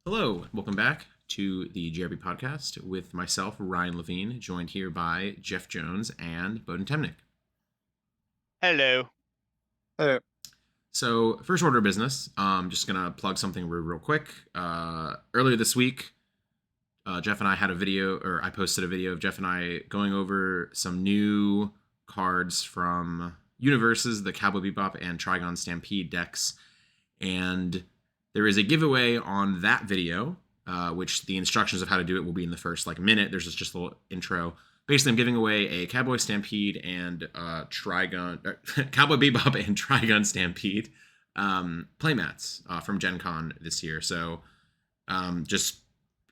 Hello, welcome back to the JRB podcast with myself, Ryan Levine, joined here by Jeff Jones and Bohdan Temnick. Hello. So, first order of business, just gonna plug something real quick. Earlier this week, Jeff and I had a video, or I posted a video of Jeff and I going over some new cards from Universes, the Cowboy Bebop and Trigon Stampede decks, and there is a giveaway on that video, which the instructions of how to do it will be in the first minute. There's just a little intro. Basically, I'm giving away a Cowboy Stampede and Trigon, Cowboy Bebop and Trigon Stampede playmats from Gen Con this year. So just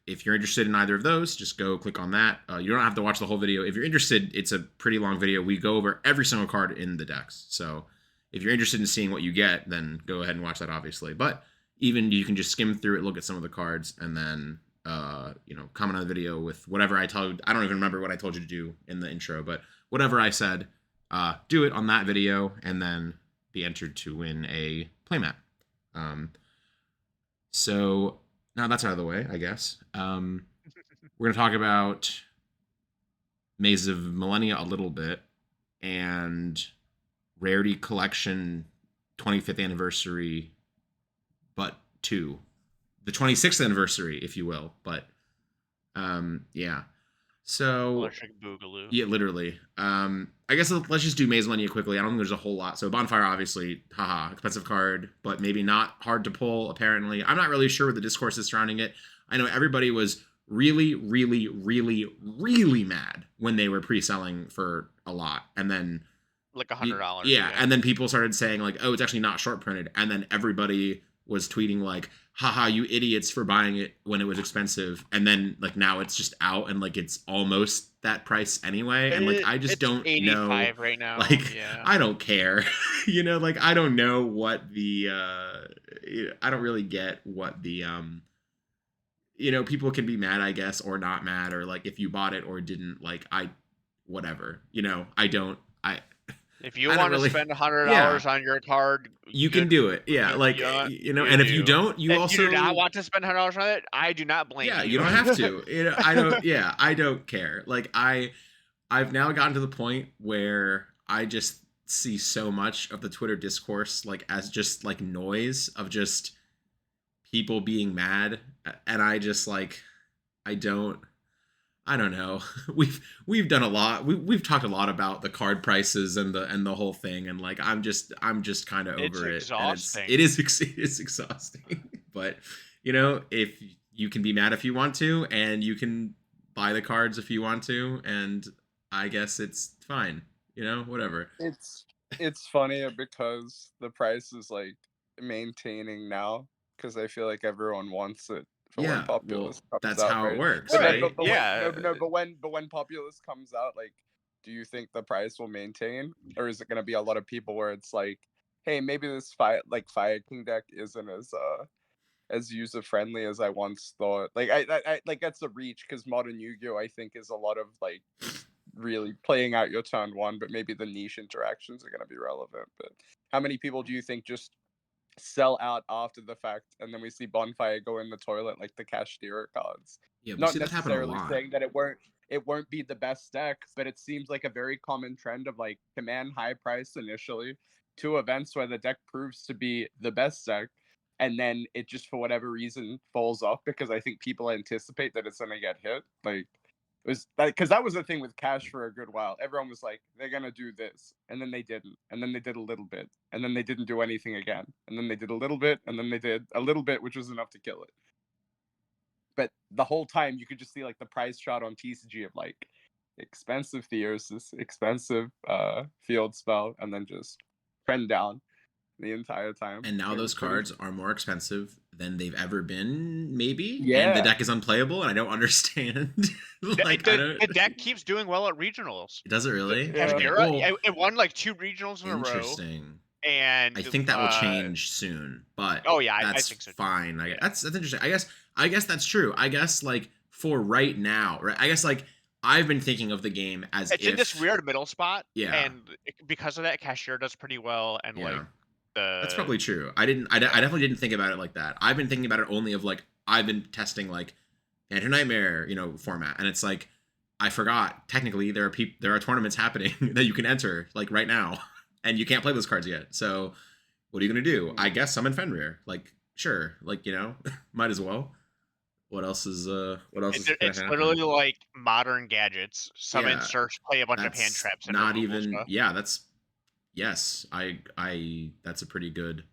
if you're interested in either of those, just go click on that. You don't have to watch the whole video. If you're interested, it's a pretty long video. We go over every single card in the decks. So if you're interested in seeing what you get, then go ahead and watch that, obviously. But even you can just skim through it, look at some of the cards, and then comment on the video with whatever I told. I don't even remember what I told you to do in the intro, but whatever I said, do it on that video, and then be entered to win a playmat. So now that's out of the way, I guess. We're gonna talk about Maze of Millennia a little bit, and Rarity Collection 25th anniversary, but 2, the 26th anniversary, if you will. But yeah. So Electric Boogaloo. Yeah, literally. I guess let's just do Maze Millennia quickly. I don't think there's a whole lot. So Bonfire, obviously, haha, expensive card, but maybe not hard to pull, apparently. I'm not really sure what the discourse is surrounding it. I know everybody was really, really, really, really mad when they were pre-selling for a lot. And then like $100. Yeah, and then people started saying oh, it's actually not short printed. And then everybody was tweeting haha, you idiots for buying it when it was expensive. And then now it's just out and it's almost that price anyway. And I just don't know. Right now. Yeah. I don't care. I don't know what the I don't really get what the people can be mad, I guess, or not mad, or if you bought it or didn't, whatever. If you want to spend $100 on your card, you can do it. Yeah, and if you don't, you also do not want to spend $100 on it. I do not blame you. Yeah, you don't have to. I don't. Yeah, I don't care. I've now gotten to the point where I just see so much of the Twitter discourse as just noise of just people being mad, and I just I don't know. We've done a lot. We've talked a lot about the card prices and the whole thing, and I'm just kind of over it. Exhausting. It is exhausting. But if you can be mad if you want to, and you can buy the cards if you want to, and I guess it's fine. Whatever. It's funny because the price is maintaining now because I feel like everyone wants it. When Populous comes out, how it works, right? But when Populous comes out, do you think the price will maintain, or is it going to be a lot of people where it's hey, maybe this Fire King deck isn't as user friendly as I once thought. I that's a reach because Modern Yu-Gi-Oh! I think is a lot of really playing out your turn one, but maybe the niche interactions are going to be relevant. But how many people do you think just sell out after the fact, and then we see Bonfire go in the toilet like the Cashdira cards? Yeah, not necessarily saying that it won't be the best deck, but it seems like a very common trend of command high price initially to events where the deck proves to be the best deck, and then it just for whatever reason falls off because I think people anticipate that it's gonna get hit. It was because that was the thing with Cash for a good while. Everyone was they're gonna do this, and then they didn't, and then they did a little bit, and then they didn't do anything again, and then they did a little bit, and then they did a little bit, which was enough to kill it. But the whole time you could just see the price chart on TCG of expensive Theosis, expensive field spell, and then just trend down the entire time. And now those cards are more expensive than they've ever been, maybe. Yeah. And the deck is unplayable, and I don't understand. The deck keeps doing well at regionals. Does it really? It won 2 regionals in a row. Interesting. And I think that will change soon. But I think so. Fine. That's interesting. I guess that's true. I guess for right now, right? I guess I've been thinking of the game as it's in this weird middle spot. Yeah. And because of that, Cashier does pretty well, and that's probably true. I definitely didn't think about it like that. I've been thinking about it only of I've been testing like Phantom Nightmare, format, and it's like I forgot technically there are tournaments happening that you can enter like right now, and you can't play those cards yet. So what are you gonna do? I guess summon Fenrir. Like sure, like might as well. What else is gonna It's happen? literally like modern gadgets. Summon, Yeah, search, play a bunch of hand that's traps and not removal even. stuff. Yeah, that's yes. That's a pretty good.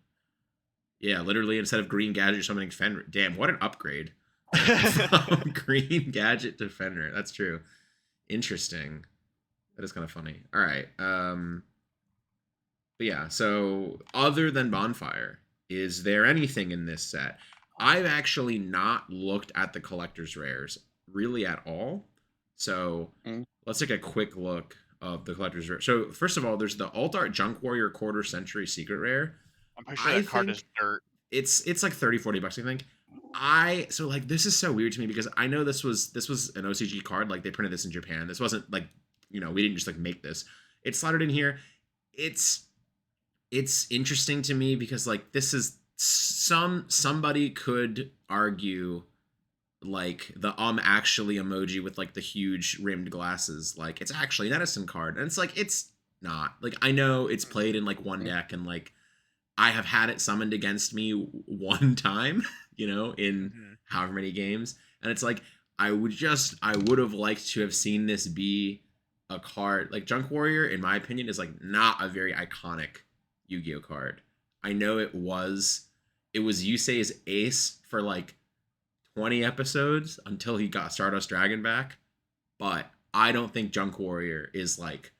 Yeah, literally instead of green gadget, you're summoning Fenrir. Damn, what an upgrade from green gadget to Fenrir. That's true. Interesting. That is kind of funny. All right. But yeah, so other than Bonfire, is there anything in this set? I've actually not looked at the collector's rares really at all. So let's take a quick look of the collector's rare. So first of all, there's the Alt Art Junk Warrior Quarter Century Secret Rare. I'm pretty sure that card is dirt. It's like $30-$40, I think. So like this is so weird to me because I know this was an OCG card, like they printed this in Japan. This wasn't like, we didn't just like make this. It's slotted in here. It's interesting to me because like this is somebody could argue like the actually emoji with like the huge rimmed glasses, like it's actually an Edison card, and it's like it's not. Like I know it's played in like one deck, and like I have had it summoned against me one time, in however many games, and it's like I would have liked to have seen this be a card. Like Junk Warrior, in my opinion, is like not a very iconic Yu-Gi-Oh card. I know it was Yusei's ace for like 20 episodes until he got Stardust Dragon back, but I don't think Junk Warrior is like,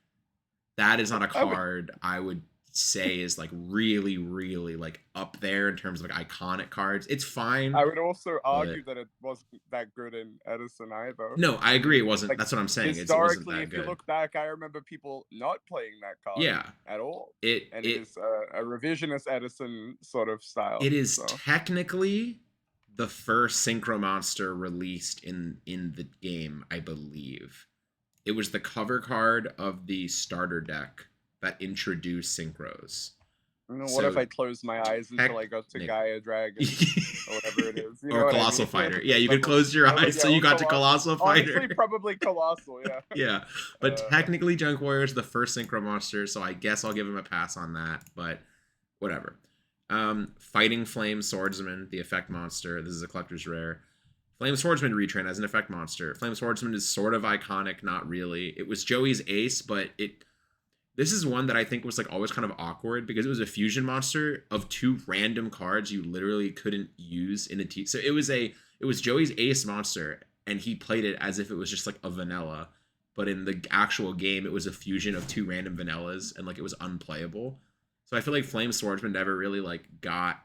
that is not a card I would say is like really, really like up there in terms of like iconic cards. It's fine. I would also argue that it wasn't that good in Edison either. No, I agree it wasn't. Like, that's what I'm saying. Historically, It wasn't that if you look back, I remember people not playing that card at all. It is a revisionist Edison sort of style. It is technically the first Synchro Monster released in the game, I believe. It was the cover card of the starter deck that introduced synchros. What if I closed my eyes until I got to Gaia Dragon or whatever it is? Or Colossal Fighter. Yeah, you could close your eyes so you got to Colossal Fighter. Honestly, probably Colossal, yeah. Yeah, but technically Junk Warrior is the first Synchro Monster, so I guess I'll give him a pass on that, but whatever. Fighting Flame Swordsman, the effect monster. This is a collector's rare. Flame Swordsman retrain as an effect monster. Flame Swordsman is sort of iconic, not really. It was Joey's ace, but this is one that I think was like always kind of awkward because it was a fusion monster of two random cards you literally couldn't use in a team. So it was Joey's ace monster, and he played it as if it was just like a vanilla, but in the actual game it was a fusion of two random vanillas, and like it was unplayable. So I feel like Flame Swordsman never really like got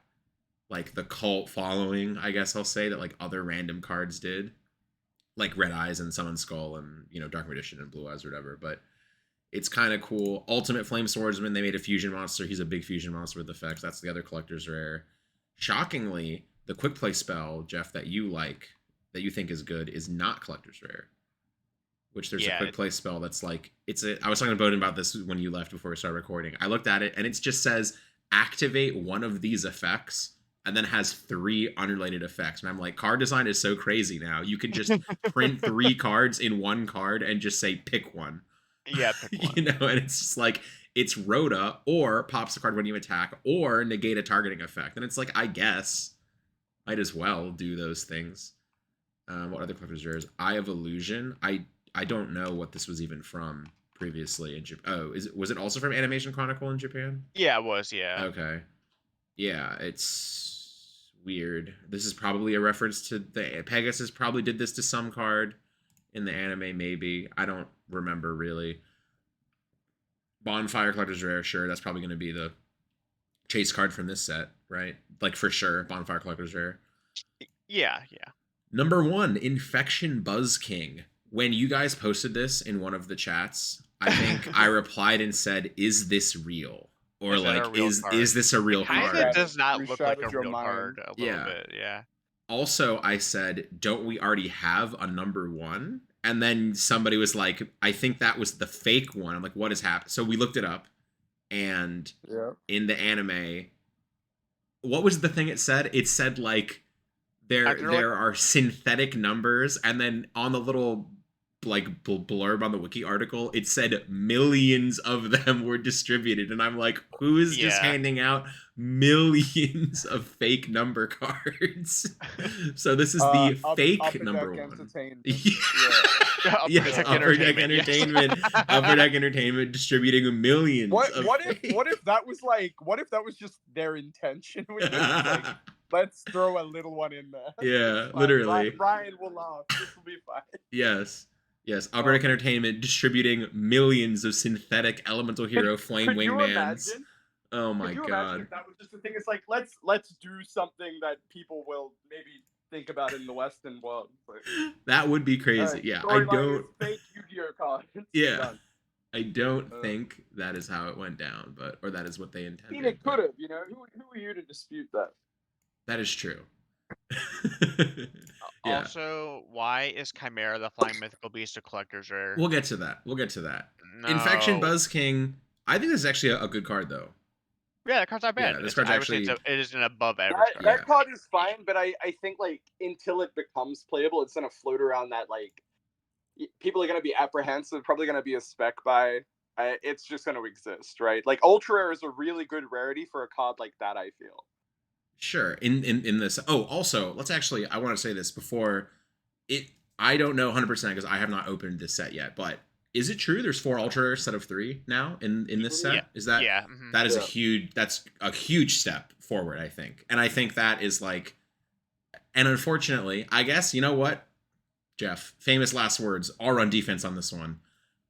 like the cult following, I guess I'll say, that like other random cards did, like Red Eyes and Summon Skull and Dark Magician and Blue Eyes or whatever. But it's kind of cool. Ultimate Flame Swordsman, they made a fusion monster. He's a big fusion monster with effects. That's the other collector's rare. Shockingly, the quick play spell, Jeff, that you think is good, is not collector's rare. Which there's a quick play spell that's like, I was talking to Bohdan about this when you left before we started recording. I looked at it and it just says activate one of these effects and then has 3 unrelated effects. And I'm like, card design is so crazy now. You can just print 3 cards in one card and just say pick one. Yeah, pick one. And it's just like, it's Rhoda, or pops a card when you attack, or negate a targeting effect. And it's like, I guess might as well do those things. What other collector's rares? Eye of Illusion. I don't know what this was even from previously in Japan. Oh, was it also from Animation Chronicle in Japan? Yeah, it was, yeah. Okay. Yeah, it's weird. This is probably a reference to the Pegasus probably did this to some card in the anime, maybe. I don't remember really. Bonfire Collector's Rare, sure. That's probably going to be the chase card from this set, right? Like for sure, Bonfire Collector's Rare. Yeah. Number 1, Infection Buzz King. When you guys posted this in one of the chats, I think I replied and said, "Is this real?" Or is this a real card? It does not look like a real card a little bit, yeah. Also, I said, "Don't we already have a number 1?" And then somebody was like, "I think that was the fake one." I'm like, "What has happened?" So we looked it up, and in the anime, what was the thing it said? It said like After, like- there are synthetic numbers, and then on the little like blurb on the wiki article, it said millions of them were distributed, and I'm like, who is just Yeah. handing out millions of fake number cards? So this is the fake Upper number Deck one. Entertainment. Yeah. Upper Yes, Deck Upper Deck Entertainment, Entertainment, Upper Deck Entertainment distributing millions. What of what fake. if what if that was like what if that was just their intention with this? Like, let's throw a little one in there. Yeah, It's fine. literally. Ryan will laugh. This will be fine. Yes. Yes, Upper Deck Entertainment distributing millions of synthetic elemental hero flame Could you wingmans. imagine? Oh my Could you god. imagine if that was just the thing? It's like let's do something that people will maybe think about in the Western world. Like, That would be crazy. Yeah, I storyline don't. is fake Yu-Gi-Oh cards. Yeah, Done. I don't think that is how it went down, but or that is what they I intended. mean, it but could have. You know, who are you to dispute that? That is true. Yeah, Also, why is Chimera the Flying Mythical Beast a collector's rare? we'll get to that. We'll get to that. No. Infection Buzz King. I think this is actually a good card though. Yeah, that card's not bad. Yeah, this It's- card's I would say actually- it is an above average That, card. Yeah. that card is fine, but I think like until it becomes playable, it's gonna float around that like people are gonna be apprehensive, probably gonna be a spec buy. It's just gonna exist, right? Like ultra rare is a really good rarity for a card like that. I feel. Sure. In this. Oh, also, let's actually. I want to say this before it. I don't know 100% because I have not opened this set yet. But is it true? There's 4 ultra rares instead of 3 now in this set. Yeah. Is that? Yeah. Mhm. That is Yeah. a huge. That's a huge step forward. I think, and I think that is like. And unfortunately, I guess you know what, Jeff. Famous last words. I'll run defense on this one.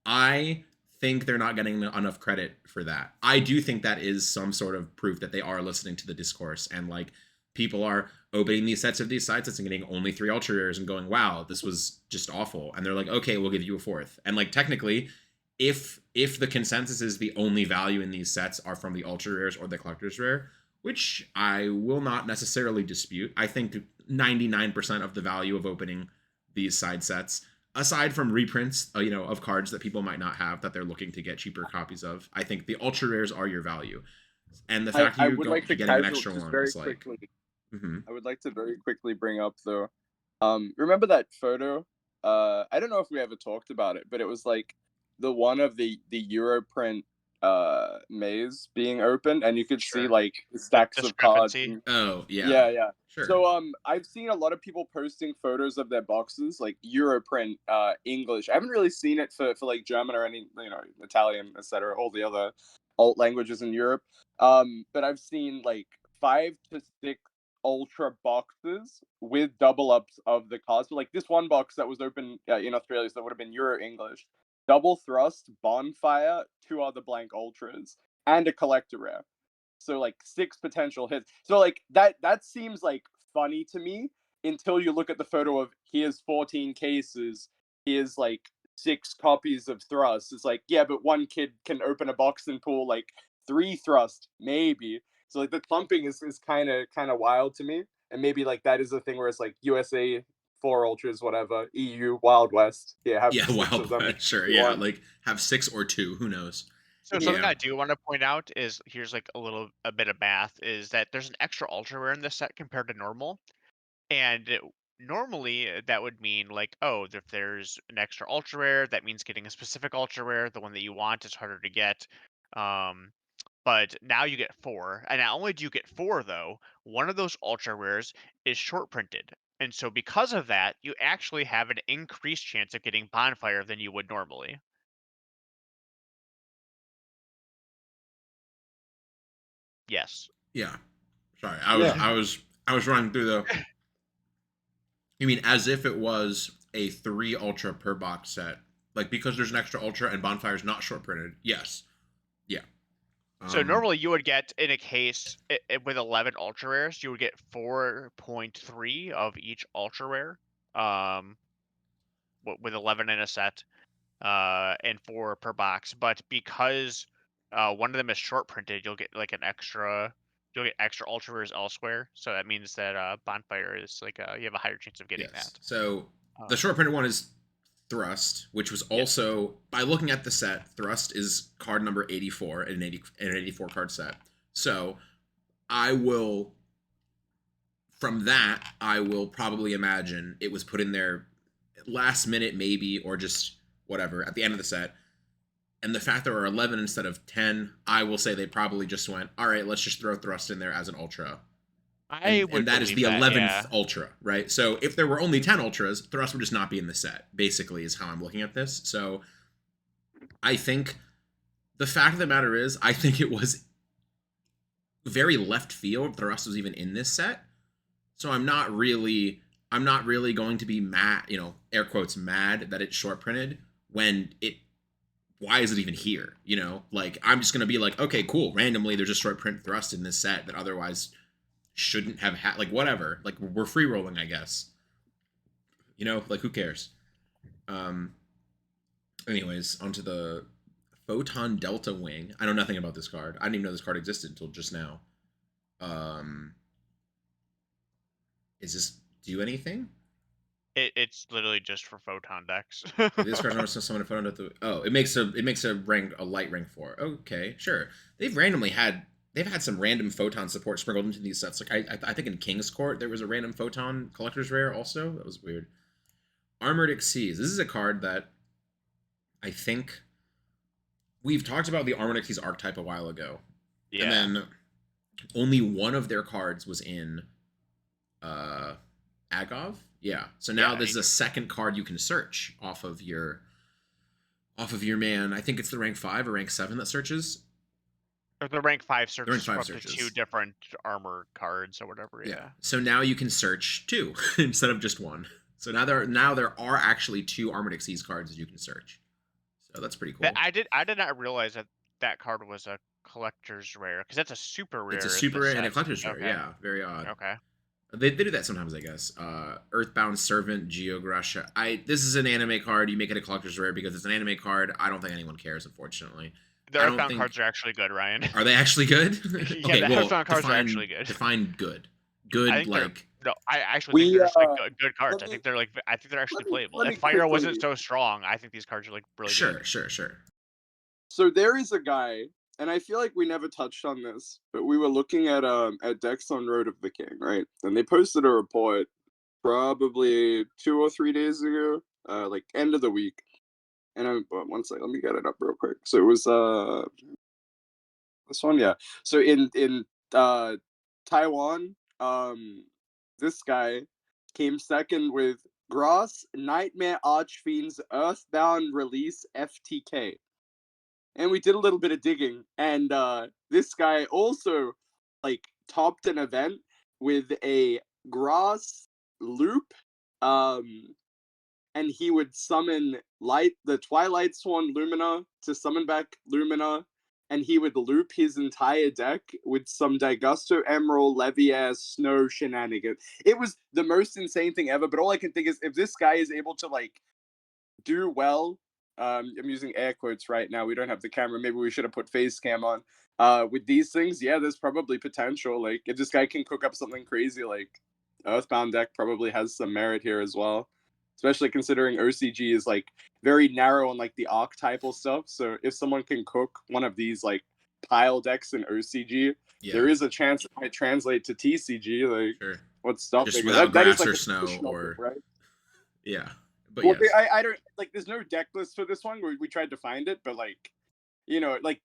I think they're not getting enough credit for that. I do think that is some sort of proof that they are listening to the discourse and like people are opening these sets of these side sets and getting only 3 ultra rares and going, wow, this was just awful. And they're like, okay, we'll give you a 4th. And like technically, if the consensus is the only value in these sets are from the ultra rares or the collector's rare, which I will not necessarily dispute. I think 99% of the value of opening these side sets, aside from reprints, of cards that people might not have that they're looking to get cheaper copies of, I think the ultra rares are your value. And the fact I you would go like to getting an casual extra just one very is like, quickly. mhm. I would like to very quickly bring up though. Remember that photo? I don't know if we ever talked about it, but it was like the one of the Europrint maze being opened, and you could see Sure. like the stacks of cards. Discrepancy. Oh yeah, Yeah. sure. So I've seen a lot of people posting photos of their boxes, like Europrint English. I haven't really seen it for like German or any Italian, etc. All the other alt languages in Europe. But I've seen like 5 to 6 ultra boxes with double ups of the cards. So like this one box that was open in Australia, so that would have been Euro English, double thrust, bonfire, 2 other blank ultras, and a collector rare. So like 6 potential hits. So like that seems like funny to me until you look at the photo of here's 14 cases, here's like 6 copies of thrust. It's like, yeah, but one kid can open a box and pull like 3 thrust, maybe. So like the clumping is kind of wild to me. And maybe like that is the thing where it's like USA 4 ultras, whatever, EU Wild West. Yeah, have 6 Wild of them. West, sure, yeah, like have 6 or 2, who knows. So something Yeah. I do want to point out is here's like a bit of math is that there's an extra ultra rare in this set compared to normal, and normally that would mean like, oh, if there's an extra ultra rare, that means getting a specific ultra rare, the one that you want is harder to get. But now you get 4, and not only do you get 4 though, one of those ultra rares is short printed, and so because of that, you actually have an increased chance of getting bonfire than you would normally. Yes. Yeah. Sorry, I was running through the. You mean as if it was a 3 ultra per box set, like because there's an extra ultra and bonfire's not short printed? Yes. Yeah. So normally you would get in a case with 11 ultra rares, you would get 4.3 of each ultra rare, with 11 in a set, and 4 per box. But because one of them is short printed, you'll get like you'll get extra ultra rares elsewhere. So that means that bonfire is like you have a higher chance of getting that. So the short printed one is Thrust, which was also, by looking at the set, Thrust is card number 84 in an 84 card set. So I will from that, I will probably imagine it was put in there last minute, maybe, or just whatever at the end of the set. And the fact there are 11 instead of 10, I will say they probably just went, all right, let's just throw Thrust in there as an ultra. I would And that is believe the that, 11th yeah. ultra, right? So if there were only 10 ultras, Thrust would just not be in the set, basically, is how I'm looking at this. So I think the fact of the matter is, I think it was very left field Thrust was even in this set. So I'm not really going to be mad, air quotes mad that it's short printed when why is it even here? Like I'm just gonna be like, okay, cool. Randomly, there's a short print Thrust in this set that otherwise shouldn't have had. Like whatever. Like we're free rolling, I guess. Like who cares? Anyways, onto the Photon Delta Wing. I know nothing about this card. I didn't even know this card existed until just now. Is this do anything? It's literally just for photon decks. This card's not summon a photon at the. Oh, it makes a light rank 4. Okay, sure. They've had some random photon support sprinkled into these sets. Like I think in King's Court there was a random photon collector's rare also. That was weird. Armored Exceeds. This is a card that I think we've talked about the Armored Exceeds archetype a while ago. Yeah. And then only one of their cards was in Agov. Yeah. So now this is a second card you can search off of your man. I think it's the rank 5 or rank 7 that searches. Or the rank 5 searches from up to 2 different armor cards or whatever. Yeah. So now you can search 2 instead of just 1. So now there are actually 2 Armored Exceeds cards that you can search. So that's pretty cool. I did not realize that card was a collector's rare because that's a super rare. It's a super rare and a collector's rare. Yeah, very odd. Okay. They do that sometimes, I guess. Earthbound Servant, Geograsha. This is an anime card. You make it a collector's rare because it's an anime card. I don't think anyone cares, unfortunately. The Earthbound cards are actually good, Ryan. Are they actually good? Yeah, the Earthbound cards are actually good. Define good. Good, I actually think they're just like good cards. I think they're actually playable. If Fire wasn't so strong, I think these cards are like really good. Sure. So there is a guy, and I feel like we never touched on this, but we were looking at decks on Road of the King, right? And they posted a report probably 2 or 3 days ago, like end of the week. And one second, let me get it up real quick. So it was this one, yeah. So in Taiwan, this guy came second with Gross Nightmare Archfiend's Earthbound Release FTK. And we did a little bit of digging, and this guy also topped an event with a Gross loop, and he would summon the Twilight Swan Lumina to summon back Lumina, and he would loop his entire deck with some Daigusto Emerald, Leviair, Snow shenanigans. It was the most insane thing ever, but all I can think is if this guy is able to do well, I'm using air quotes right now, we don't have the camera, maybe we should have put face cam on. With these things, yeah, there's probably potential. Like if this guy can cook up something crazy, like Earthbound deck probably has some merit here as well. Especially considering OCG is very narrow on the archetypal stuff. So if someone can cook one of these pile decks in OCG, there is a chance it might translate to TCG. Sure. What's stopping just without grass or snow or right? Yeah. But well, yes. I don't there's no deck list for this one. We tried to find it, but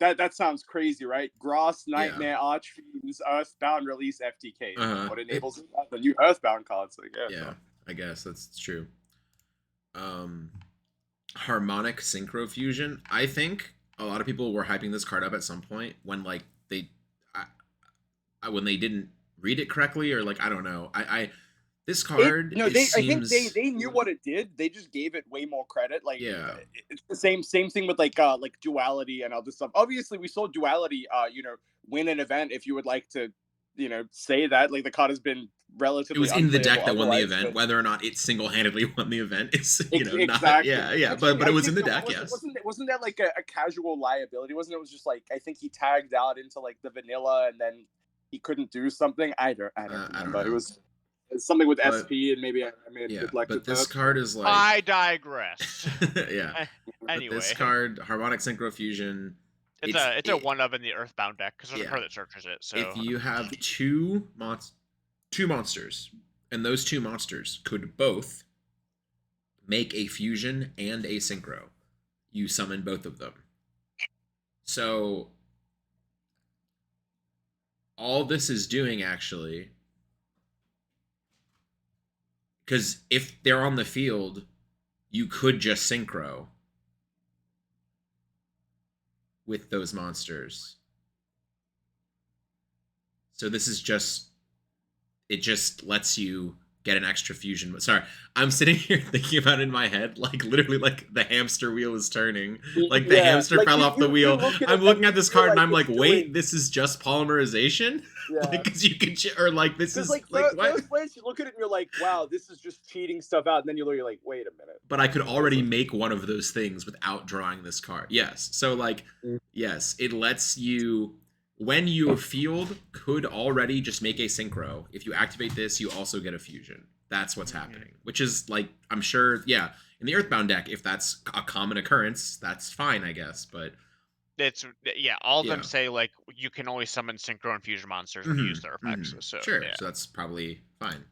that sounds crazy, right? Gross Nightmare Archfiend's Earthbound Release FTK. What enables the new Earthbound cards? Yeah, I guess that's true. Harmonic Synchro Fusion. I think a lot of people were hyping this card up at some point when when they didn't read it correctly, or I don't know. This card. I think they knew what it did. They just gave it way more credit. It's the same thing with Duality and other stuff. Obviously, we saw Duality, win an event. If you would like to, say that the card has been relatively. It was in the deck that won the event. But whether or not it single-handedly won the event is exactly. Not. Yeah. Actually, but it was in the deck. Yes. Wasn't that a casual liability? Wasn't it? Was just I think he tagged out into the vanilla and then he couldn't do something. I don't remember. It was. Something with SP, and maybe I may have neglected but this card is I digress. Yeah. Anyway. This card, Harmonic Synchro Fusion. It's a 1-of in the Earthbound deck, because there's a card that searches it. So if you have 2 monsters... 2 monsters, and those 2 monsters could both make a fusion and a synchro. You summon both of them. So all this is doing actually, because if they're on the field, you could just synchro with those monsters. So this is just, it just lets you get an extra fusion. Sorry, I'm sitting here thinking about it in my head, like literally like the hamster wheel is turning. Like the hamster like fell off the you wheel. look at I'm it looking and at you this feel card and I'm it's like, wait, doing- this is just polymerization? Yeah. Like, because you could, or like, this is like like, what? first glance you look at it and you're like, wow, this is just cheating stuff out, and then you're like, wait a minute. But I could already make one of those things without drawing this card. Yes. So like, yes, it lets you, when your field could already just make a synchro. If you activate this, you also get a fusion. That's what's happening. Which is like, I'm sure, yeah, in the Earthbound deck, if that's a common occurrence, that's fine, I guess. But It's all of Yeah. them say like you can only summon synchro and fusion monsters when you use their effects. So sure, yeah. so that's probably fine.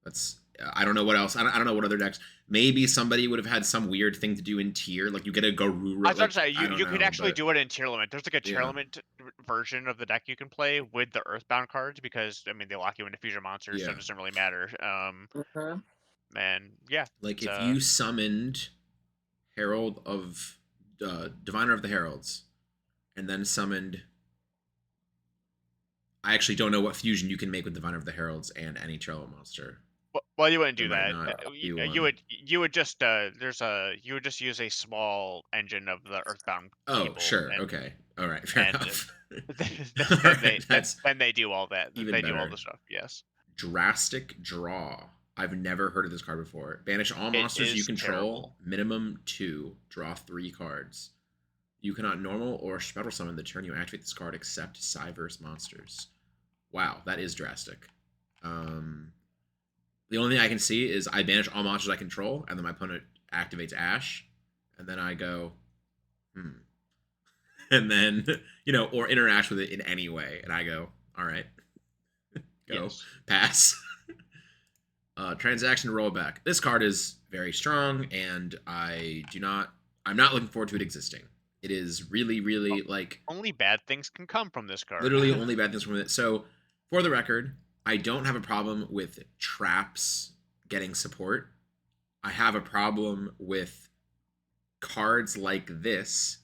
That's I don't know what else. I don't know what other decks. Maybe somebody would have had some weird thing to do in tier, like you get a Garura. I was about to like, say you could actually do it in tier limit. There's like a tier Yeah. limit version of the deck you can play with the Earthbound cards because I mean they lock you into fusion monsters, so Yeah. it doesn't really matter. And yeah, Like it's, if you summoned Herald of Diviner of the Heralds, and then summoned. I actually don't know what fusion you can make with Diviner of the Heralds and any Trello monster. well, you wouldn't do There that. might not be You one. would just you would just use a small engine of the Earthbound. Oh, people, sure. and Okay. All right. Fair and, enough. then they do all that. even They do all better. the stuff. Yes. Drastic Draw. I've never heard of this card before. Banish all It monsters you is control. terrible. Minimum 2. Draw 3 cards. You cannot normal or special summon the turn you activate this card except Cyverse monsters. Wow, that is drastic. The only thing I can see is I banish all monsters I control, and then my opponent activates Ash, and then I go, and then, or interact with it in any way, and I go, all right, go, Yes. pass. Transaction rollback. This card is very strong, and I'm not looking forward to it existing. It is really, really, like... Only bad things can come from this card. Literally only bad things from it. So, for the record, I don't have a problem with traps getting support. I have a problem with cards like this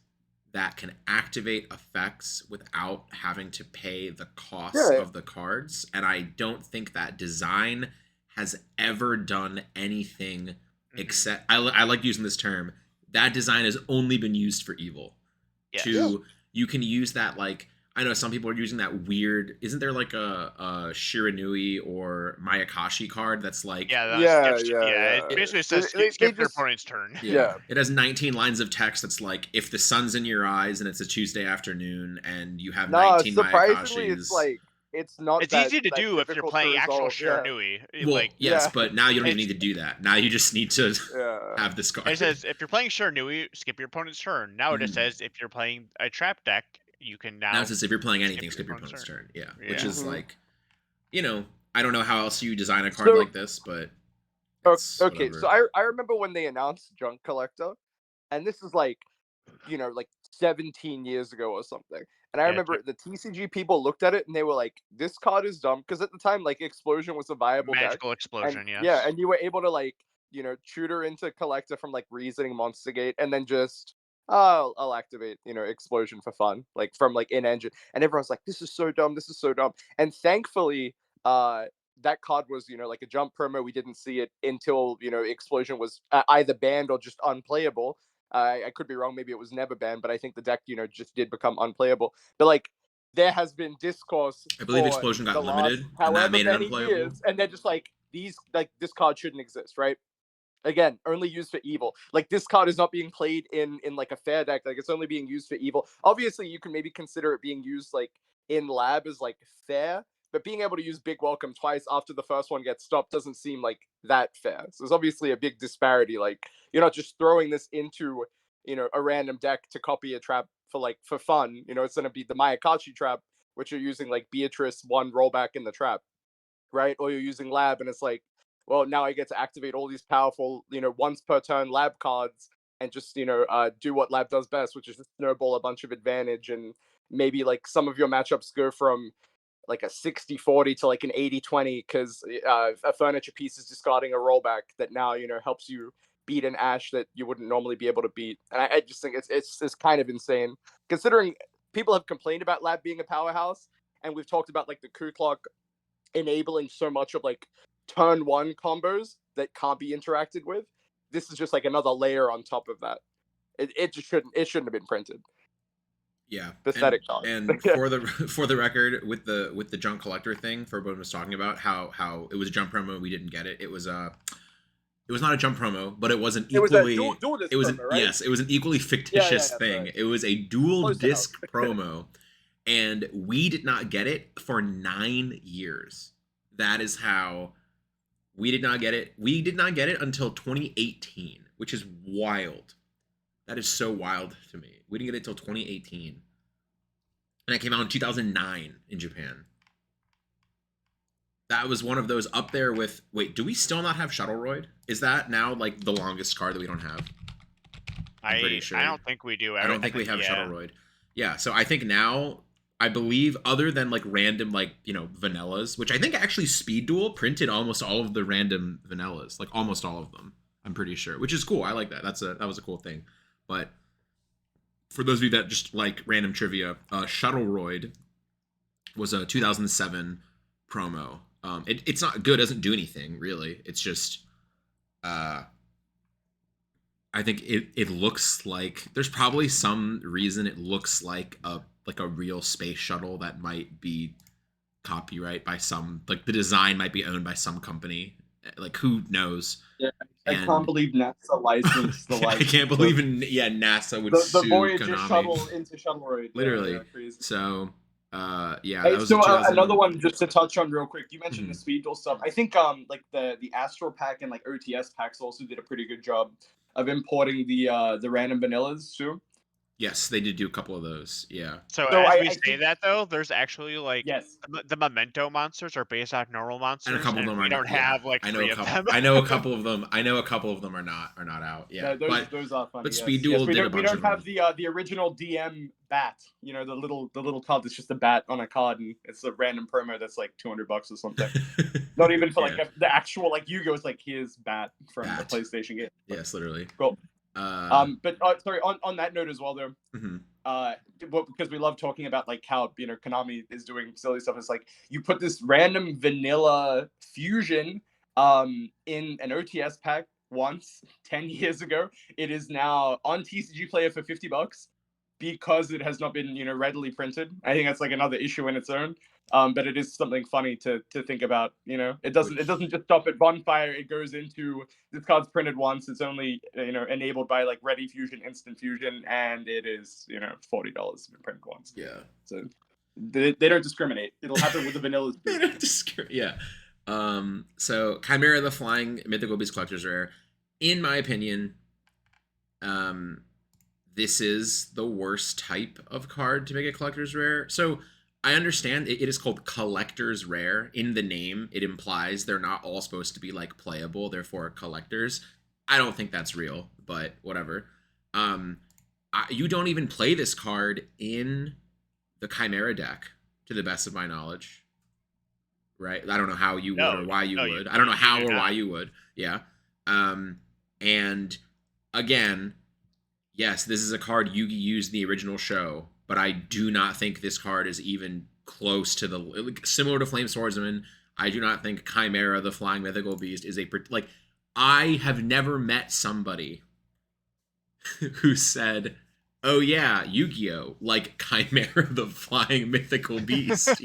that can activate effects without having to pay the cost of the cards. And I don't think that design has ever done anything except... I like using this term. That design has only been used for evil. Yes. You can use that, like... I know some people are using that weird... Isn't there like a Shiranui or Mayakashi card that's like... It basically says skip your opponent's turn. Yeah. It has 19 lines of text that's like, if the sun's in your eyes and it's a Tuesday afternoon and you have 19 surprisingly, Mayakashis... it's like... It's not. It's easy to do if you're playing actual Shiranui. Well, yes, but now you don't even need to do that. Now you just need to have this card. It says if you're playing Shiranui, skip your opponent's turn. Now it just says if you're playing a trap deck, you can now. Now it says if you're playing anything, skip your opponent's turn. Yeah, which is like, I don't know how else you design a card like this, but. Okay, so I remember when they announced Junk Collector, and this is like 17 years ago or something. And I remember the TCG people looked at it and they were like, this card is dumb. Because at the time, like, Explosion was a viable Magical deck. Explosion, and, yes. Yeah, and you were able to, like, tutor into Collector from, like, Reasoning Monster Gate, and then just, I'll activate, Explosion for fun, like, from, like, in-engine. And everyone's like, this is so dumb, this is so dumb. And thankfully, that card was, like, a jump promo. We didn't see it until, Explosion was either banned or just unplayable. I could be wrong. Maybe it was never banned, but I think the deck, just did become unplayable. But like, there has been discourse. I believe Explosion got limited, and that made it many unplayable. Years, and they're just like, this card shouldn't exist, right? Again, only used for evil. Like, this card is not being played in like a fair deck. Like, it's only being used for evil. Obviously, you can maybe consider it being used like in lab as like fair. But being able to use Big Welcome twice after the first one gets stopped doesn't seem like that fair. So there's obviously a big disparity. Like, you're not just throwing this into, a random deck to copy a trap for fun. It's going to be the Mayakashi trap, which you're using like Beatrice 1 rollback in the trap. right? Or you're using lab, and it's like, well, now I get to activate all these powerful, once per turn lab cards, and just do what lab does best, which is just snowball a bunch of advantage, and maybe like some of your matchups go from like a 60-40 to like an 80-20 because a furniture piece is discarding a rollback that now helps you beat an Ash that you wouldn't normally be able to beat. And I just think it's kind of insane considering people have complained about lab being a powerhouse, and we've talked about like the Ku Clock enabling so much of like turn one combos that can't be interacted with. This is just like another layer on top of that. It just shouldn't have been printed. Yeah, Pathetic. And for the record, with the junk collector thing, Bohdan was talking about how it was a jump promo, we didn't get it. It was not a jump promo, but it was an equally it was promo, right? Yes, it was an equally fictitious thing. Right. It was a dual disc promo, and we did not get it for 9 years. That is how we did not get it. We did not get it until 2018, which is wild. That is so wild to me. We didn't get it until 2018. And it came out in 2009 in Japan. That was one of those up there with... Wait, do we still not have Shuttleroid? Is that now like the longest card that we don't have? I'm pretty sure. I don't think we do. I don't think we have Shuttleroid. Yeah, so I think now... I believe other than like random like vanillas, which I think actually Speed Duel printed almost all of the random vanillas, like almost all of them. I'm pretty sure, which is cool. I like that. That was a cool thing. But for those of you that just like random trivia, Shuttleroid was a 2007 promo. It's not good. It doesn't do anything really. It's just I think it looks like there's probably some reason it looks like a real space shuttle that might be copyright by some, like the design might be owned by some company, like who knows. Yeah, I can't believe NASA licensed the license. I can't believe NASA would sue the Voyager Konami. Shuttle into Shuttleroid. Literally. Yeah, so yeah, hey, that was so another one just to touch on real quick. You mentioned the Speed Duel stuff. I think like the Astral Pack and like OTS packs also did a pretty good job of importing the random vanillas too. Yes, they did do a couple of those. Yeah. So as we say that though, there's actually like the Memento monsters are based off normal monsters, and a couple of them are. We don't have like three of them. I know a couple of them. I know a couple of them are not out. Yeah, those are funny. But Speed Duel did a bunch of them. We don't have the original DM bat. The little card that's just a bat on a card, and it's a random promo that's like $200 or something. Not even for like the actual like Yu-Gi-Oh! It's like here's bat from the PlayStation game. Yes, literally. Cool. But sorry, on that note as well though, because we love talking about like how Konami is doing silly stuff. It's like you put this random vanilla fusion in an OTS pack once 10 years ago. It is now on TCG Player for $50 because it has not been readily printed. I think that's like another issue in its own. But it is something funny to think about. It doesn't just stop at Bonfire. It goes into this card's printed once. It's only enabled by like Ready Fusion, Instant Fusion, and it is $40 printed once. Yeah. So they don't discriminate. It'll happen with the vanillas. They don't discriminate. Yeah. So Chimera the Flying Mythical Beast Collector's Rare, in my opinion, this is the worst type of card to make a collector's rare. So I understand it is called collector's rare. In the name, it implies they're not all supposed to be like playable, therefore collectors. I don't think that's real, but whatever. You don't even play this card in the Chimera deck, to the best of my knowledge. Right? I don't know how you would or why you would. I don't know how or why you would. Yeah. And again, yes, this is a card Yugi used in the original show, but I do not think this card is even close to the similar to Flame Swordsman. I do not think Chimera, the Flying Mythical Beast, is I have never met somebody who said, "Oh yeah, Yu-Gi-Oh! Like Chimera, the Flying Mythical Beast."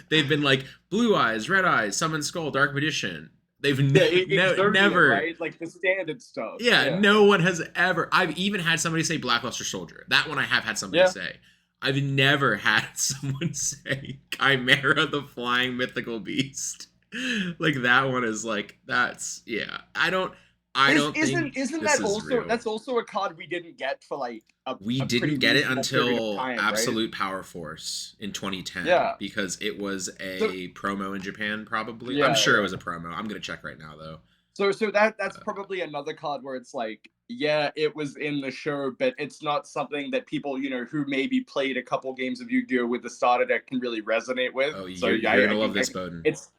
They've been like Blue Eyes, Red Eyes, Summon Skull, Dark Magician. They've never, right? Like the standard stuff. Yeah, no one has ever. I've even had somebody say Blackluster Soldier. That one I have had somebody say. I've never had someone say Chimera, the Flying Mythical Beast. Like that one is like, that's, yeah. I don't isn't think this that is also real. that's also a card we didn't get for like We a pretty didn't get it reasonable period of until time, right? Absolute Power Force in 2010 Yeah. because it was a promo in Japan, probably. Yeah, I'm sure yeah. it was a promo. I'm gonna check right now though. So that's probably another card where it's like, yeah, it was in the show, but it's not something that people, you know, who maybe played a couple games of Yu-Gi-Oh with the starter deck can really resonate with. Oh, So you're yeah, gonna love this, Bohdan. It's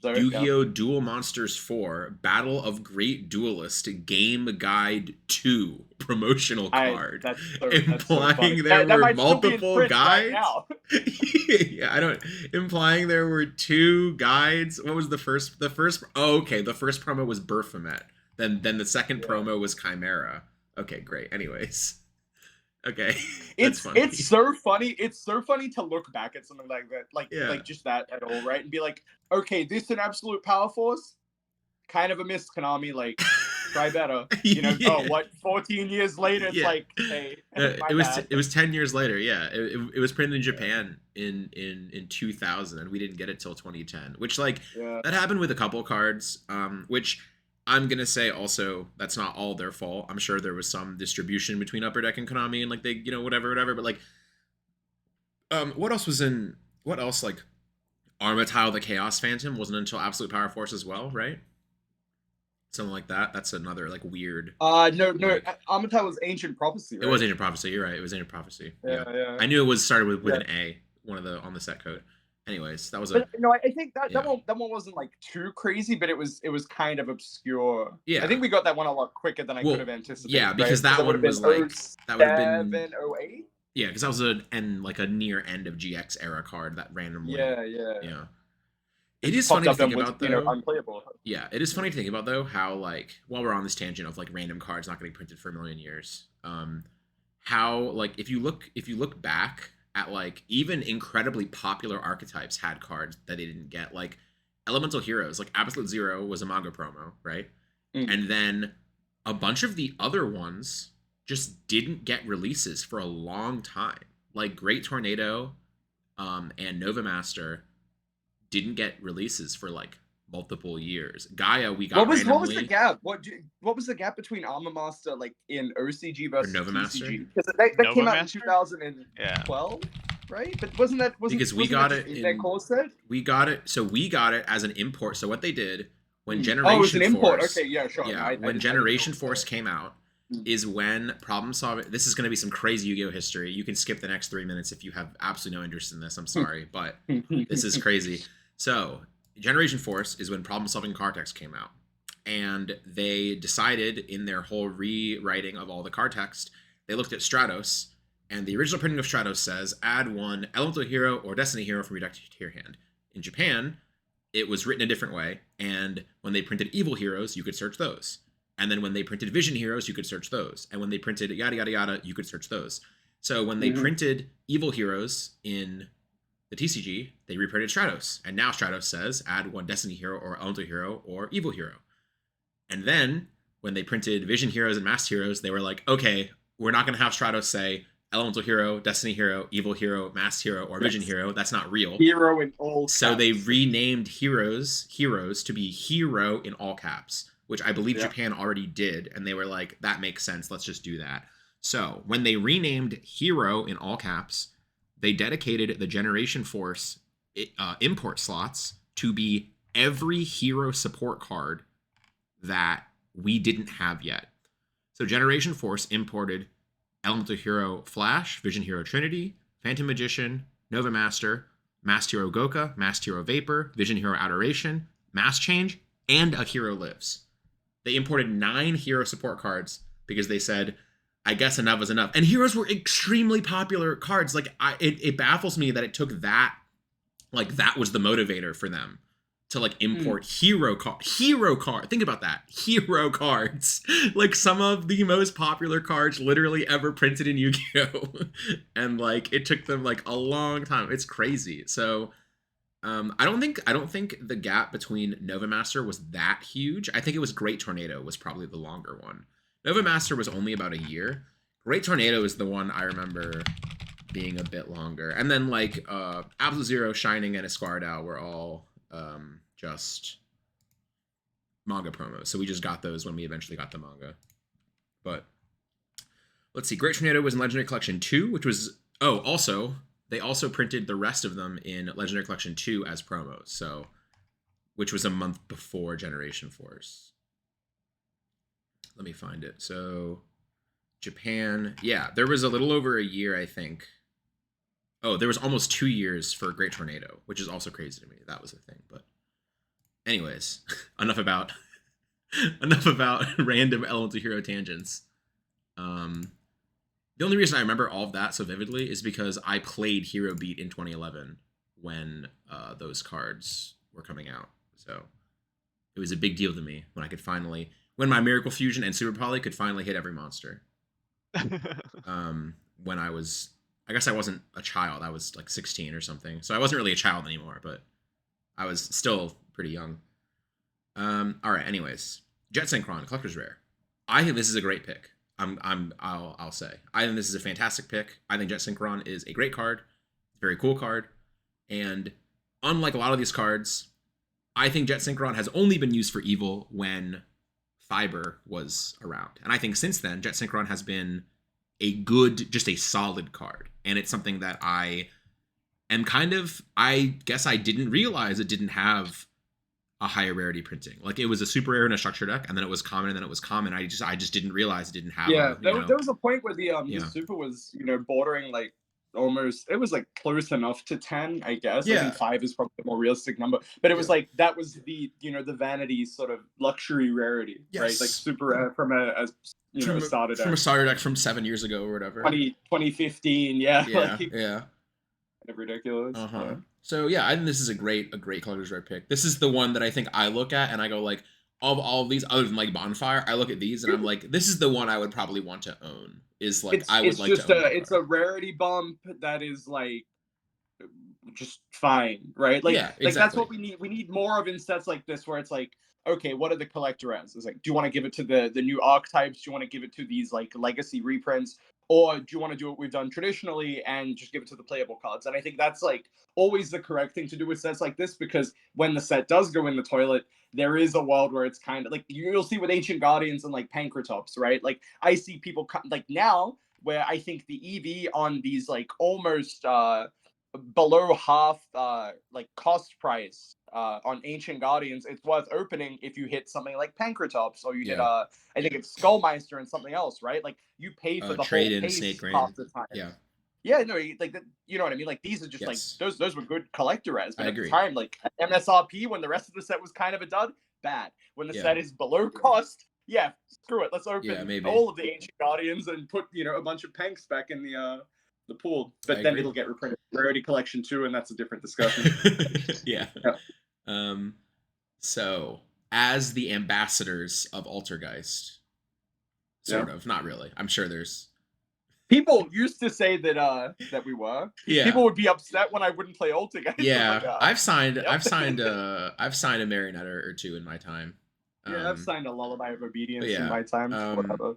so, Yu-Gi-Oh! Duel Monsters 4 Battle of Great Duelist Game Guide 2 promotional card, that's so implying funny. there That were might still be in multiple print guides. right now. Yeah, implying there were 2 guides. What was the first? Oh, okay, the first promo was Baphomet. Then the second promo was Chimera. Okay, great. Anyways. Okay. It's funny. it's so funny. It's so funny to look back at something like that, like just that at all, right? And be like, okay, this is an Absolute Power Force, kind of a miss, Konami. Like, try better. You know? Oh, what? 14 years later, it's like, hey, it was 10 years later. Yeah, it was printed in Japan in 2000, and we didn't get it till 2010. Which that happened with a couple cards. Which I'm gonna say also that's not all their fault. I'm sure there was some distribution between Upper Deck and Konami, and like they, you know, whatever. But like, what else like Armatile the Chaos Phantom wasn't until Absolute Power Force as well, right? Something like that. That's another like weird. No. Armatile was Ancient Prophecy, right? It was Ancient Prophecy. You're right. It was Ancient Prophecy. Yeah. I knew it was started with an A. One of the on the set code. Anyways, that was I think that one wasn't like too crazy, but it was kind of obscure. Yeah. I think we got that one a lot quicker than I could have anticipated. Yeah, because right? that one was like that would have been 08? Yeah, because that was a near end of GX era card that randomly. Yeah. It is funny to think about though. Unplayable. Yeah, it is funny to think about though how like while we're on this tangent of like random cards not getting printed for a million years, how like if you look back at like even incredibly popular archetypes had cards that they didn't get, like Elemental Heroes, like Absolute Zero was a manga promo, right? And then a bunch of the other ones just didn't get releases for a long time. Like Great Tornado and Nova Master didn't get releases for like multiple years. Gaia, we got what was randomly. The gap? What was the gap between Armor Master like in OCG versus Nova Master? Because that came out in 2012, right? But because we got it in their core set? We got it. So we got it as an import. So what they did when Generation Force. Oh, it was an import. Okay, yeah, sure. Yeah, when Generation Force came out is when problem solving. This is going to be some crazy Yu-Gi-Oh history. You can skip the next 3 minutes if you have absolutely no interest in this. I'm sorry, but this is crazy. So Generation Force is when problem solving card text came out, and they decided in their whole rewriting of all the card text, they looked at Stratos, and the original printing of Stratos says add 1 Elemental Hero or Destiny Hero from your deck to your hand. In Japan, it was written a different way, and when they printed Evil Heroes, you could search those. And then when they printed Vision Heroes, you could search those. And when they printed yada yada yada, you could search those. So when they printed Evil Heroes in the TCG, they reprinted Stratos. And now Stratos says add 1 Destiny Hero or Elemental Hero or Evil Hero. And then when they printed Vision Heroes and Masked Heroes, they were like, okay, we're not going to have Stratos say Elemental Hero, Destiny Hero, Evil Hero, Masked Hero, or Vision Hero. That's not real. Hero in all caps. So they renamed heroes to be Hero in all caps, which I believe Japan already did. And they were like, that makes sense. Let's just do that. So when they renamed Hero in all caps, they dedicated the Generation Force import slots to be every hero support card that we didn't have yet. So Generation Force imported Elemental Hero Flash, Vision Hero Trinity, Phantom Magician, Nova Master, Masked Hero Goka, Masked Hero Vapor, Vision Hero Adoration, Mass Change, and a Hero Lives. They imported 9 hero support cards because they said, I guess enough is enough. And heroes were extremely popular cards. Like it baffles me that it took that, like that was the motivator for them to like import hero card. Think about that. Hero cards. Like some of the most popular cards literally ever printed in Yu-Gi-Oh! And like it took them like a long time. It's crazy. So I don't think the gap between Nova Master was that huge. I think it was Great Tornado was probably the longer one. Nova Master was only about a year. Great Tornado is the one I remember being a bit longer. And then like Absolute Zero, Shining, and Esquardao were all just manga promos. So we just got those when we eventually got the manga. But let's see. Great Tornado was in Legendary Collection 2, which was they also printed the rest of them in Legendary Collection 2 as promos. So which was a month before Generation Force. Let me find it. So Japan, yeah, there was a little over a year, I think. Oh, there was almost 2 years for Great Tornado, which is also crazy to me. That was a thing. But anyways, enough about random Elemental Hero tangents. The only reason I remember all of that so vividly is because I played Hero Beat in 2011 when those cards were coming out. So it was a big deal to me when I could finally, when my Miracle Fusion and Super Poly could finally hit every monster. When I guess I wasn't a child. I was like 16 or something. So I wasn't really a child anymore, but I was still pretty young. All right. Anyways, Jet Synchron, Collector's Rare. I think this is a great pick. I'll say. I think this is a fantastic pick. I think Jet Synchron is a great card. It's a very cool card. And unlike a lot of these cards, I think Jet Synchron has only been used for evil when Fiber was around. And I think since then, Jet Synchron has been just a solid card. And it's something that I guess I didn't realize it didn't have a higher rarity printing. Like it was a super rare in a structure deck, and then it was common, and then it was common. I just didn't realize it didn't have. There was a point where the super was bordering like almost, it was like close enough to 10, I guess. I think 5 is probably the more realistic number, but it was like that was the the vanity sort of luxury rarity, right? Like super rare from a starter deck. From a starter deck from 7 years ago or whatever. 2015, yeah. Ridiculous. So yeah, I think this is a great Collector's Rare pick. This is the one that I think I look at and I go like, of all of these other than like Bonfire, I look at these and I'm like, this is the one I would probably want to own. Is like I would like to own. It's a rarity bump that is like just fine, right? Like, exactly. Like that's what we need. We need more of in sets like this where it's like, okay, what are the collector as? It's like, do you want to give it to the new archetypes? Do you want to give it to these like legacy reprints? Or do you want to do what we've done traditionally and just give it to the playable cards? And I think that's like always the correct thing to do with sets like this, because when the set does go in the toilet, there is a world where it's kind of like you'll see with Ancient Guardians and like Pankratops, right? Like I see people like now where I think the EV on these like almost below half like cost price on Ancient Guardians, it's worth opening if you hit something like Pankratops or you hit I think it's Skullmeister and something else, right? Like you pay for the trade whole in case Snake Rain. half the time. No, like you know what I mean. Like these are just like those were good collector as, but at the time, like MSRP when the rest of the set was kind of a dud, bad. When the set is below cost, screw it. Let's open all of the Ancient Guardians and put a bunch of Panks back in the pool, but then it'll get reprinted. Rarity Collection 2, and that's a different discussion. So as the ambassadors of Altergeist, sort of, not really. I'm sure there's people used to say that we were. People would be upset when I wouldn't play Altergeist. I've signed a Marionetter or two in my time. I've signed a Lullaby of Obedience in my time.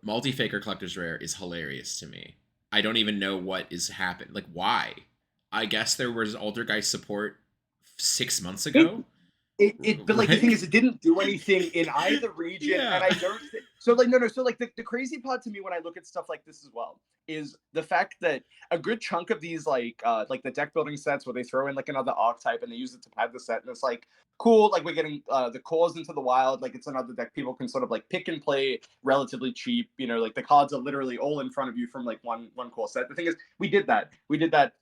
Multi-Faker Collector's Rare is hilarious to me. I don't even know what is happened. Like, why? I guess there was Altergeist support 6 months ago. But like the thing is, it didn't do anything in either region, and I don't. So like no. So like the crazy part to me when I look at stuff like this as well is the fact that a good chunk of these like the deck building sets where they throw in like another archetype and they use it to pad the set, and it's like cool, like we're getting the cores into the wild, like it's another deck people can sort of like pick and play relatively cheap. Like the cards are literally all in front of you from like one core set. The thing is, we did that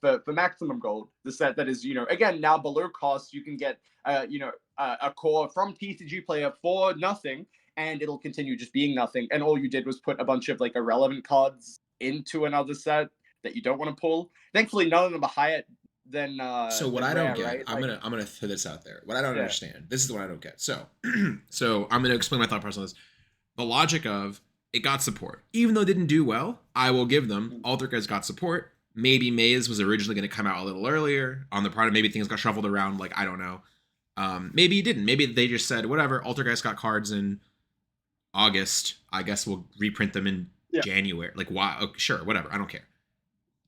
for Maximum Gold, the set that is again now below cost. You can get a core from TCG player for nothing, and it'll continue just being nothing. And all you did was put a bunch of like irrelevant cards into another set that you don't want to pull. Thankfully, none of them are higher than. So what than I don't rare, get, right? I'm gonna throw this out there. What I don't understand. This is the one I don't get. So, so I'm gonna explain my thought process on this. The logic of it got support, even though it didn't do well. I will give them. Altergeist got support. Maybe Maze was originally going to come out a little earlier on the part of maybe things got shuffled around. Like I don't know. Maybe it didn't. Maybe they just said, whatever, Altergeist got cards in August. I guess we'll reprint them in January. Like, why? Oh, sure, whatever. I don't care.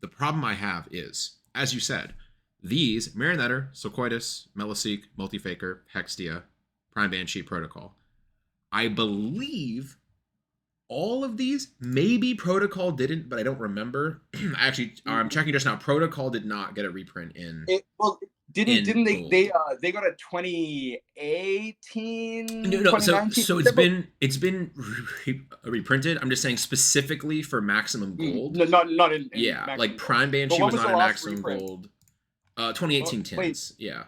The problem I have is, as you said, these, Marionetter, Sulcoitus, Meliseek, Multi-Faker, Hextia, Prime Banshee, Protocol, I believe all of these, maybe Protocol didn't, but I don't remember. Actually, I'm checking just now. Protocol did not get a reprint in. Didn't they gold. they got a 2018 No, so 2019 it's been reprinted. I'm just saying specifically for maximum gold. No, not in Yeah, maximum like gold. Prime Banshee But when was was not the in last maximum reprint? gold. 2018 Wait. tins. Yeah.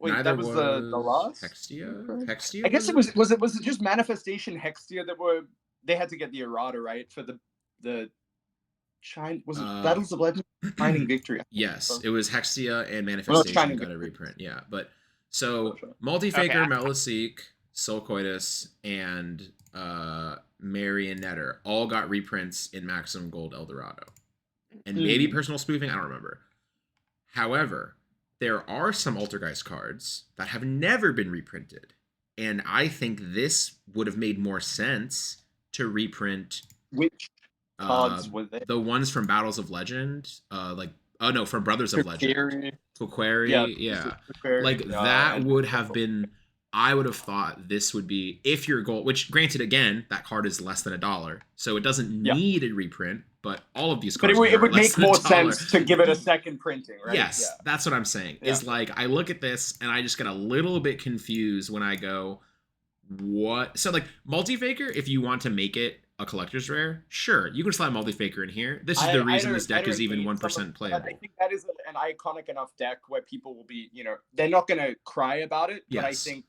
Wait, Neither that was the last Hextia. reprint? Hextia. I guess it was it just Manifestation Hextia that they had to get the errata right for the was it Battles of Legend? Shining Victory. Yes, it was Hextia and Manifestation got a reprint. Yeah, but so Multi-Faker, Meliseek, Sulcoitus, and Marionnetter all got reprints in Maximum Gold Eldorado. And maybe Personal Spoofing, I don't remember. However, there are some Altergeist cards that have never been reprinted. And I think this would have made more sense to reprint. Which cards were they? The ones from Battles of Legend, from Brothers of Legend. Kokweri, yeah. Like that would have been. I would have thought this would be, if your goal, which granted, again, that card is less than $1, so it doesn't need a reprint. But all of these cards, but it would make more sense to give it a second printing, right? Yes, that's what I'm saying. Is like I look at this and I just get a little bit confused when I go, what? So like Multi-Faker, if you want to make it a collector's rare, sure, you can slide Multi-Faker in here. This is the reason this deck is even 1% playable. I think that is an iconic enough deck where people will be, they're not going to cry about it. But I think,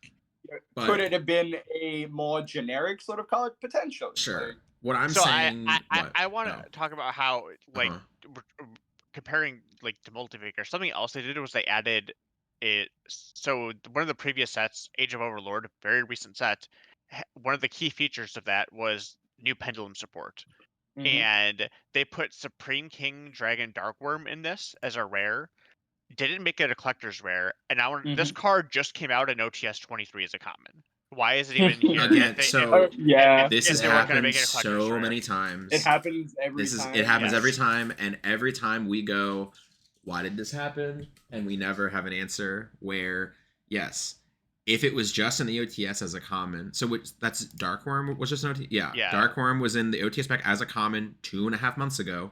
could it have been a more generic sort of card? Potentially. Sure. What I'm saying... I want to talk about how, like, comparing, like, to Multi-Faker, something else they did was they added it. So one of the previous sets, Age of Overlord, very recent set, one of the key features of that was new Pendulum support. And they put Supreme King Dragon Darkworm in this as a rare. Didn't make it a collector's rare, and now this card just came out in OTS 23 as a common. Why is it even here? Again, this has happened so many times. It happens every time. It happens every time, and every time we go, why did this happen? And we never have an answer. Where, yes, if it was just in the OTS as a common, so that's Darkworm was just an OTS? Yeah. Darkworm was in the OTS pack as a common 2.5 months ago.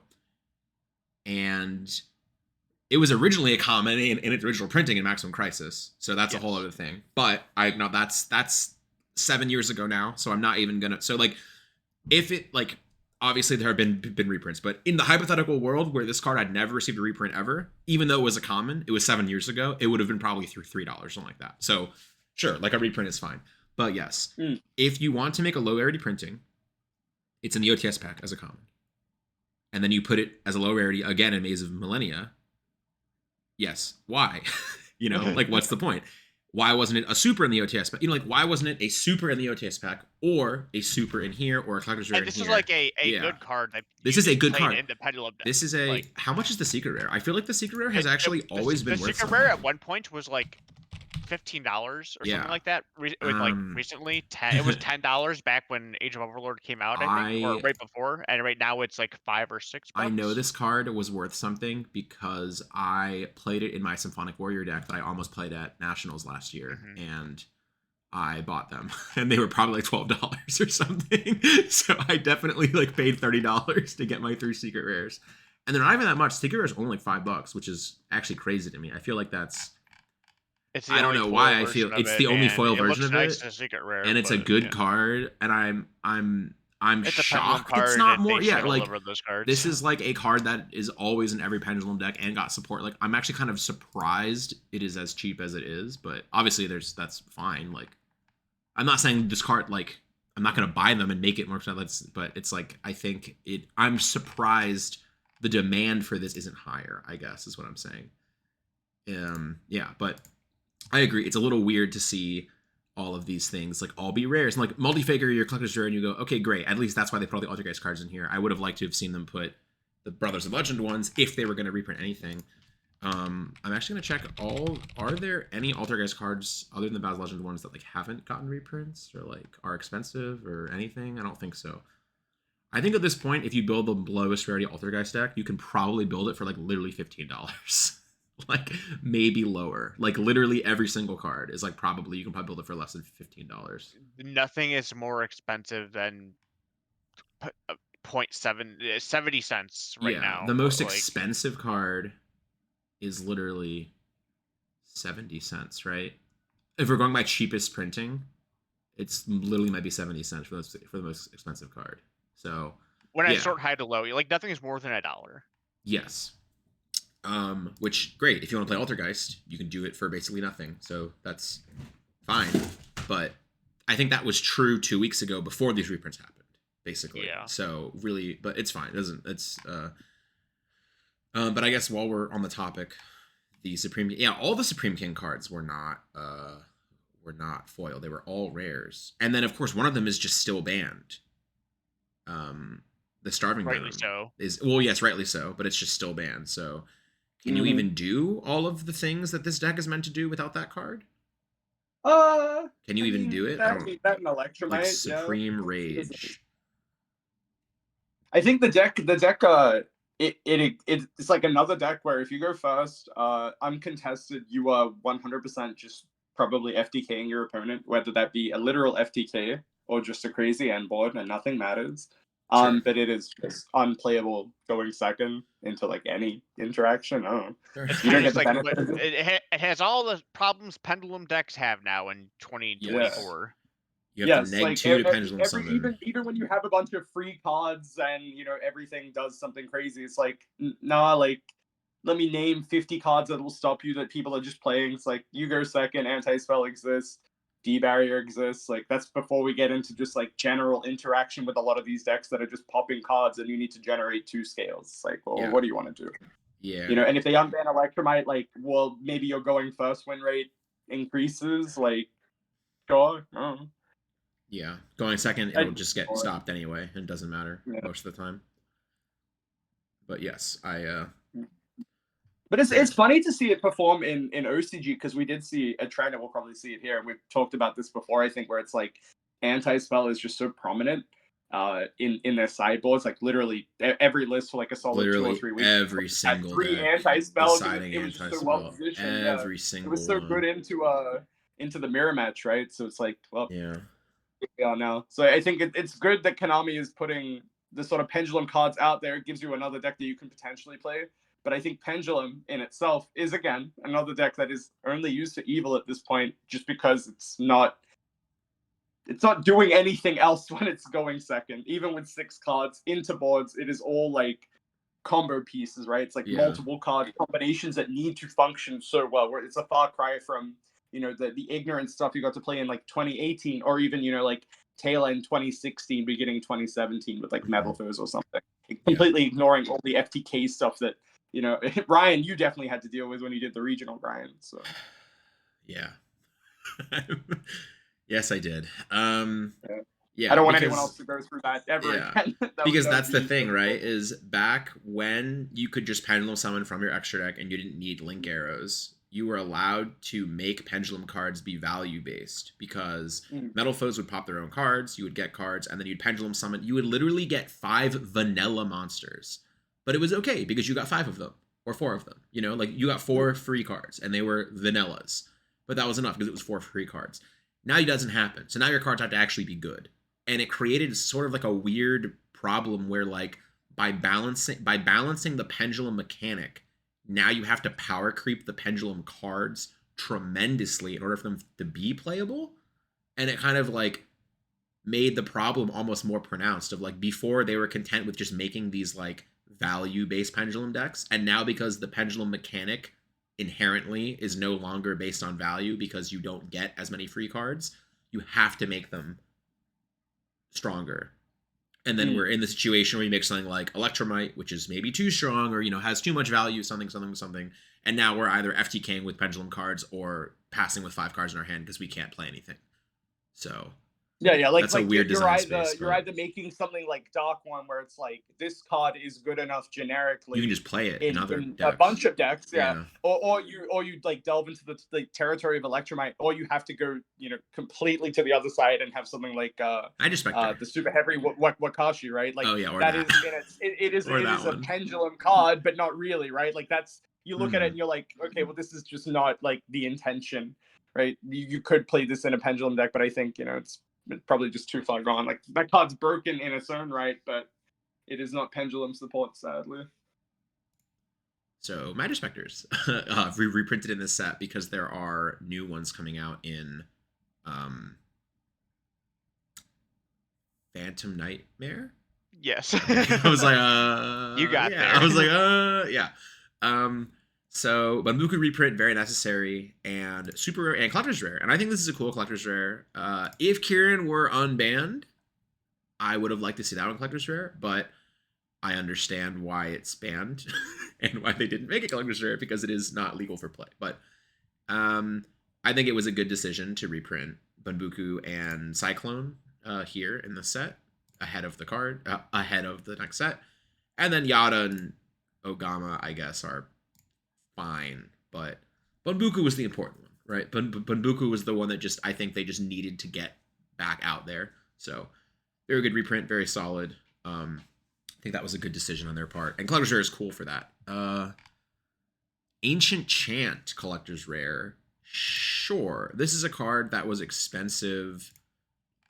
And it was originally a common in its original printing in Maximum Crisis. So that's a whole other thing. But that's 7 years ago now. So I'm not even going to... So like, if it, like, obviously there have been reprints, but in the hypothetical world where this card had never received a reprint ever, even though it was a common, it was 7 years ago, it would have been probably through $3, something like that. So sure, like a reprint is fine. But yes, if you want to make a low rarity printing, it's in the OTS pack as a common. And then you put it as a low rarity again in Maze of Millennia. Yes. Why? Like, what's the point? Why wasn't it a super in the OTS pack? Like, why wasn't it a super in the OTS pack or a super in here or a collector's rare in here? This is like a good card. This is a good card. In the Pendulum deck. This is a... how much is the secret rare? I feel like the secret rare has actually always been worth something. The secret rare at one point was like $15 or something like that. Recently, it was $10 back when Age of Overlord came out, I think, or right before, and right now it's like $5 or $6. I know this card was worth something because I played it in my Symphonic Warrior deck that I almost played at Nationals last year, and I bought them, and they were probably like $12 or something. So I definitely like paid $30 to get my 3 secret rares, and they're not even that much. Secret rares are only like $5, which is actually crazy to me. I feel like that's... I don't know why I feel it's the only foil version of it, and it's a good card, and I'm shocked it's not more. Yeah, like this is like a card that is always in every Pendulum deck and got support. Like I'm actually kind of surprised it is as cheap as it is, but obviously that's fine. Like I'm not saying this card, like I'm not gonna buy them and make it more expensive, but it's like I'm surprised the demand for this isn't higher, I guess is what I'm saying. Yeah, but I agree. It's a little weird to see all of these things like all be rares. And like Multi-Faker, your collector's rare, and you go, okay, great. At least that's why they put all the Altergeist cards in here. I would have liked to have seen them put the Brothers of Legend ones if they were going to reprint anything. I'm actually going to check are there any Altergeist cards other than the Battles of Legend ones that like haven't gotten reprints or like are expensive or anything? I don't think so. I think at this point, if you build the lowest rarity Altergeist deck, you can probably build it for like literally $15. Like maybe lower. Like literally every single card is like probably you can probably build it for less than $15. Nothing is more expensive than 70 cents right Yeah, now. the most Like, expensive card is literally 70 cents, right? If we're going by cheapest printing, it's literally might be 70 cents for the most expensive card. So, when I yeah. sort high to low, like nothing is more than $1. Yes. Which great. If you want to play Altergeist, you can do it for basically nothing. So that's fine. But I think that was true 2 weeks ago before these reprints happened, basically. Yeah. So really, but it's fine. It doesn't it's but I guess while we're on the topic, the Supreme all the Supreme King cards were not foil. They were all rares. And then of course one of them is just still banned. The Starving Rightly Dome so. is, well, yes, rightly so, but it's just still banned. So can you even do all of the things that this deck is meant to do without that card? Can you even do it? That and Electromite, like Supreme Rage. I think the deck it's like another deck where if you go first, uncontested, you are 100% just probably FTKing your opponent, whether that be a literal FTK or just a crazy end board, and nothing matters. Sure. But it is just unplayable going second into like any interaction. I don't know. Sure. It's You don't kind of get the like benefit of it. it has all the problems Pendulum decks have now in 2024. You have to Yes, neg like 2 to Pendulum Summon. even when you have a bunch of free cards and everything does something crazy, it's like nah, like let me name 50 cards that will stop you that people are just playing. It's like you go second, anti-spell exists, D-barrier exists. Like that's before we get into just like general interaction with a lot of these decks that are just popping cards and you need to generate 2 scales. It's like, well, Yeah. what do you want to do? Yeah. And if they unban Electromite, like, well, maybe your going first win rate increases. Like, sure. I don't know. Yeah. Going second, it'll just get stopped anyway. It doesn't matter most of the time. But yes, But it's funny to see it perform in OCG because we did see a trend, and we'll probably see it here. And we've talked about this before, I think, where it's like anti-spell is just so prominent in their sideboards. Like literally every list for like a solid 2 or 3 weeks. Every single 3 deck anti-spell. deciding It was just so anti-spell. well positioned. Every single It was so one. good into the mirror match, right? So it's like, well, yeah. We are now. So I think it's good that Konami is putting the sort of Pendulum cards out there. It gives you another deck that you can potentially play. But I think Pendulum in itself is, again, another deck that is only used for evil at this point just because it's not doing anything else when it's going second. Even with 6 cards into boards, it is all like combo pieces, right? It's like multiple card combinations that need to function so well. Where it's a far cry from the ignorant stuff you got to play in like 2018 or even like tail end 2016 beginning 2017 with like Metal Foes or something, completely ignoring all the FTK stuff that Ryan, you definitely had to deal with when you did the regional, Ryan. So yeah. Yes, I did. Yeah, I don't want anyone else to go through that ever again. Because that's the thing, right? Is back when you could just Pendulum Summon from your extra deck and you didn't need Link Arrows, you were allowed to make Pendulum cards be value-based because Metal Foes would pop their own cards, you would get cards, and then you'd Pendulum Summon. You would literally get 5 vanilla monsters. But it was okay because you got 5 of them or 4 of them. Like you got 4 free cards and they were vanillas. But that was enough because it was 4 free cards. Now it doesn't happen. So now your cards have to actually be good. And it created sort of like a weird problem where like by balancing the Pendulum mechanic, now you have to power creep the Pendulum cards tremendously in order for them to be playable. And it kind of like made the problem almost more pronounced of like before they were content with just making these like value-based Pendulum decks. And now because the Pendulum mechanic inherently is no longer based on value because you don't get as many free cards, you have to make them stronger. And then we're in the situation where you make something like Electromite, which is maybe too strong or has too much value, something, and now we're either FTKing with Pendulum cards or passing with 5 cards in our hand because we can't play anything. So like that's a weird design space. You're either making something like Dark One where it's like this card is good enough generically. You can just play it in other decks. A bunch of decks, or you like delve into the territory of Electromite, or you have to go completely to the other side and have something like Majespecter. the super heavy Wakashi, right? Like or that is it is a Pendulum card, but not really, right? Like that's you look at it and you're like, okay, well, this is just not like the intention, right? You could play this in a Pendulum deck, but I think, you know, it's probably just too far gone. Like, that card's broken in its own right, but it is not Pendulum support, sadly. So Majespecters reprinted in this set because there are new ones coming out in Phantom Nightmare. Yes. Okay. I was like, You got yeah. there. I was like, yeah. So Banbuku reprint, very necessary and super rare and collector's rare. And I think this is a cool collector's rare. If Kieran were unbanned, I would have liked to see that on collector's rare, but I understand why it's banned and why they didn't make it collector's rare, because it is not legal for play. But I think it was a good decision to reprint Banbuku and Cyclone here in the set ahead of the card, ahead of the next set. And then Yada and Ogama, I guess, are fine. But Banbuku was the important one, right? Banbuku was the one that just, I think they just needed to get back out there. So very good reprint, very solid. I think that was a good decision on their part. And Collector's Rare is cool for that. Ancient Chant Collector's Rare. Sure. This is a card that was expensive.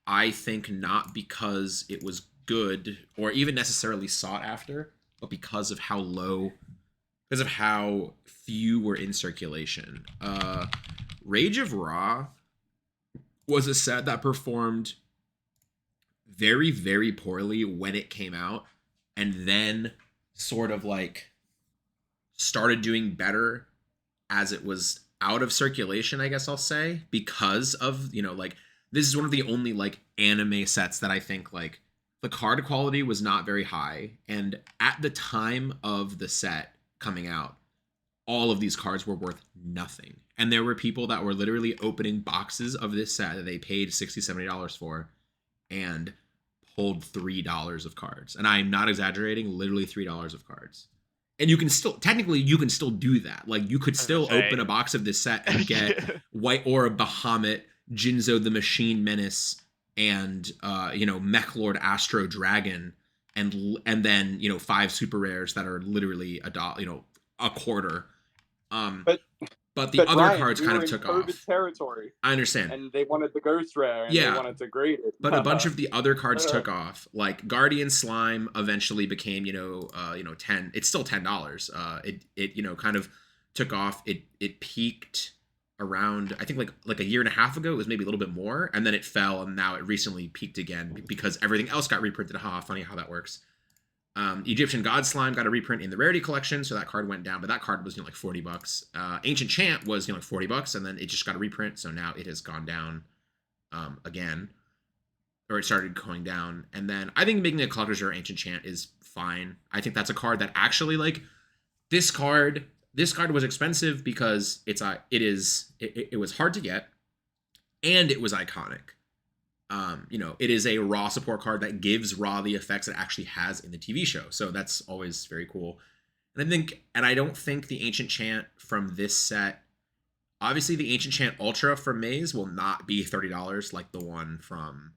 I think not because it was good or even necessarily sought after, but because of how low, because of how few were in circulation. Rage of Ra was a set that performed very, very poorly when it came out, and then sort of like started doing better as it was out of circulation, I guess I'll say, because of, you know, like, this is one of the only like anime sets that I think like the card quality was not very high. And at the time of the set coming out, all of these cards were worth nothing. And there were people that were literally opening boxes of this set that they paid $60, $70 for and pulled $3 of cards. And I'm not exaggerating, literally $3 of cards. And you can still, technically, you can still do that. Like, you could still open a box of this set and get White Aura Bahamut, Jinzo the Machine Menace, and you know, Mech Lord Astro Dragon, and then, you know, 5 super rares that are literally a quarter. But the other Ryan, cards kind of took off. Territory. I understand. And they wanted the ghost rare, and they wanted to grade it. But a bunch of the other cards took off. Like Guardian Slime eventually became, 10. It's still $10. It you know, kind of took off. It peaked around, I think like a year and a half ago. It was maybe a little bit more, and then it fell, and now it recently peaked again because everything else got reprinted. Funny how that works. Egyptian God Slime got a reprint in the Rarity Collection, so that card went down, but that card was, like $40. Ancient Chant was, like $40, and then it just got a reprint, so now it has gone down again, or it started going down. And then I think making a Collector's Rare Ancient Chant is fine. I think that's a card that actually, like, this card was expensive because it was hard to get, and it was iconic. It is a Raw support card that gives Raw the effects it actually has in the TV show. So that's always very cool. And I don't think the Ancient Chant from this set, obviously the Ancient Chant Ultra from Maze will not be $30 like the one from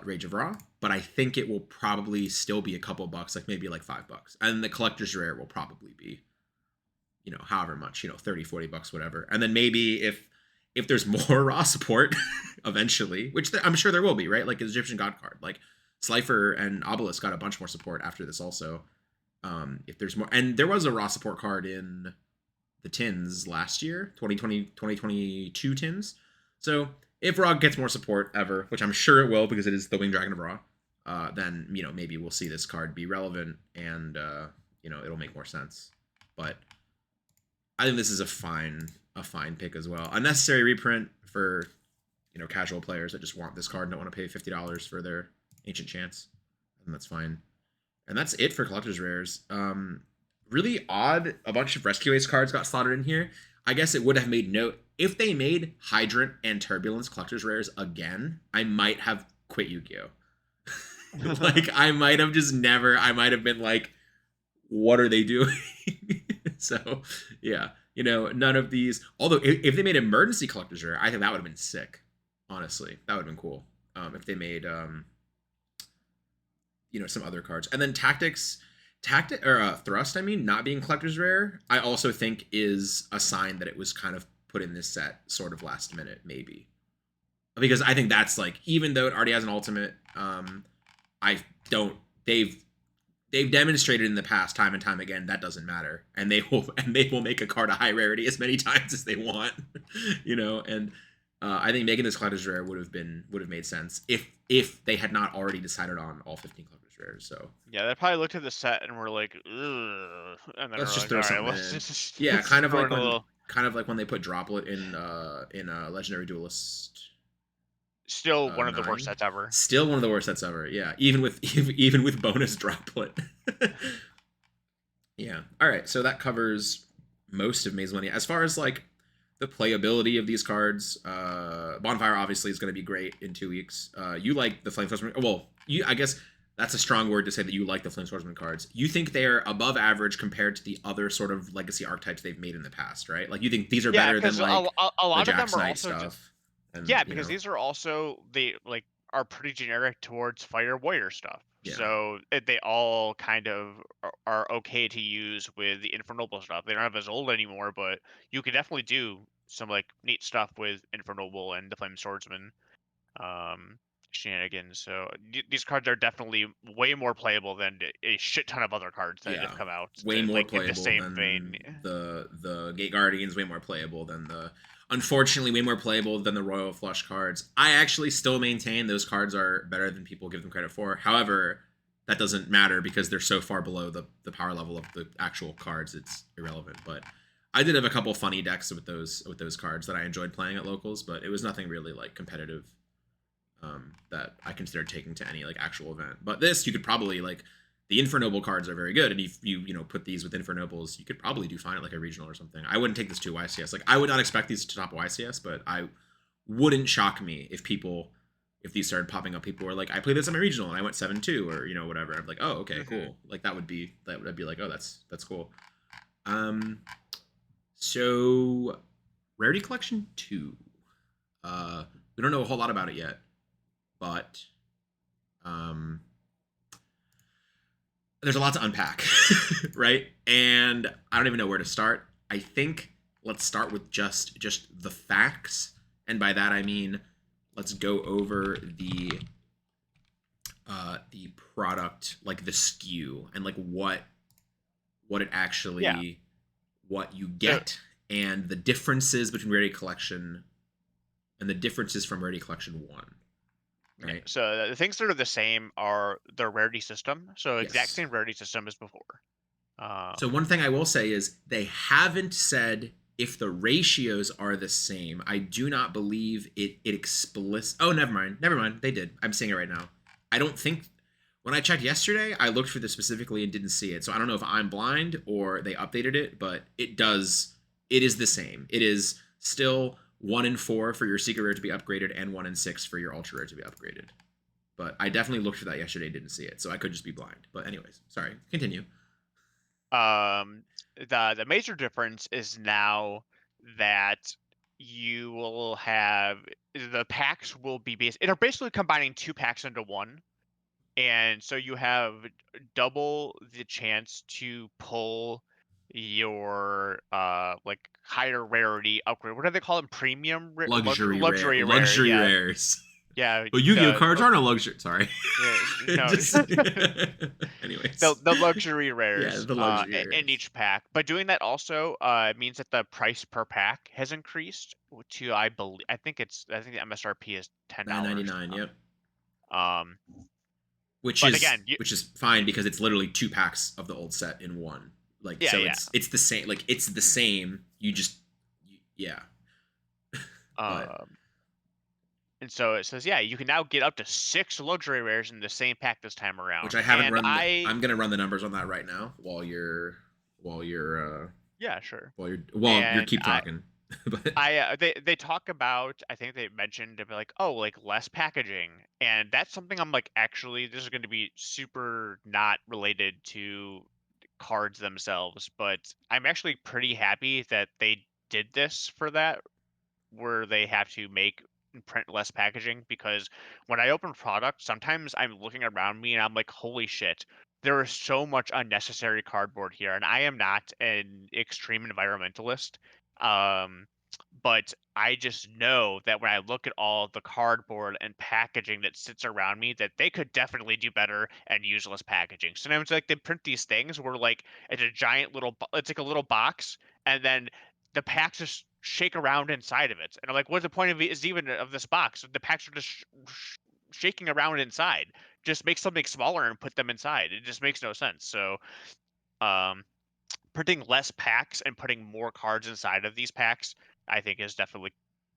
Rage of Ra, but I think it will probably still be a couple bucks, like maybe like $5. And the Collector's Rare will probably be, however much, $30-$40, whatever. And then maybe if there's more Raw support eventually, which I'm sure there will be, right? Like Egyptian God card, like Slifer and Obelisk got a bunch more support after this also. If there's more, and there was a Raw support card in the tins last year, 2022 tins. So if Raw gets more support ever, which I'm sure it will because it is the Winged Dragon of Raw, then, maybe we'll see this card be relevant and, it'll make more sense. But I think this is a fine pick as well. A necessary reprint for, casual players that just want this card and don't want to pay $50 for their Ancient Chants. And that's fine. And that's it for Collector's Rares. Really odd, a bunch of Rescue Ace cards got slotted in here. I guess it would have made note. If they made Hydrant and Turbulence Collector's Rares again, I might have quit Yu-Gi-Oh! Like, I might have been like, what are they doing? So, yeah. None of these, although if they made Emergency Collector's Rare, I think that would have been sick. Honestly, that would have been cool. If they made, some other cards. And then Tactics Tactic or thrust, I mean, not being collector's rare, I also think is a sign that it was kind of put in this set sort of last minute, maybe. Because I think that's like, even though it already has an ultimate, I don't. They've demonstrated in the past time and time again that doesn't matter, and they will make a card a high rarity as many times as they want, you know. And I think making this collector's rare would have made sense if they had not already decided on all 15 collector's rares. So Yeah, they probably looked at the set and were like, ugh, and then let's we're just like, throw all right, something let's in. just Yeah, let's throw in a little. kind of like when they put Droplet in Legendary Duelist Still one of the worst 9. sets ever. Still one of the worst sets ever. Yeah, even with bonus Droplet. Yeah. All right. So that covers most of Maze Millennia. As far as like the playability of these cards, Bonfire obviously is going to be great in 2 weeks. You like the Flame Swordsman? Well, I guess that's a strong word to say that you like the Flame Swordsman cards. You think they're above average compared to the other sort of legacy archetypes they've made in the past, right? Like you think these are Yeah, better than because like a the lot of Jax them are Knight also stuff. And yeah, you because know, these are also they like are pretty generic towards Fire Warrior stuff. Yeah. So they all kind of are okay to use with the Infernoble stuff. They don't have as old anymore, but you can definitely do some like neat stuff with Infernoble and the Flame Swordsman shenanigans. So these cards are definitely way more playable than a shit ton of other cards that yeah, have come out. way more Like in the playable same vein. than the Gate Guardians. Way more playable than the, unfortunately, way more playable than the Royal Flush cards. I actually still maintain those cards are better than people give them credit for. However, that doesn't matter because they're so far below the power level of the actual cards. It's irrelevant. But I did have a couple funny decks with those cards that I enjoyed playing at locals, but it was nothing really like competitive that I considered taking to any like actual event. But this, you could probably like, the Infernoble cards are very good, and if you put these with Infernobles, you could probably do fine at like a regional or something. I wouldn't take this to YCS. Like I would not expect these to top YCS, but I wouldn't shock me if these started popping up. People were like, I played this in my regional and I went 7-2 or whatever. I'm like, oh okay, cool. Like that would be like, oh that's cool. So Rarity Collection 2. We don't know a whole lot about it yet, but there's a lot to unpack, right? And I don't even know where to start. I think let's start with just the facts, and by that I mean let's go over the product, like the SKU, and like what it actually what you get, and the differences between Rarity Collection and the differences from Rarity Collection 1. Right. So the things that are the same are the rarity system. So exact Yes. same rarity system as before. So one thing I will say is they haven't said if the ratios are the same. I do not believe it explicit. Oh, never mind. They did. I'm saying it right now. I don't think, when I checked yesterday, I looked for this specifically and didn't see it. So I don't know if I'm blind or they updated it, but it is the same. It is still 1 in 4 for your secret rare to be upgraded and 1 in 6 for your ultra rare to be upgraded. But I definitely looked for that yesterday, didn't see it. So I could just be blind. But anyways, sorry. Continue. The major difference is now that you will have the packs will be they're basically combining 2 packs into one. And so you have double the chance to pull your like higher rarity upgrade. What do they call them? Premium Luxury rare. Yeah. rares. Yeah. But Yu-Gi-Oh cards aren't a luxury. Sorry. No. Anyways. The luxury rares. Yeah, the luxury rares. In each pack. But doing that also means that the price per pack has increased to I think the MSRP is $10. $9.99. Yep. Which but is again, which is fine because it's literally 2 packs of the old set in one. Like yeah, so yeah. it's the same. Like it's the same. You just yeah. And so it says, yeah, you can now get up to 6 luxury rares in the same pack this time around. Which I haven't run. I'm gonna run the numbers on that right now while you're yeah, sure. You keep talking. But they talk about, I think they mentioned like, oh, like less packaging, and that's something I'm like, actually this is going to be super not related to cards themselves, but I'm actually pretty happy that they did this for that, where they have to make and print less packaging, because when I open product, sometimes I'm looking around me and I'm like, holy shit, there is so much unnecessary cardboard here, and I am not an extreme environmentalist. Um, but I just know that when I look at all the cardboard and packaging that sits around me, that they could definitely do better and use less packaging. Sometimes like they print these things where like it's a giant little, it's like a little box, and then the packs just shake around inside of it. And I'm like, what's the point of it is even of this box? The packs are just shaking around inside. Just make something smaller and put them inside. It just makes no sense. So, um, printing less packs and putting more cards inside of these packs, I think, is definitely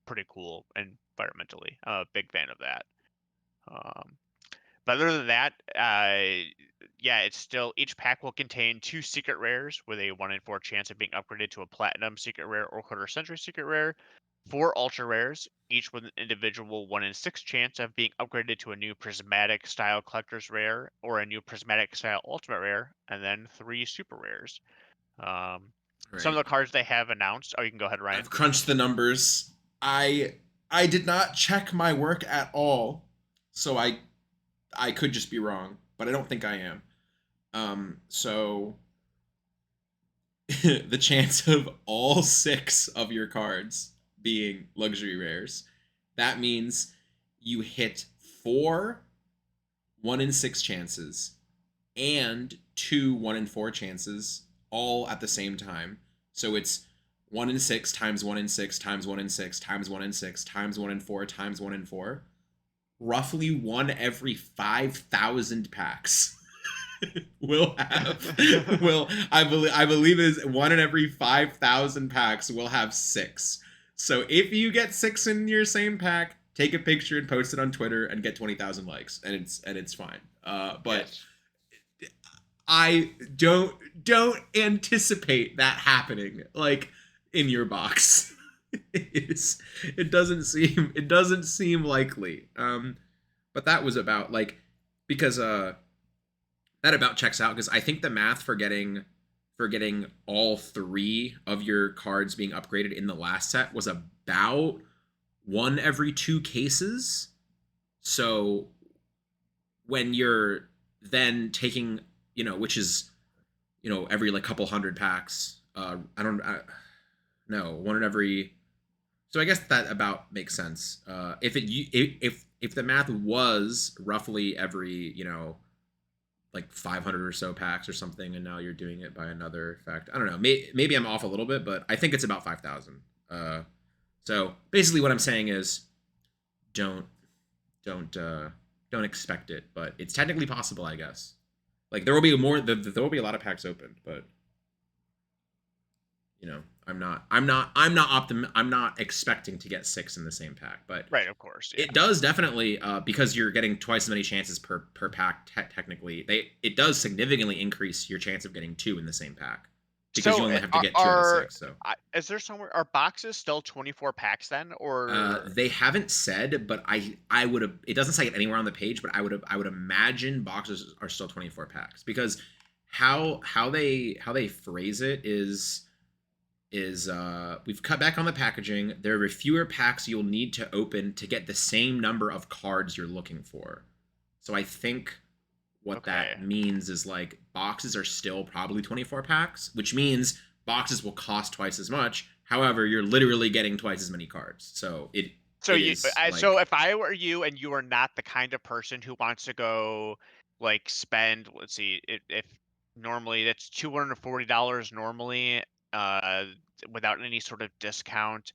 pretty cool environmentally. I'm a big fan of that. Um, but other than that, yeah, it's still each pack will contain 2 secret rares with a 1 in 4 chance of being upgraded to a platinum secret rare or quarter century secret rare. 4 ultra rares, each with an individual 1 in 6 chance of being upgraded to a new prismatic style collector's rare or a new prismatic style ultimate rare, and then 3 super rares. Some of Right. the cards they have announced. Oh, you can go ahead, Ryan. I've crunched the numbers. I did not check my work at all, so I could just be wrong, but I don't think I am. So the chance of all 6 of your cards being luxury rares, that means you hit 4 1 in 6 chances and 2 1 in 4 chances all at the same time. So it's 1 in 6 times 1 in 6 times 1 in 6 times 1 in 6 times 1 in 4 times 1 in 4. Roughly 1 every 5,000 packs will have I believe it is 1 in every 5,000 packs will have 6. So if you get 6 in your same pack, take a picture and post it on Twitter and get 20,000 likes, and it's fine. But Yes. I don't anticipate that happening like in your box. It doesn't seem likely. But that was about like because that about checks out because I think the math for getting all 3 of your cards being upgraded in the last set was about 1 every 2 cases. So when you're then taking, which is, every like couple hundred packs, no, 1 in every. So I guess that about makes sense. If the math was roughly every, like 500 or so packs or something, and now you're doing it by another fact. I don't know. Maybe I'm off a little bit, but I think it's about 5,000. So basically, what I'm saying is, don't expect it, but it's technically possible, I guess. Like there will be more. There will be a lot of packs opened, but I'm not expecting to get 6 in the same pack, but Right, of course. Yeah. it does definitely because you're getting twice as many chances per pack. Technically, it does significantly increase your chance of getting 2 in the same pack because you only have to get 2 out of 6. So is there somewhere are boxes still 24 packs then, or they haven't said, but I would have. It doesn't say it anywhere on the page, but I would imagine boxes are still 24 packs because how they phrase it is we've cut back on the packaging. There are fewer packs you'll need to open to get the same number of cards you're looking for. So I think what that means is like boxes are still probably 24 packs, which means boxes will cost twice as much. However, you're literally getting twice as many cards. So so if I were you and you are not the kind of person who wants to go like spend, let's see, if normally that's $240 normally, uh, without any sort of discount.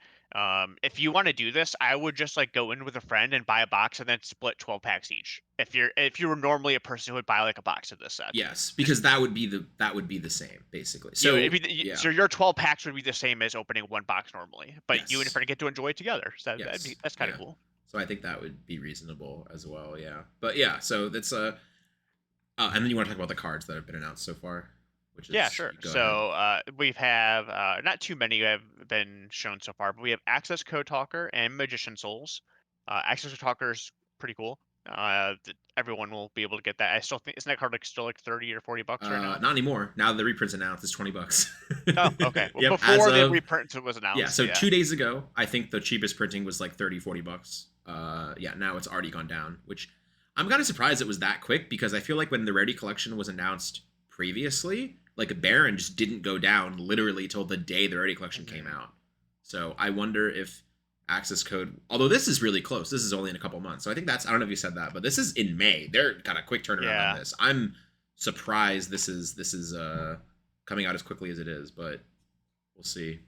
If you want to do this, I would just like go in with a friend and buy a box and then split 12 packs each. If you were normally a person who would buy like a box of this set. Yes, because that would be the same basically. So so your 12 packs would be the same as opening 1 box normally, but Yes. you and a friend get to enjoy it together. So Yes. that's kind of cool. So I think that would be reasonable as well. Yeah, but yeah, so that's and then you want to talk about the cards that have been announced so far, which is Yeah, sure. So we have not too many have been shown so far, but we have Access Code Talker and Magician Souls. Access Code Talker is pretty cool. Everyone will be able to get that. I still think isn't that card like still like $30 or $40 right now? Not anymore. Now the reprint's announced, it's $20. Oh, okay. Well, Yep, before the reprint was announced. Yeah, so 2 days ago, I think the cheapest printing was like $30-$40. Yeah, now it's already gone down, which I'm kind of surprised it was that quick because I feel like when the Rarity Collection was announced previously, like Baron just didn't go down literally till the day the Rarity Collection came out. So I wonder if access code, although this is really close, this is only in a couple months. So I think that's, I don't know if you said that, but this is in May. They're kind of quick turnaround on this. I'm surprised this is coming out as quickly as it is, but we'll see.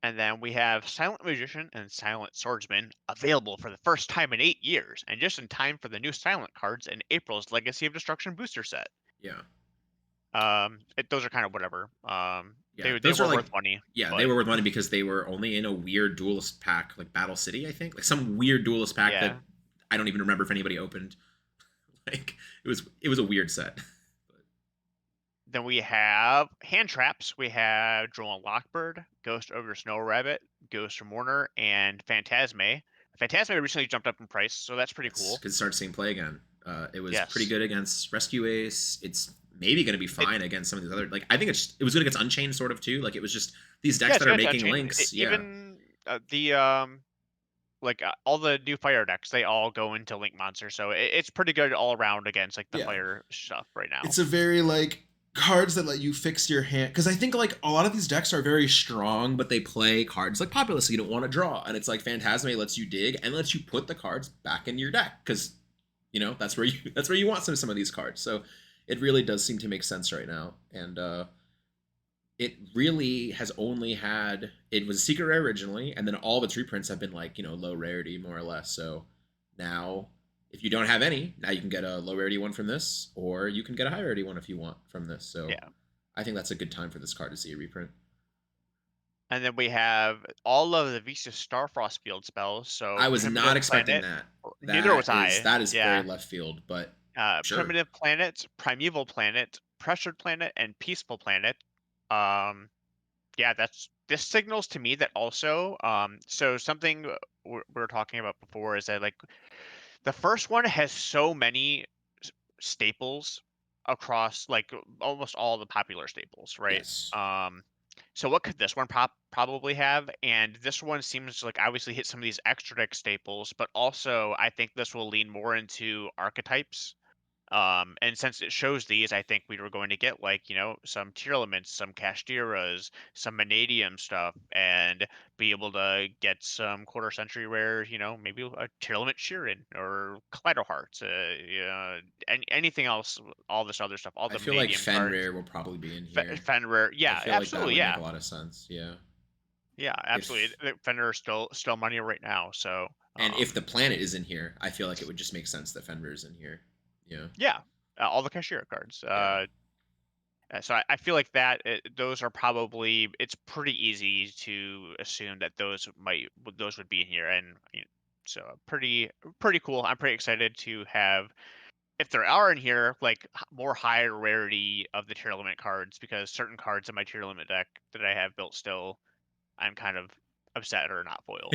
And then we have Silent Magician and Silent Swordsman available for the first time in 8 years, and just in time for the new Silent cards in April's Legacy of Destruction booster set. Yeah. Those are kind of whatever. Yeah, They those were are like, worth money. yeah, but they were worth money because they were only in a weird duelist pack, like Battle City, I think, like some weird duelist pack Yeah. that I don't even remember if anybody opened. Like it was a weird set. Then we have hand traps. We have Droll Lockbird, Ghost Ogre Snow Rabbit, Ghost Mourner, and Phantasme. Phantasme recently jumped up in price, so that's pretty cool. Because it started seeing play again. It was Yes. pretty good against Rescue Ace. It's maybe going to be fine against some of these other, like I think it was good against Unchained sort of too. Like it was just these decks that are making links. Even like all the new fire decks, they all go into Link Monster, so it's pretty good all around against like the fire stuff right now. It's a very like cards that let you fix your hand, because I think like a lot of these decks are very strong, but they play cards like Populous, so you don't want to draw, and it's like Phantasme lets you dig and lets you put the cards back in your deck because you know that's where you want some of these cards. So it really does seem to make sense right now, and it really has only had, it was a secret rare originally, and then all of its reprints have been like, you know, low rarity more or less. So now if you don't have any, now you can get a low rarity one from this, or you can get a high rarity one if you want from this. So yeah, I think that's a good time for this card to see a reprint. And then we have all of the Visa Starfrost field spells. So I was not expecting Planet, that. Neither was I. That is Yeah. very left field, but sure. Primitive Planet, Primeval Planet, Pressured Planet, and Peaceful Planet. Yeah, this signals to me that also, so something we were talking about before is that like the first one has so many staples across like almost all the popular staples, right? Yes. So what could this one probably have? And this one seems to like obviously hit some of these extra deck staples, but also I think this will lean more into archetypes. And since it shows these, I think we were going to get like, you know, some tier elements, some Castiras, some Vanadium stuff, and be able to get some quarter century rare, you know, maybe a tier element Sheeran or Kaleido Heart, anything else, all this other stuff, all I the feel like Vanadium cards. Fenrir will probably be in here. Fenrir, yeah, I feel absolutely, like that would yeah. make a lot of sense. Yeah. Yeah, absolutely. Fenrir is still money right now, so. And if the planet is in here, I feel like it would just make sense that Fenrir is in here. Yeah. Yeah, all the Kashira cards. So I feel like that those are probably, it's pretty easy to assume that those would be in here, and you know, so pretty cool. I'm pretty excited to have, if there are in here, like more higher rarity of the tier element cards, because certain cards in my tier element deck that I have built still, I'm kind of upset or not foil.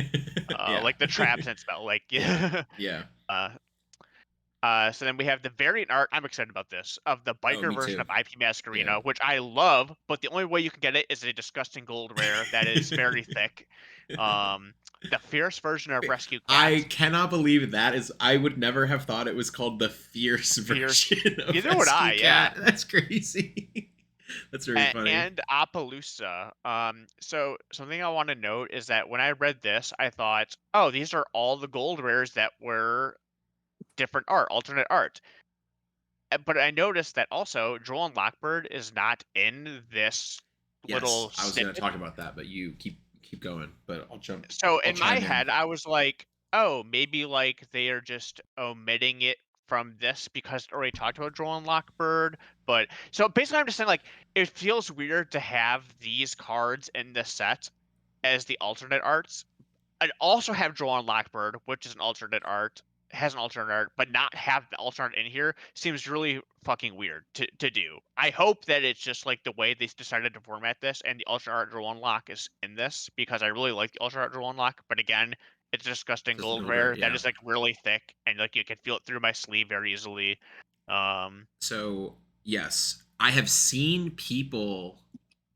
Like the traps and spell, like yeah. So then we have the variant art. I'm excited about this, of the biker me version too. of IP Mask Arena, Yeah. which I love, but the only way you can get it is a disgusting gold rare that is very thick. The fierce version of Rescue Cat. I cannot believe that is. I would never have thought it was called the fierce version of Neither would I. Rescue Yeah. Cat. That's crazy. That's very funny. And Appaloosa. So something I want to note is that when I read this, I thought, oh, these are all the gold rares that were different art, alternate art. But I noticed that also Droll and Lockbird is not in this little I was going to snippet. talk about that, but you keep going. But I'll jump. So I'll in my chime head, I was like, oh, maybe like they are just omitting it from this because it already talked about Droll and Lockbird. But so basically, I'm just saying like it feels weird to have these cards in the set as the alternate arts. I'd also have Droll and Lockbird, which is an alternate art, has an alternate art, but not have the alternate in here seems really fucking weird to do. I hope that it's just like the way they decided to format this, and the alternate art Droll Unlock is in this, because I really like the alternate art Droll Unlock. But again, it's a disgusting Just gold gold rare, rare that is like really thick, and like you can feel it through my sleeve very easily. So yes, I have seen people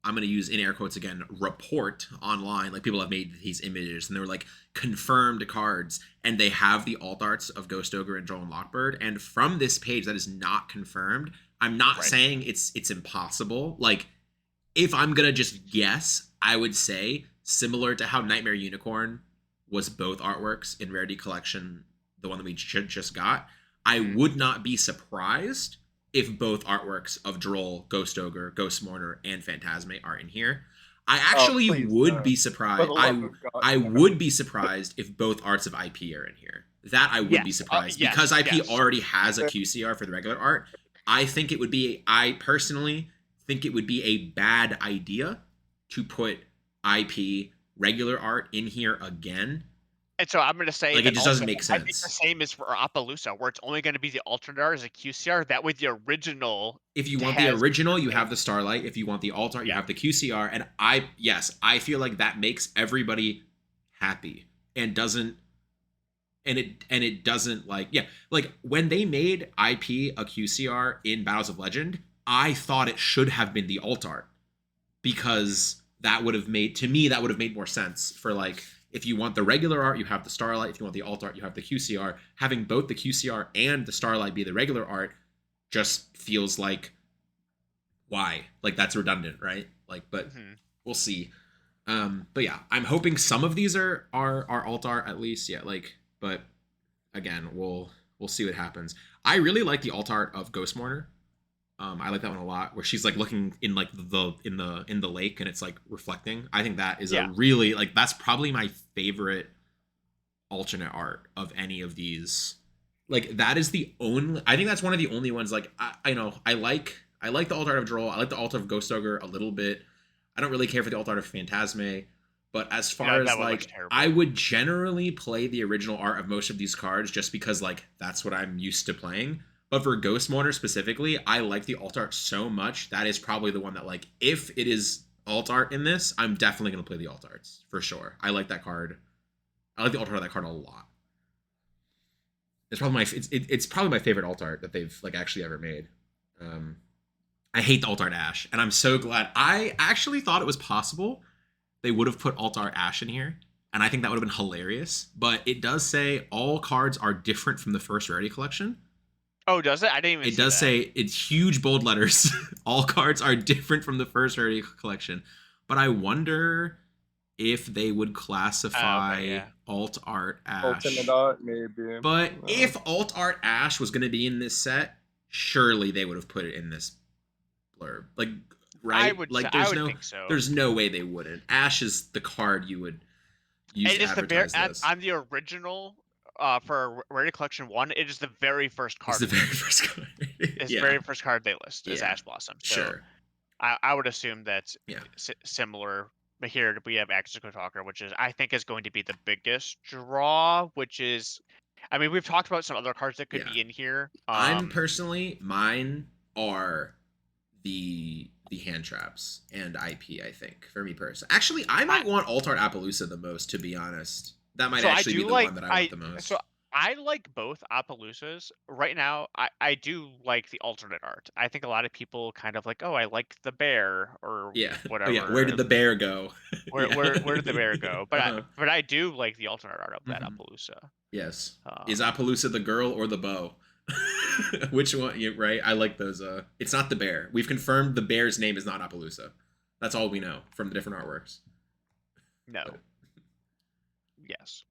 I'm going to use in air quotes again, report online. Like people have made these images and they were like confirmed cards and they have the alt arts of Ghost Ogre and Droll and Lockbird. And from this page that is not confirmed, I'm not Right. saying it's impossible. Like if I'm going to just guess, I would say similar to how Nightmare Unicorn was both artworks in Rarity Collection, the one that we just got, I would not be surprised if both artworks of Droll, Ghost Ogre, Ghost Mourner, and Phantasme are in here. I actually please, would be for surprised. the love of God, I no. would be surprised if both arts of IP are in here. That I would be Yes, surprised yes, because IP yes. already has a QCR for the regular art. I think it would be. I personally think it would be a bad idea to put IP regular art in here again. And so I'm going to say Like that it just also, doesn't make I think the sense. same is for Appaloosa, where it's only going to be the alternate art as a QCR. That way, the original. If you want the has original, you the have the Starlight. If you want the alt art, you Yeah. have the QCR. And I feel like that makes everybody happy and doesn't it doesn't like when they made IP a QCR in Battles of Legend, I thought it should have been the alt art because that would have made more sense for like if you want the regular art, you have the Starlight. If you want the alt art, you have the QCR. Having both the QCR and the Starlight be the regular art just feels like why? Like that's redundant, right? Like, but we'll see. But yeah, I'm hoping some of these are alt art at least. Yeah, like, but again, we'll see what happens. I really like the alt art of Ghost Mourner. I like that one a lot, where she's like looking in like in the lake and it's like reflecting. I think that is a really like that's probably my favorite alternate art of any of these. Like that is the only. I think that's one of the only ones. Like I know I like the alt art of Droll. I like the alt art of Ghost Ogre a little bit. I don't really care for the alt art of Phantasme. But as far as like, I would generally play the original art of most of these cards just because like that's what I'm used to playing. But for Ghost Mourner specifically, I like the alt art so much. That is probably the one that like, if it is alt art in this, I'm definitely going to play the alt arts for sure. I like that card. I like the alt art of that card a lot. It's probably it's probably my favorite alt art that they've like actually ever made. I hate the alt art Ash, and I'm so glad. I actually thought it was possible they would have put alt art Ash in here, and I think that would have been hilarious. But it does say all cards are different from the first Rarity Collection. Oh, does it? I didn't even see that. It does say, it's huge bold letters, all cards are different from the first Rarity Collection. But I wonder if they would classify alt art Ash. Ultimate art, maybe. But if alt art Ash was going to be in this set, surely they would have put it in this blurb. Like, right? Think so. There's no way they wouldn't. Ash is the card you would use to advertise this. On the original, for Rarity Collection 1, it is the very first card. It's the very first card. It's the very first card they list is Ash Blossom. So sure. I would assume that's similar. But here we have Axico Talker, which I think is going to be the biggest draw, which is, I mean, we've talked about some other cards that could be in here. I'm personally, mine are the hand traps and IP, I think, for me personally. Actually, I might want alt art Appaloosa the most, to be honest. That might actually be the one that I want the most. So I like both Appaloosas. Right now, I do like the alternate art. I think a lot of people kind of like, oh, I like the bear or whatever. Oh, yeah. Where did the bear go? Where did the bear go? But I do like the alternate art of that Appaloosa. Yes. Is Appaloosa the girl or the bow? Which one? Right? I like those. It's not the bear. We've confirmed the bear's name is not Appaloosa. That's all we know from the different artworks. No. Yes.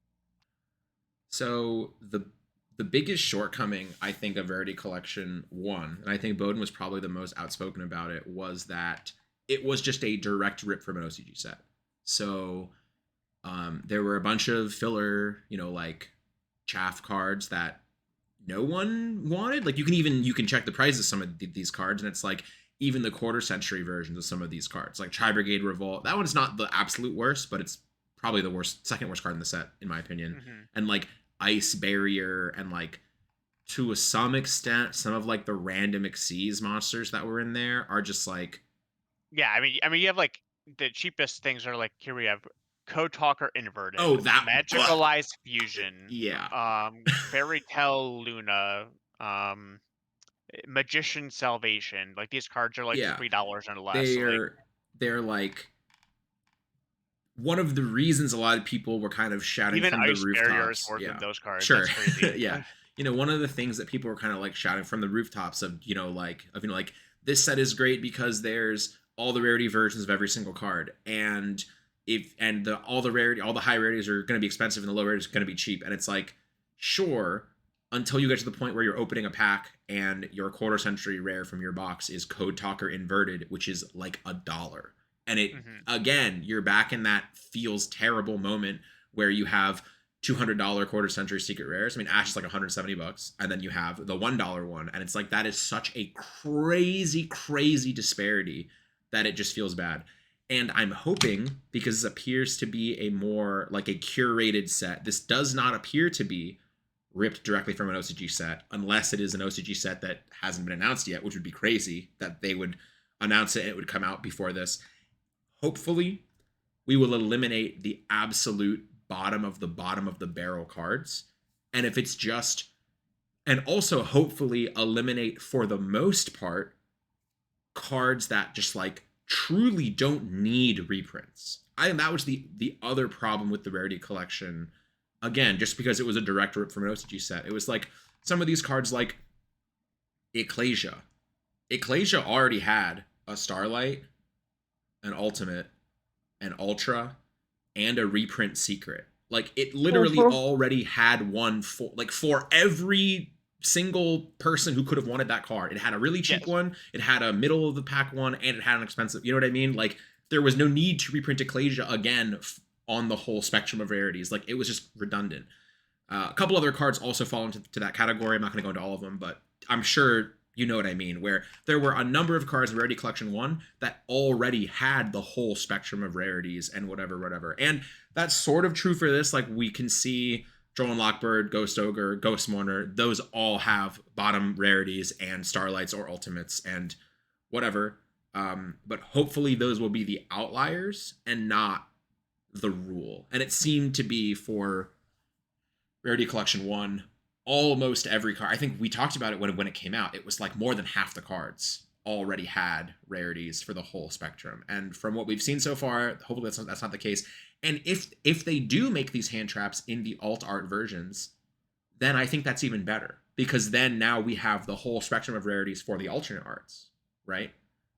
So the biggest shortcoming, I think, of Rarity Collection 1, and I think Bohdan was probably the most outspoken about it, was that it was just a direct rip from an OCG set. So there were a bunch of filler, like chaff cards that no one wanted. Like you can check the prices of some of these cards, and it's like even the quarter century versions of some of these cards, like Tri Brigade Revolt. That one's not the absolute worst, but it's probably the second worst card in the set, in my opinion. And like Ice Barrier, and like to some extent, some of like the random Xyz monsters that were in there are just like. Yeah, I mean, you have like the cheapest things are like, here we have Code Talker Inverted. Oh, that Magicalized Fusion. Yeah. Fairy Tale Luna. Magician Salvation. Like these cards are like $3 and less. they're like one of the reasons a lot of people were kind of shouting Even from the Ice Barrier is rooftops. worth Yeah, in those cards. sure. That's crazy. Yeah, one of the things that people were kind of like shouting from the rooftops of like this set is great because there's all the rarity versions of every single card, and all the high rarities are going to be expensive and the low rarities are going to be cheap, and it's like, sure, until you get to the point where you're opening a pack and your quarter century rare from your box is Code Talker inverted, which is like $1. And it again, you're back in that feels terrible moment where you have $200 quarter century secret rares. I mean, Ash is like $170, and then you have the $1 one, and it's like that is such a crazy disparity that it just feels bad. And I'm hoping, because this appears to be a more like a curated set, this does not appear to be ripped directly from an OCG set, unless it is an OCG set that hasn't been announced yet, which would be crazy that they would announce it and it would come out before this. Hopefully, we will eliminate the absolute bottom of the barrel cards. And if it's just, and also hopefully eliminate for the most part cards that just like truly don't need reprints. I think that was the other problem with the Rarity Collection. Again, just because it was a direct rip from an OCG set. It was like some of these cards like Ecclesia. Ecclesia already had a Starlight, an Ultimate, an Ultra, and a reprint secret. Like it literally already had one for every single person who could have wanted that card. It had a really cheap one, it had a middle of the pack one, and it had an expensive, you know what I mean? Like there was no need to reprint Ecclesia again on the whole spectrum of rarities. Like it was just redundant. A couple other cards also fall into that category. I'm not going to go into all of them, but I'm sure you know what I mean, where there were a number of cards in Rarity Collection 1 that already had the whole spectrum of rarities and whatever. And that's sort of true for this. Like we can see Droll and Lockbird, Ghost Ogre, Ghost Mourner, those all have bottom rarities and Starlights or Ultimates and whatever. But hopefully those will be the outliers and not the rule. And it seemed to be for Rarity Collection 1, almost every card. I think we talked about it when it came out. It was like more than half the cards already had rarities for the whole spectrum. And from what we've seen so far, hopefully that's not the case. And if they do make these hand traps in the alt art versions, then I think that's even better, because then now we have the whole spectrum of rarities for the alternate arts, right?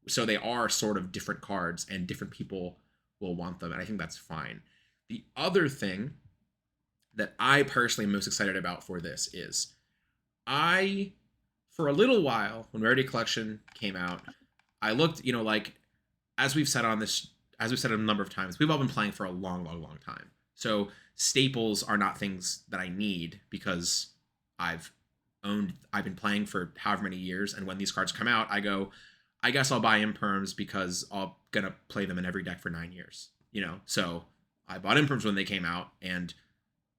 So they are sort of different cards and different people will want them. And I think that's fine. The other thing that I personally am most excited about for this is for a little while, when Rarity Collection came out, I looked, like, as we've said a number of times, we've all been playing for a long time. So staples are not things that I need because I've been playing for however many years. And when these cards come out, I go, I guess I'll buy imperms because I'm going to play them in every deck for 9 years, So I bought imperms when they came out, and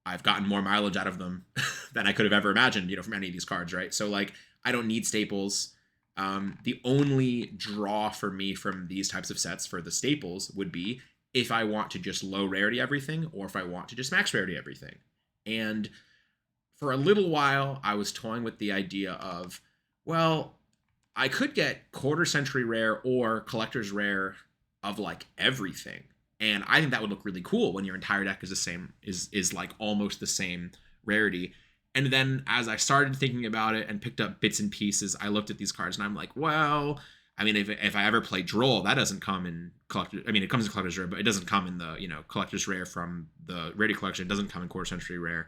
I've gotten more mileage out of them than I could have ever imagined, from any of these cards, right? So, like, I don't need staples. The only draw for me from these types of sets for the staples would be if I want to just low rarity everything or if I want to just max rarity everything. And for a little while, I was toying with the idea of, well, I could get quarter century rare or collector's rare of, like, everything. And I think that would look really cool when your entire deck is the same, is like almost the same rarity. And then as I started thinking about it and picked up bits and pieces, I looked at these cards and I'm like, well, I mean, if I ever play Droll, that doesn't come in collector. I mean, it comes in collector's rare, but it doesn't come in the, collector's rare from the Rarity Collection. It doesn't come in quarter century rare,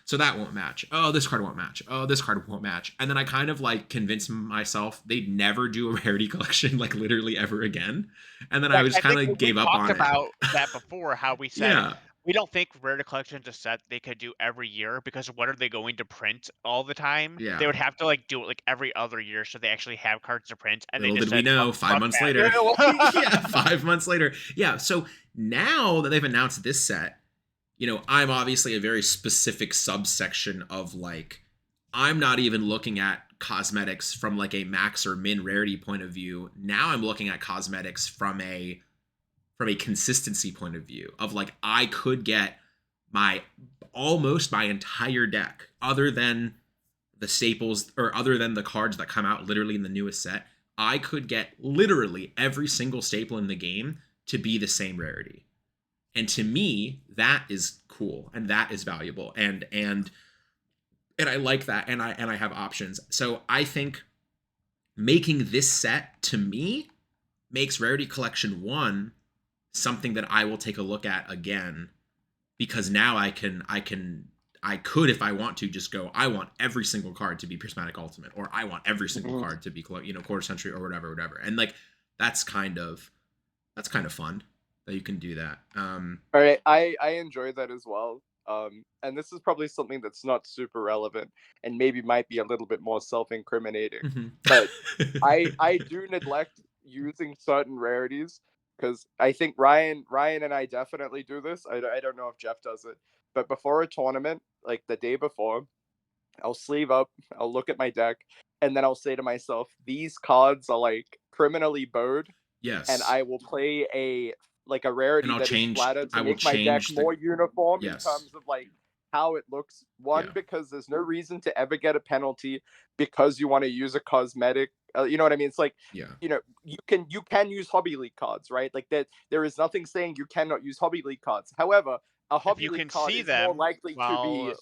so that won't match. Oh, this card won't match. Oh, this card won't match. And then I kind of like convinced myself they'd never do a Rarity Collection, like literally ever again. And then I just kind of gave up on it. We talked about that before, how we said we don't think Rarity Collection is a set they could do every year, because what are they going to print all the time? Yeah. They would have to like do it like every other year so they actually have cards to print. And little they just did we know, 5 months later. Yeah, 5 months later. Yeah, so now that they've announced this set, I'm obviously a very specific subsection of, like, I'm not even looking at cosmetics from like a max or min rarity point of view. Now I'm looking at cosmetics from a consistency point of view of, like, I could get almost my entire deck, other than the staples or other than the cards that come out literally in the newest set. I could get literally every single staple in the game to be the same rarity. And to me, that is cool and that is valuable. And I like that, and I have options. So I think making this set, to me, makes Rarity Collection 1 something that I will take a look at again, because now I could, if I want to, just go, I want every single card to be Prismatic Ultimate, or I want every single card to be, Quarter Century, or whatever. And like that's kind of fun that you can do that. All right, I enjoy that as well. And this is probably something that's not super relevant and maybe might be a little bit more self-incriminating. But I do neglect using certain rarities, because I think Ryan and I definitely do this. I don't know if Jeff does it, but before a tournament, like the day before, I'll sleeve up, I'll look at my deck, and then I'll say to myself, these cards are like criminally bowed, Yes. and I will play a rarity I'll that is change. flatter to I will make my deck change more uniform in Yes. terms of like how it looks. One, Yeah. because there's no reason to ever get a penalty because you want to use a cosmetic. You know what I mean? It's like, Yeah. you can use Hobby League cards, right? Like that, there is nothing saying you cannot use Hobby League cards. However, a If Hobby you League can card see is more them likely to be. while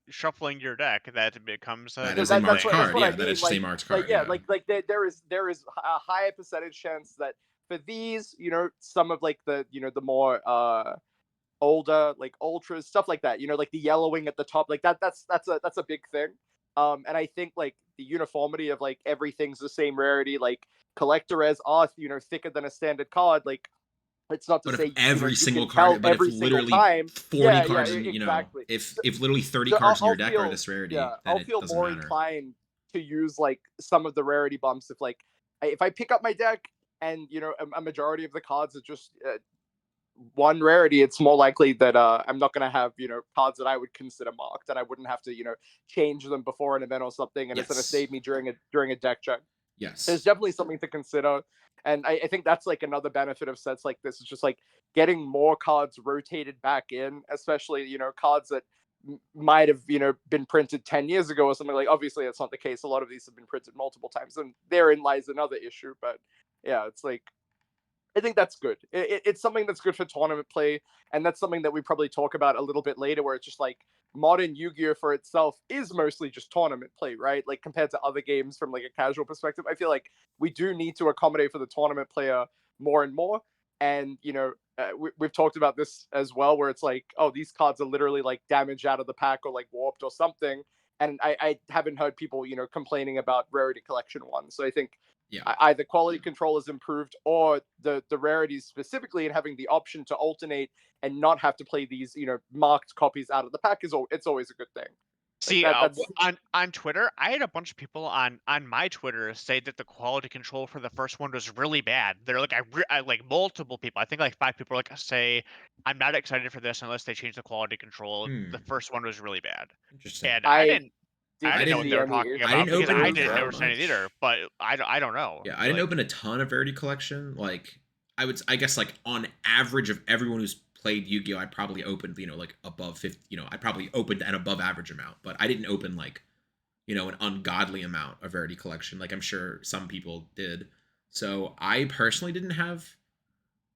shuffling your deck, that becomes That a is a different marked thing. card. That's what Yeah, I that mean. is just a marked card. There is a higher percentage chance that for these, some of like the the more older, like ultras, stuff like that, like the yellowing at the top, like that's a big thing. And I think like the uniformity of like everything's the same rarity, like collector as are thicker than a standard card, like it's not to But say if every you single can tell card, but if every single literally time. 40 Yeah, cards, exactly. if literally 30 So cards in your I'll deck are feel, this rarity, yeah, then I'll it feel doesn't more matter. inclined to use like some of the rarity bumps if like if I pick up my deck and a majority of the cards are just one rarity, it's more likely that I'm not going to have cards that I would consider marked, and I wouldn't have to change them before an event or something, and it's going to Yes. save me during a deck check. Yes. There's definitely something to consider, and I think that's like another benefit of sets like this. Is just like getting more cards rotated back in, especially cards that might have been printed 10 years ago or something. Like obviously that's not the case. A lot of these have been printed multiple times, and therein lies another issue. But yeah, it's like I think that's good. It's something that's good for tournament play, and that's something that we probably talk about a little bit later, where it's just like modern Yu-Gi-Oh for itself is mostly just tournament play, right? Like compared to other games from like a casual perspective, I feel like we do need to accommodate for the tournament player more and more. And we've talked about this as well, where it's like, oh, these cards are literally like damaged out of the pack or like warped or something. And I haven't heard people complaining about Rarity Collection 1. So I think either quality control is improved, or the rarities specifically, and having the option to alternate and not have to play these marked copies out of the pack it's always a good thing. See, Like that's on Twitter, I had a bunch of people on my Twitter say that the quality control for the first one was really bad. They're like, I like multiple people. I think like 5 people like say, I'm not excited for this unless they change the quality control. The first one was really bad, Interesting. and I didn't know what see they were any talking issue. about didn't because open I it didn't that understand it much. either. But I don't know. Yeah, I didn't open a ton of Rarity Collection. Like I guess like on average of everyone who's played Yu-Gi-Oh, I probably opened like above 50. I probably opened an above average amount, but I didn't open like an ungodly amount of Rarity Collection. Like I'm sure some people did. So I personally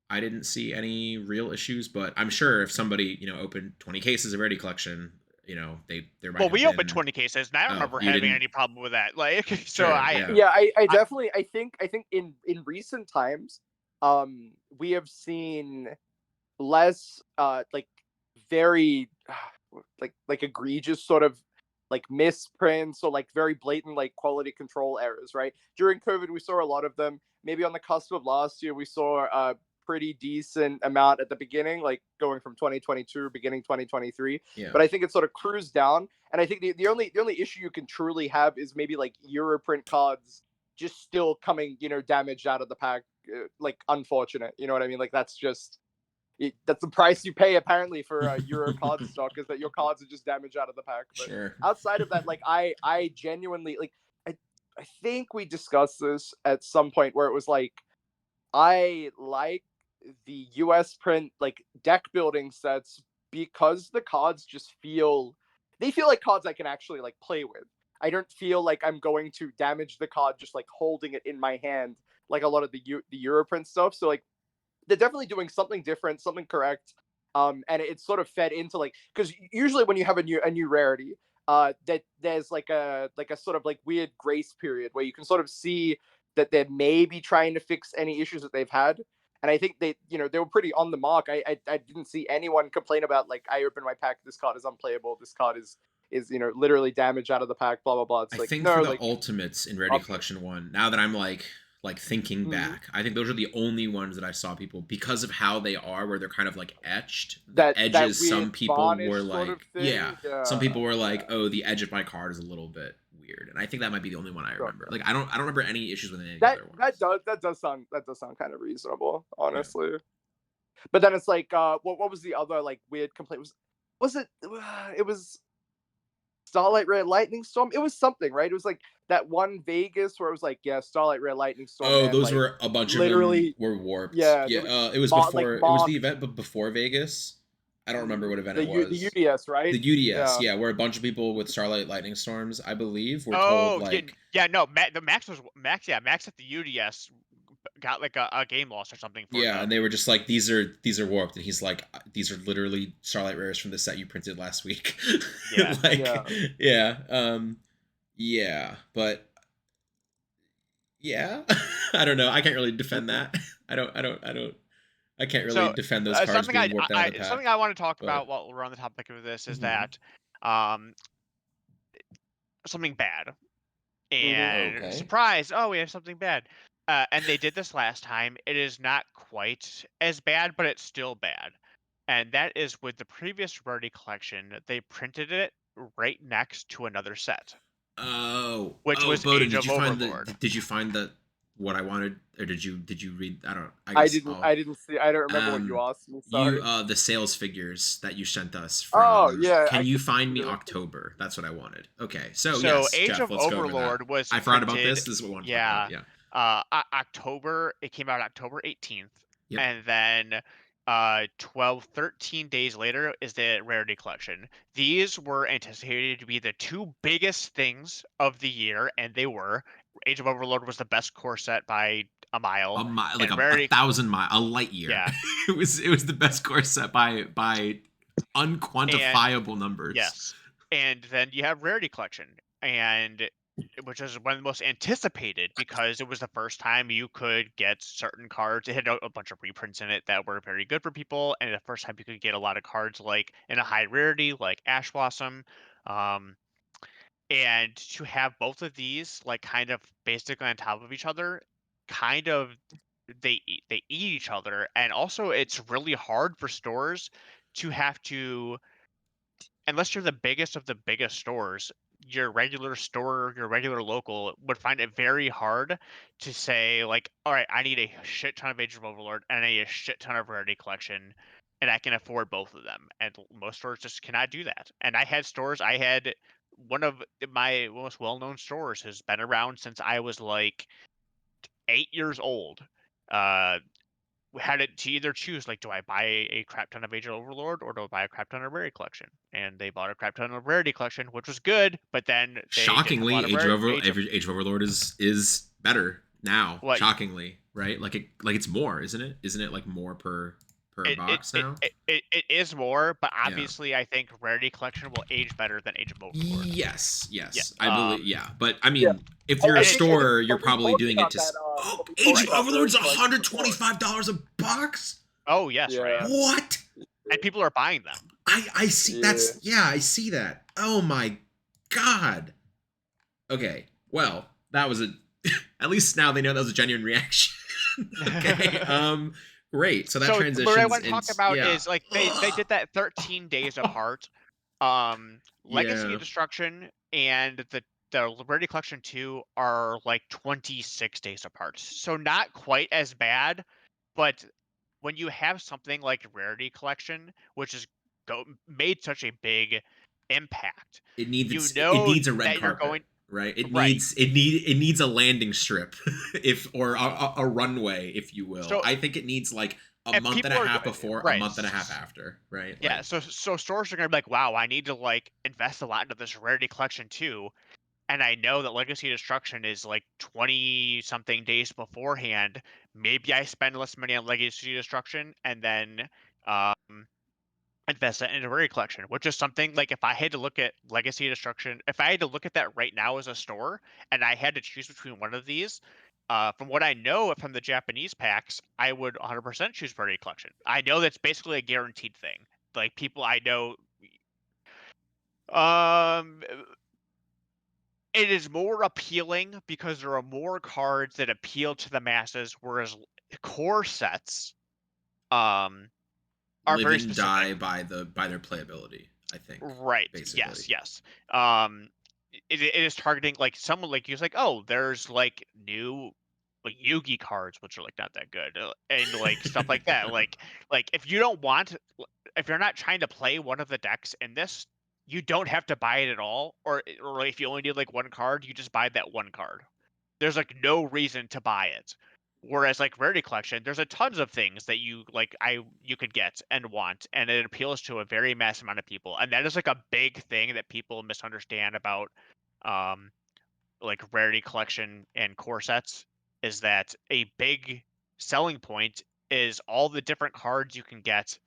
I didn't see any real issues, but I'm sure if somebody opened 20 cases of Rarity Collection, there might. Well, have we been, opened 20 cases, and I don't remember you having didn't. any problem with that. Like, so Sure, I definitely I think in recent times, we have seen less like very like egregious sort of like misprints or like very blatant like quality control errors, right? During COVID, we saw a lot of them. Maybe on the cusp of last year, we saw a pretty decent amount at the beginning, like going from 2022, beginning 2023. Yeah. But I think it sort of cruised down. And I think the only issue you can truly have is maybe like Europrint cards just still coming, damaged out of the pack. Like unfortunate, you know what I mean? Like that's just that's the price you pay apparently for Euro card stock, is that your cards are just damaged out of the pack. But Sure. outside of that, like I genuinely like I think we discussed this at some point where it was like I like the US print like deck building sets because the cards just feel like cards I can actually like play with. I don't feel like I'm going to damage the card just like holding it in my hand like a lot of the Europrint stuff. So like they're definitely doing something different, something correct. And it's sort of fed into like, because usually when you have a new rarity, that there's like a sort of like weird grace period where you can sort of see that they're maybe trying to fix any issues that they've had. And I think they were pretty on the mark. I didn't see anyone complain about like, I opened my pack, this card is unplayable, this card is literally damage out of the pack, blah blah blah. It's I like, think for no, the like, ultimates in Rarity okay. Collection 1, now that I'm like thinking Mhm. back, I think those are the only ones that I saw people, because of how they are, where they're kind of like etched. The that edges, weird some people varnish were sort like, of thing. some people were like, oh, the edge of my card is a little bit weird, and I think that might be the only one I remember. Like I don't remember any issues with any of the other ones. That does sound kind of reasonable, honestly. Yeah. But then it's like, what was the other like weird complaint? Was it? It was Starlight Red Lightning Storm. It was something, right? It was like that one Vegas where it was like, yeah, Starlight Red Lightning Storm. Oh, man, those like, were a bunch literally, of them were warped. Yeah, it was like before. It was the event, but before Vegas. I don't remember what event it was. The UDS, right? The UDS, yeah, where a bunch of people with Starlight Lightning Storms, I believe, were told like, no, the Max was Max. Yeah, Max at the UDS got like a game loss or something. For and they were just like, these are warped, and he's like, these are literally Starlight Rares from the set you printed last week. Yeah, but yeah, I don't know. I can't really defend that. I can't really defend those cards being warped out of the pack. Something I want to talk about while we're on the topic of this is that something bad. And surprise, oh, we have something bad. And they did this last time. It is not quite as bad, but it's still bad. And that is with the previous Rarity Collection, they printed it right next to another set. Which was Bohdan, Age of Overlord. Did you find that what I wanted, or did you read? I didn't see. I don't remember what you asked me. Sorry. The sales figures that you sent us. Can you find me October? That's what I wanted. Okay, so yes, Age Jeff, of let's Overlord was. I forgot about this. This is what I wanted to talk about. Yeah. October. It came out October 18th, Yep. and then 13 days later is the Rarity Collection. These were anticipated to be the two biggest things of the year, and they were. Age of Overlord was the best core set by a mile. Like a 1,000 mile, a light year. Yeah. it was the best core set by unquantifiable numbers. Yes. And then you have Rarity Collection, and which is one of the most anticipated because it was the first time you could get certain cards. It had a bunch of reprints in it that were very good for people, and the first time you could get a lot of cards like in a high rarity, like Ash Blossom. And to have both of these like kind of basically on top of each other, kind of they eat each other, and also it's really hard for stores to have to, unless you're the biggest of the biggest stores, your regular store, your regular local would find it very hard to say like, all right, I need a shit ton of Age of Overlord and I need a shit ton of Rarity Collection, and I can afford both of them. And most stores just cannot do that. And I had one of my most well-known stores has been around since I was like 8 years old. Had it to either choose, like, do I buy a crap ton of Age of Overlord or do I buy a crap ton of Rarity Collection? And they bought a crap ton of Rarity Collection, which was good, but then shockingly, Age of Overlord is better now. What? Shockingly, right? Like it's more, isn't it? Isn't it like more per box now? It is more, but obviously I think Rarity Collection will age better than Age of Overlord. Yes. I believe, but I mean, if you're a store, you're probably doing it to. Age of Overlord's $125 a box. Oh yes, right. What? And people are buying them. I see. I see that. Oh my god. Okay, well, that was at least now they know that was a genuine reaction. Okay. Great. So that transitions. What I want to talk about is like they did that 13 days apart. Legacy of Destruction and the Rarity Collection 2 are like 26 days apart. So not quite as bad, but when you have something like Rarity Collection, which is made such a big impact, it needs a red carpet. Right. It needs a landing strip, or a runway, if you will. So, I think it needs like a month and a half before, a month and a half after, right? Yeah. So stores are gonna be like, wow, I need to like invest a lot into this Rarity Collection too. and I know that Legacy Destruction is like 20 something days beforehand, maybe I spend less money on Legacy Destruction and then um, invest that into Rarity Collection, which is something like if I had to look at Legacy Destruction, if I had to look at that right now as a store and I had to choose between one of these, from what I know from the Japanese packs, I would 100% choose Rarity Collection. I know that's basically a guaranteed thing. Like people I know, um, it is more appealing because there are more cards that appeal to the masses, whereas core sets um are Live very and specific. die by their playability, I think, Right. basically. Yes. Yes. Um, it is targeting like someone like you's like, oh, there's like new like Yugi cards, which are like not that good, and like stuff like that. Like if you don't want, if you're not trying to play one of the decks in this, you don't have to buy it at all. Or if you only need like one card, you just buy that one card. There's like no reason to buy it. Whereas like Rarity Collection, there's a tons of things that you could get and want, and it appeals to a very mass amount of people. And that is like a big thing that people misunderstand about um like Rarity Collection and core sets, is that a big selling point is all the different cards you can get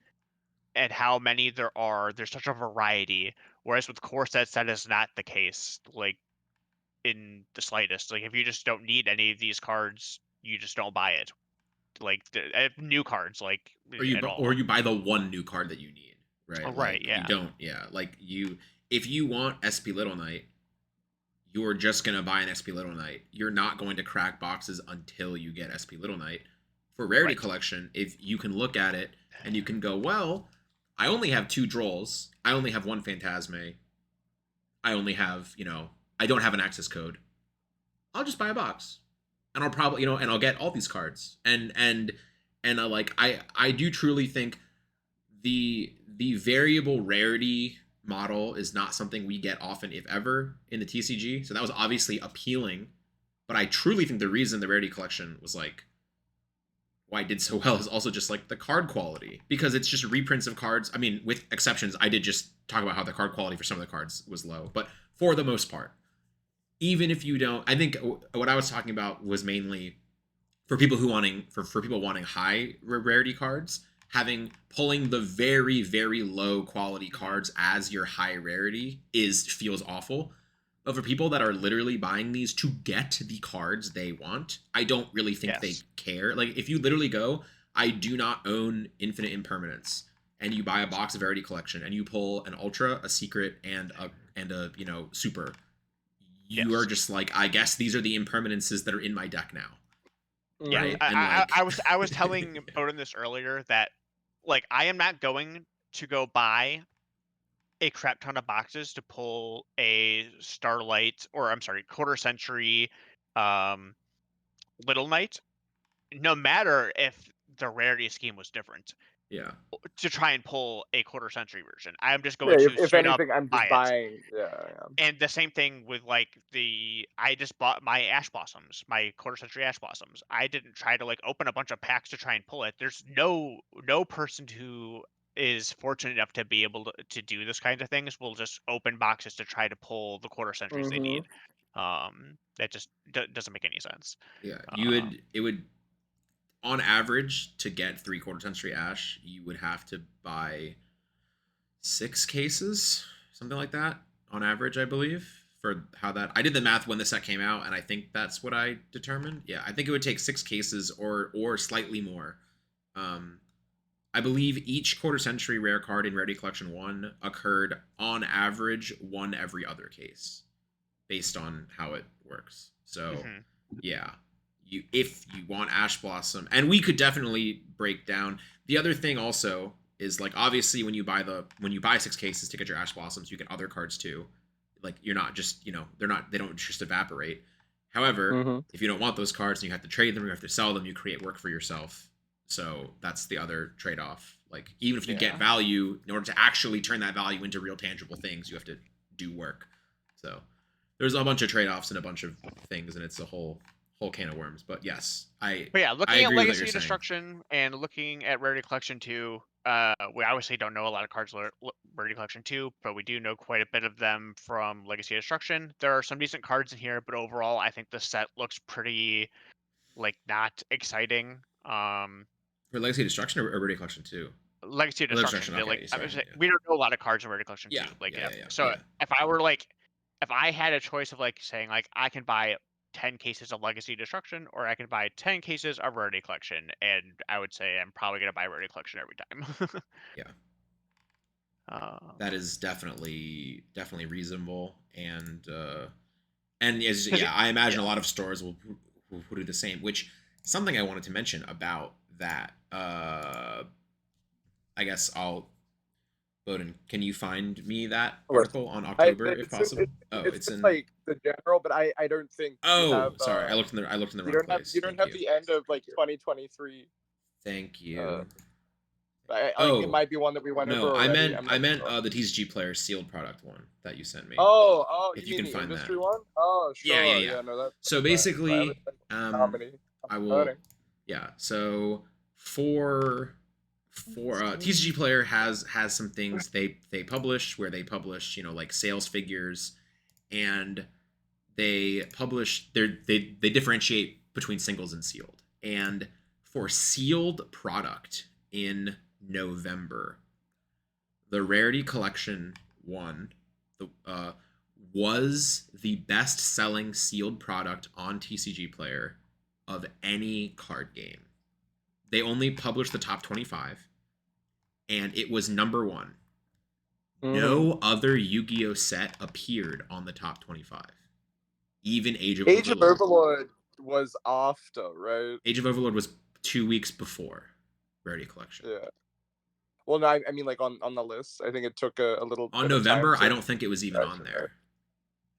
and how many there are. There's such a variety. Whereas with core sets, that is not the case. Like in the slightest. Like if you just don't need any of these cards, you just don't buy it. Like new cards, like at Or all. you buy the one new card that you need, Oh, right? right, Like you yeah, don't, yeah. Like you, if you want SP Little Knight, you're just gonna buy an SP Little Knight. You're not going to crack boxes until you get SP Little Knight. For Rarity right. Collection, if you can look at it and you can go, well, I only have 2 Drolls, I only have 1 Phantasme, I only have, I don't have an access code. I'll just buy a box, and I'll probably, and I'll get all these cards, and like I do truly think the variable rarity model is not something we get often, if ever, in the TCG. So that was obviously appealing, but I truly think the reason the Rarity Collection was like why it did so well is also just like the card quality, because it's just reprints of cards. I mean, with exceptions, I did just talk about how the card quality for some of the cards was low, but for the most part, even if you don't, I think what I was talking about was mainly for people who wanting for people wanting high rarity cards, having pulling the very very low quality cards as your high rarity is feels awful. But for people that are literally buying these to get the cards they want, I don't really think they Yes. care. Like if you literally go, I do not own infinite impermanence, and you buy a box of Rarity Collection and you pull an ultra, a secret, and a super, you are Yes. just like, I guess these are the impermanences that are in my deck now, Yeah. right? And I, like, I, I was I was telling Boden this earlier that like I am not going to go buy a crap ton of boxes to pull a Starlight, or I'm sorry, quarter century um Little Knight, no matter if the rarity scheme was different, yeah, to try and pull a quarter century version. I'm just Yeah, going to if straight up anything, I'm just buy it. buying. Yeah. And the same thing with like I just bought my Ash Blossoms, my quarter century Ash Blossoms. I didn't try to like open a bunch of packs to try and pull it. There's no person who is fortunate enough to be able to do this kind of things will just open boxes to try to pull the quarter centuries they Mm-hmm. need. That just doesn't make any sense. yeah. Uh, It would, on average, to get 3/4 century ash, you would have to buy 6 cases, something like that, on average, I believe. For how that, I did the math when the set came out, and I think that's what I determined. Yeah, I think it would take 6 cases or slightly more. Um, I believe each quarter century rare card in Rarity Collection 1 occurred on average one every other case, based on how it works. So, mhm. yeah, if you want Ash Blossom, and we could definitely break down. The other thing also is like obviously when you buy 6 cases to get your Ash Blossoms, you get other cards too. Like you're not just they don't just evaporate. However, Mm-hmm. if you don't want those cards and you have to trade them, you have to sell them, you create work for yourself. So that's the other trade-off. Like even if you get Yeah. value, in order to actually turn that value into real tangible things, you have to do work. So there's a bunch of trade-offs and a bunch of things, and it's a whole whole can of worms. But yes, I But yeah, I looking at agree with what Legacy you're saying. Destruction and looking at Rarity Collection 2, we obviously don't know a lot of cards Rarity Collection 2, but we do know quite a bit of them from Legacy Destruction. There are some decent cards in here, but overall, I think the set looks pretty, like, not exciting. For Legacy Destruction or Rarity Collection 2? Legacy Legacy Destruction, Destruction. Okay, like, sorry. Yeah. we don't know a lot of cards in Rarity Collection 2. Yeah. Like, Yeah. Yeah. so Yeah. if I were like, if I had a choice of like saying like I can buy 10 cases of Legacy Destruction or I can buy 10 cases of Rarity Collection, and I would say I'm probably gonna buy Rarity Collection every time. Yeah. Um, That is definitely reasonable, and as 'Cause I imagine yeah. a lot of stores will do the same. Which, something I wanted to mention about that. I guess Bohdan, can you find me that course. article on October if It's possible? it's in. like the general, but I don't think you have. Sorry, I looked in the You wrong don't have place. you don't have the end of like 2023. Thank you. Like it might be one that we went No, over I already. meant the TCG player sealed product one that you sent me. Oh, if you you mean can the find industry that. one? Oh, sure. Yeah. No, that's So fine. basically, Comedy. I will. Yeah. So for TCG player has some things they publish where they publish, like sales figures, and they publish they differentiate between singles and sealed. And for sealed product in November, the Rarity Collection one was the best selling sealed product on TCG Player of any card game. They only published the top 25, and it was number one. No other Yu-Gi-Oh set appeared on the top 25. Even Age of Overlord was after, right? Age of Overlord was 2 weeks before Rarity Collection. Yeah. Well, no, I mean like on the list. I think it took a little. On bit November, of time I don't think it was even on there.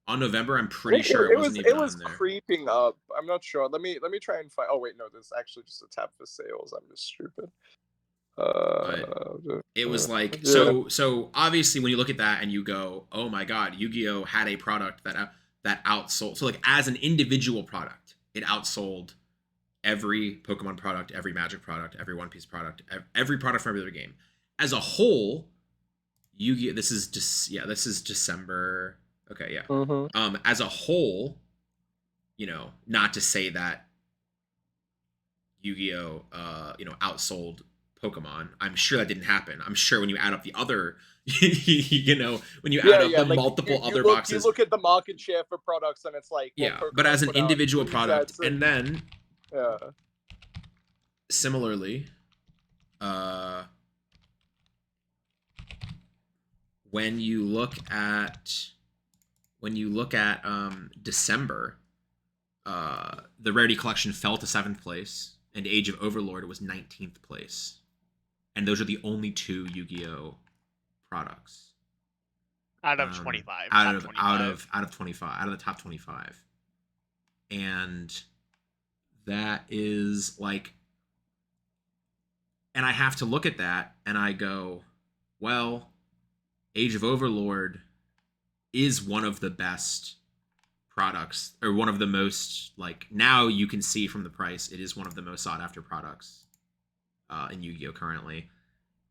On November, I'm I pretty think sure it wasn't even was on there. creeping up. I'm not sure. Let me try and find. Oh wait, no, there's actually just a tab for sales. I'm just stupid. It was like yeah. so obviously when you look at that and you go, oh my god, Yu-Gi-Oh had a product that outsold. So like as an individual product, it outsold every Pokemon product, every Magic product, every One Piece product, every product from every other game. As a whole, Yu-Gi-Oh, this is December. Okay, yeah. As a whole, not to say that Yu-Gi-Oh outsold Pokemon. I'm sure that didn't happen. I'm sure when you add up the other, when you add up the like multiple other boxes. boxes. You look at the market share for products and it's like, well, but as an individual product, and then similarly, when you look at December, the Rarity Collection fell to 7th place, and Age of Overlord was 19th place. And those are the only 2 Yu-Gi-Oh products out of 25. Out of 25, out of the top 25. And that is like, and I have to look at that and I go, well, Age of Overlord is one of the best products, or one of the most, like, now you can see from the price, it is one of the most sought after products in Yu-Gi-Oh currently.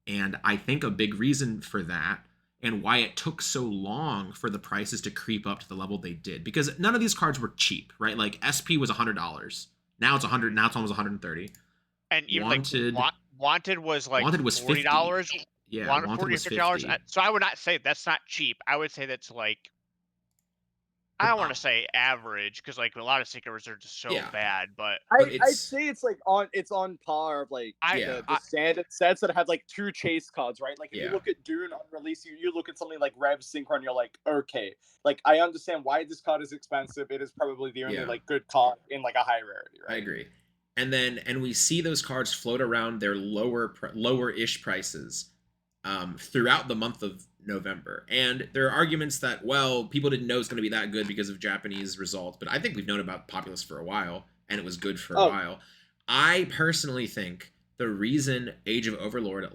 And I think a big reason for that, and why it took so long for the prices to creep up to the level they did, because none of these cards were cheap, right? Like SP was $100. Now it's $100. Now it's almost $130. And even Wanted was like $40. Yeah, Wanted $40 or was $50. $50. So I would not say that's not cheap. I would say that's like, I don't want to say average, because like a lot of secrets are just so bad, but I'd say it's like on par of like the standard sets that have like 2 chase cards, right? Like if you look at Dune on release, you look at something like Rev Synchron, you're like, okay, like I understand why this card is expensive. It is probably the only like good card in like a high rarity, right? I agree. And we see those cards float around their lower-ish prices throughout the month of November. And there are arguments that, well, people didn't know it's going to be that good because of Japanese results, but I think we've known about Populous for a while, and it was good for a while. I personally think the reason Age of Overlord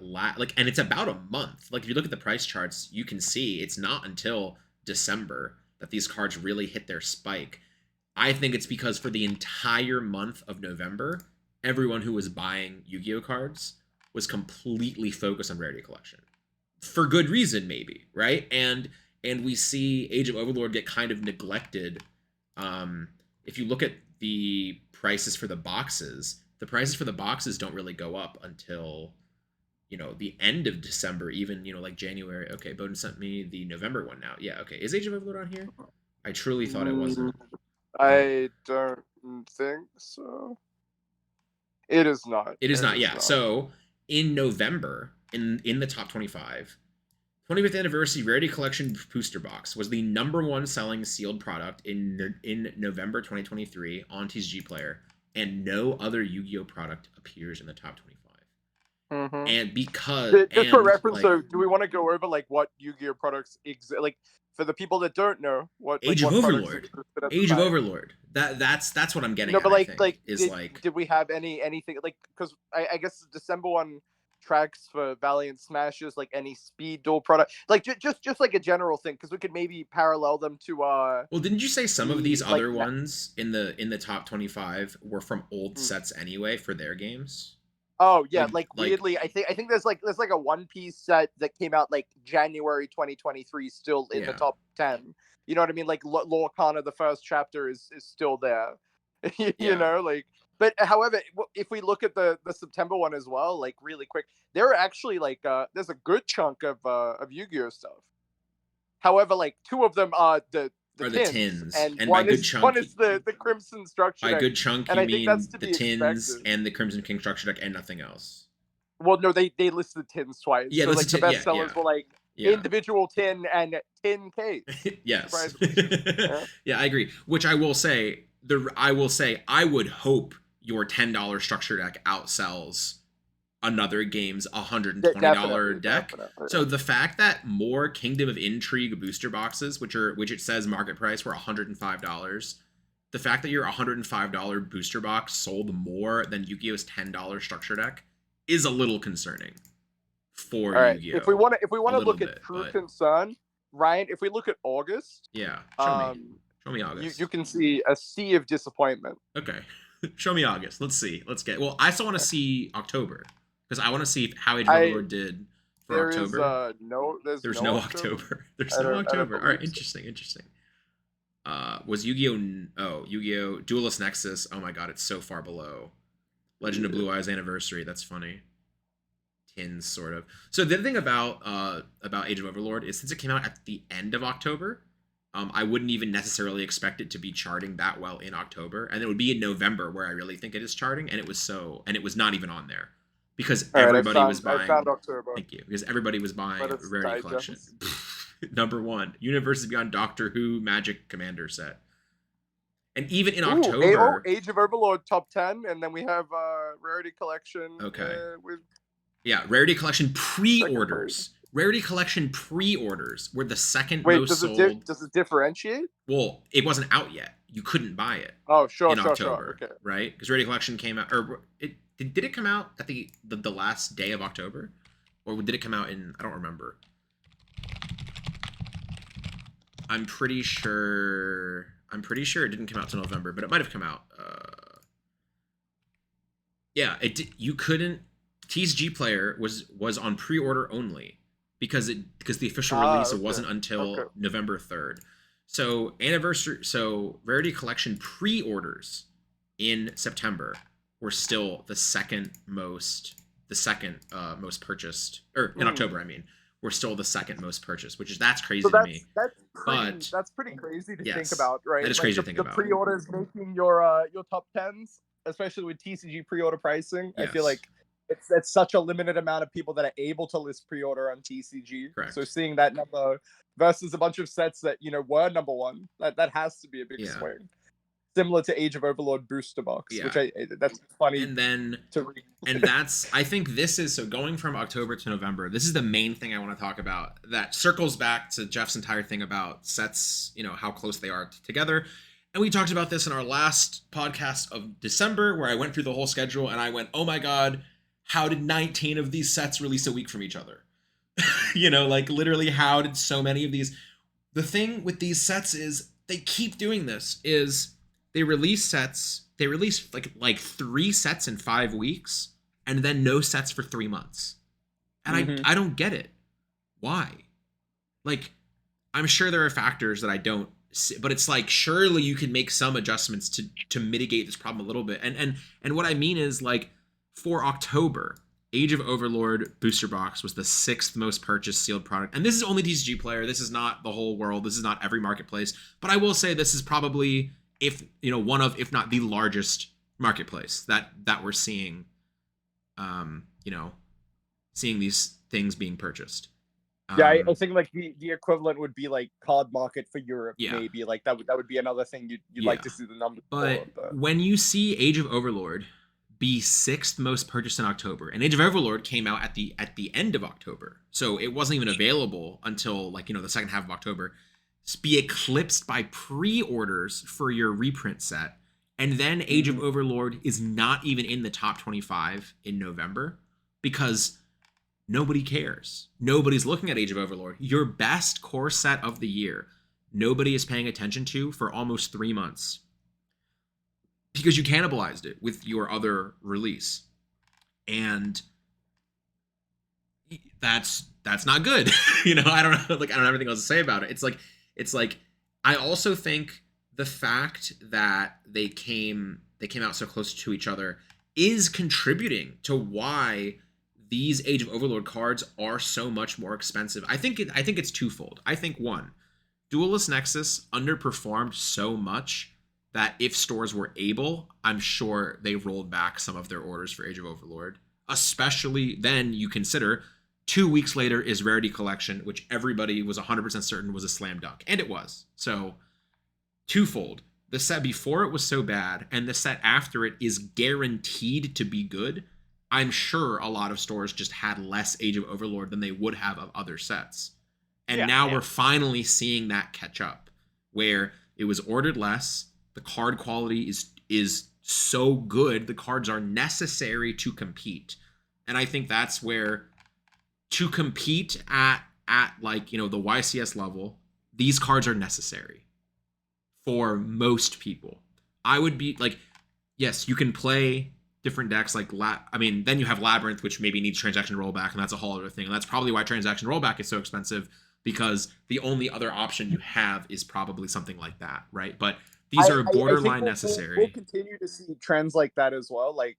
and it's about a month. Like if you look at the price charts, you can see it's not until December that these cards really hit their spike. I think it's because for the entire month of November, everyone who was buying Yu-Gi-Oh cards was completely focused on Rarity Collection. For good reason, maybe, right? And we see Age of Overlord get kind of neglected. If you look at the prices for the boxes don't really go up until, you know, the end of December, even, you know, like January. Okay, Bohdan sent me the November one now. Yeah, okay. Is Age of Overlord on here? I truly thought it wasn't. I don't think so. It is not. It is not, yeah. Not. So in November, in the top 25, 25th anniversary Rarity Collection booster box was the #1 selling sealed product in November 2023 on TCG Player, and no other Yu-Gi-Oh product appears in the top 25. Mm-hmm. And because just for reference, like, so do we want to go over like what Yu-Gi-Oh products like for the people that don't know what Age like, of what Overlord? Age of Overlord. That's what I'm getting. No, at, but like did we have anything like, because I guess the December one tracks for Valiant Smashes, like any speed duel product, like just like a general thing, because we could maybe parallel them to well, didn't you say some of these other ones in the top 25 were from old sets anyway for their games? Oh yeah, like weirdly, I think there's like a One Piece set that came out like January 2023, still in the top 10. You know what I mean? Like Lorcana, the first chapter is still there. You know, like. But however, if we look at the September one as well, like really quick, there are actually like there's a good chunk of Yu-Gi-Oh stuff. However, like 2 of them are the tins, and one is the Crimson Structure By deck. good chunk, and you I mean think that's to the be tins expected. and the Crimson King Structure deck and nothing else. Well, no, they listed the tins twice. Yeah, so like the best sellers were like individual tin and tin case. Yes. Yeah, I agree. Which I will say, I would hope your $10 structure deck outsells another game's $120 deck. Definitely. So the fact that more Kingdom of Intrigue booster boxes, which it says market price were $105, the fact that your $105 booster box sold more than Yu-Gi-Oh's $10 structure deck is a little concerning for Yu-Gi-Oh. If we want to look at true concern, Ryan, if we look at August, show me August. You can see a sea of disappointment. Okay. Show me August. Let's see. I still want to see October, because I want to see how Age of Overlord did for October. There's no October. There's no October. All right, interesting. Was Yu-Gi-Oh! Duelist Nexus. Oh my god, it's so far below. Legend of Blue Eyes Anniversary. That's funny. Tins, sort of. So the thing about Age of Overlord is, since it came out at the end of October, I wouldn't even necessarily expect it to be charting that well in October, and it would be in November where I really think it is charting, and it was not even on there. Because everybody was buying. I found October. Thank you. Because everybody was buying Rarity Collection. #1, Universes Beyond Doctor Who Magic Commander set. And even in October, Age of Overlord top 10, and then we have Rarity Collection. Okay. Rarity Collection pre-orders. Rarity Collection pre-orders were the second most sold. Does it differentiate? Well, it wasn't out yet. You couldn't buy it. Oh, sure, in October, sure. Okay. Right? Because Rarity Collection came out, or did it come out at the last day of October, or did it come out in? I don't remember. I'm pretty sure it didn't come out till November, but it might have come out. You couldn't. TCG Player was on pre-order only because the official release wasn't until November 3rd. So Rarity Collection pre-orders in September were still the second most purchased, or in October, I mean, were still the second most purchased, that's crazy to me. That's pretty crazy to think about, right? That is crazy to think about. The pre-orders making your top 10s, especially with TCG pre-order pricing. Yes. I feel like it's such a limited amount of people that are able to list pre-order on TCG. Correct. So seeing that number versus a bunch of sets that were #1, that has to be a big swing. Similar to Age of Overlord booster box, which that's funny. And then I think this is, so going from October to November, this is the main thing I want to talk about that circles back to Jeff's entire thing about sets, how close they are together. And we talked about this in our last podcast of December, where I went through the whole schedule and I went, oh my god, how did 19 of these sets release a week from each other? Like literally, how did so many of these? The thing with these sets is they keep doing this, is they release sets. They release like 3 sets in 5 weeks, and then no sets for 3 months. And I don't get it. Why? Like, I'm sure there are factors that I don't see, but it's like, surely you can make some adjustments to mitigate this problem a little bit. And what I mean is, like, for October, Age of Overlord booster box was the 6th most purchased sealed product. And this is only TCG Player. This is not the whole world. This is not every marketplace. But I will say this is probably, one of, if not the largest marketplace that we're seeing, seeing these things being purchased. Yeah, I think like the equivalent would be like card market for Europe, Yeah. maybe. Like that would be another thing you'd like to see the numbers but when you see Age of Overlord be 6th most purchased in October, and Age of Overlord came out at the end of October, so it wasn't even available until the second half of October, be eclipsed by pre-orders for your reprint set, and then Age of Overlord is not even in the top 25 in November because nobody cares. Nobody's looking at Age of Overlord, your best core set of the year. Nobody is paying attention to for almost 3 months because you cannibalized it with your other release, and that's not good. I don't know. Like, I don't have anything else to say about it. It's like I also think the fact that they came out so close to each other is contributing to why these Age of Overlord cards are so much more expensive. I think it's twofold. I think, one, Duelist Nexus underperformed so much that if stores were able, I'm sure they rolled back some of their orders for Age of Overlord. Especially then you consider 2 weeks later is Rarity Collection, which everybody was 100% certain was a slam dunk. And it was. So, twofold. The set before it was so bad, and the set after it is guaranteed to be good. I'm sure a lot of stores just had less Age of Overlord than they would have of other sets. And now we're finally seeing that catch up, where it was ordered less, the card quality is so good, the cards are necessary to compete. And I think that's where, to compete at like, the YCS level, these cards are necessary for most people. I would be like, yes, you can play different decks like then you have Labyrinth, which maybe needs transaction rollback, and that's a whole other thing. And that's probably why transaction rollback is so expensive, because the only other option you have is probably something like that, right? But these are borderline necessary. We'll continue to see trends like that as well. Like,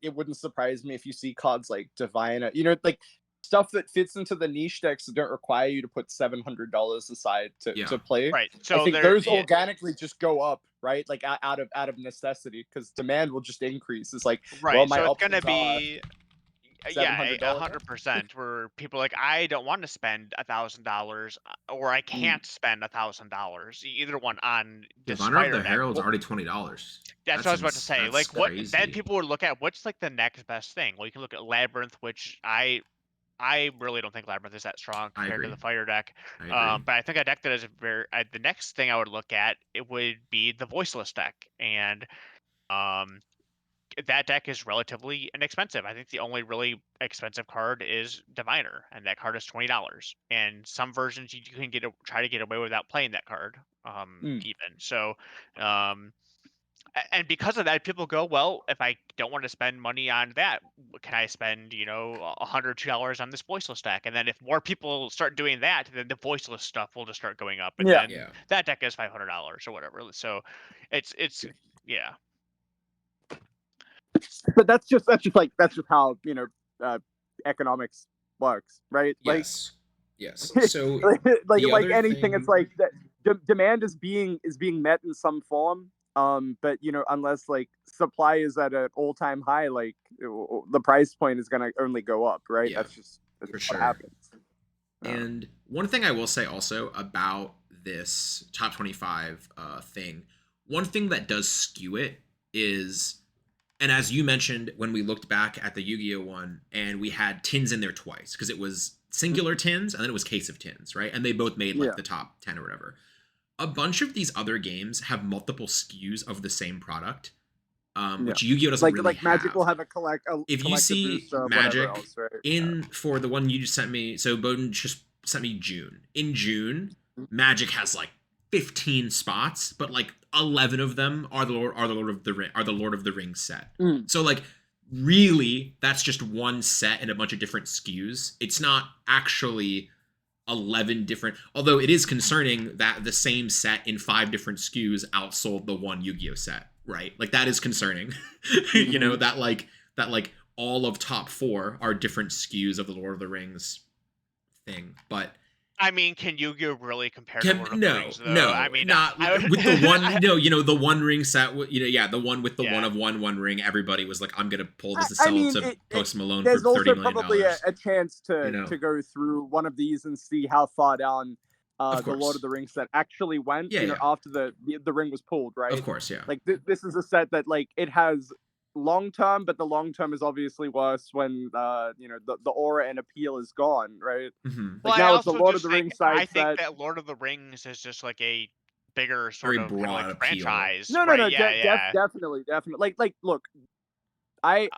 it wouldn't surprise me if you see cards like Divine, like stuff that fits into the niche decks that don't require you to put $700 aside to play. Right. So I think those organically just go up, right? Like out of necessity, because demand will just increase. It's like, right. well, my so it's options gonna be $700. 100%. Where people are like, I don't want to spend $1,000, or I can't spend $1,000. Either one on this Diviner of the deck. Herald's already $20. That's what I was about to say. Like, what crazy. then people would look at what's like the next best thing. Well, you can look at Labyrinth, which I really don't think Labyrinth is that strong compared to the Fire deck. But I think a deck that is the next thing I would look at, it would be the Voiceless deck, and that deck is relatively inexpensive. I think the only really expensive card is Diviner, and that card is $20. And some versions you can try to get away without playing that card, even. So, and because of that, people go, well, if I don't want to spend money on that, can I spend, $102 on this Voiceless deck? And then if more people start doing that, then the Voiceless stuff will just start going up, and then that deck is $500 or whatever. So, it's yeah. But that's just how economics works, right? Yes. So like anything, it's like that demand is being met in some form. But unless like supply is at an all-time high, like the price point is gonna only go up, right? Yeah, that's what happens. And one thing I will say also about this top 25 thing, one thing that does skew it is, and as you mentioned when we looked back at the Yu-Gi-Oh one, and we had tins in there twice, because it was singular tins and then it was case of tins, right? And they both made like the top 10 or whatever. A bunch of these other games have multiple SKUs of the same product, which Yu-Gi-Oh doesn't really have. Magic will have if you see Magic else, right? for the one you just sent me, so Bohdan just sent me June. In June, Magic has like 15 spots, but like 11 of them are the Lord of the Rings set. So like really that's just one set and a bunch of different SKUs. It's not actually 11 different, although it is concerning that the same set in 5 different SKUs outsold the one Yu-Gi-Oh set, right? Like that is concerning. You know, that like all of top 4 are different SKUs of the Lord of the Rings thing. But I mean, can Yu-Gi-Oh really compare to Lord of the Rings, though? No, I mean, not I would, with the one. No, you know, the one ring set. You know, yeah, the one with the Yeah. one ring. Everybody was like, "I'm gonna pull this and I sell mean, it to Post Malone there's for $30 also million." probably a chance to you know? to go through one of these and see how far down Of the Lord course. of the Rings set actually went. Yeah, you know, yeah. after the ring was pulled, right? Of course, yeah. Like this is a set that like it has long term, but the long term is obviously worse when you know the aura and appeal is gone, right? Mm-hmm. Like well, I now it's the also Lord of just the think Rings side I think set. that Lord of the Rings is just like a bigger sort Very of kind of broad like appeal. franchise, No, right? yeah, definitely. Like look, I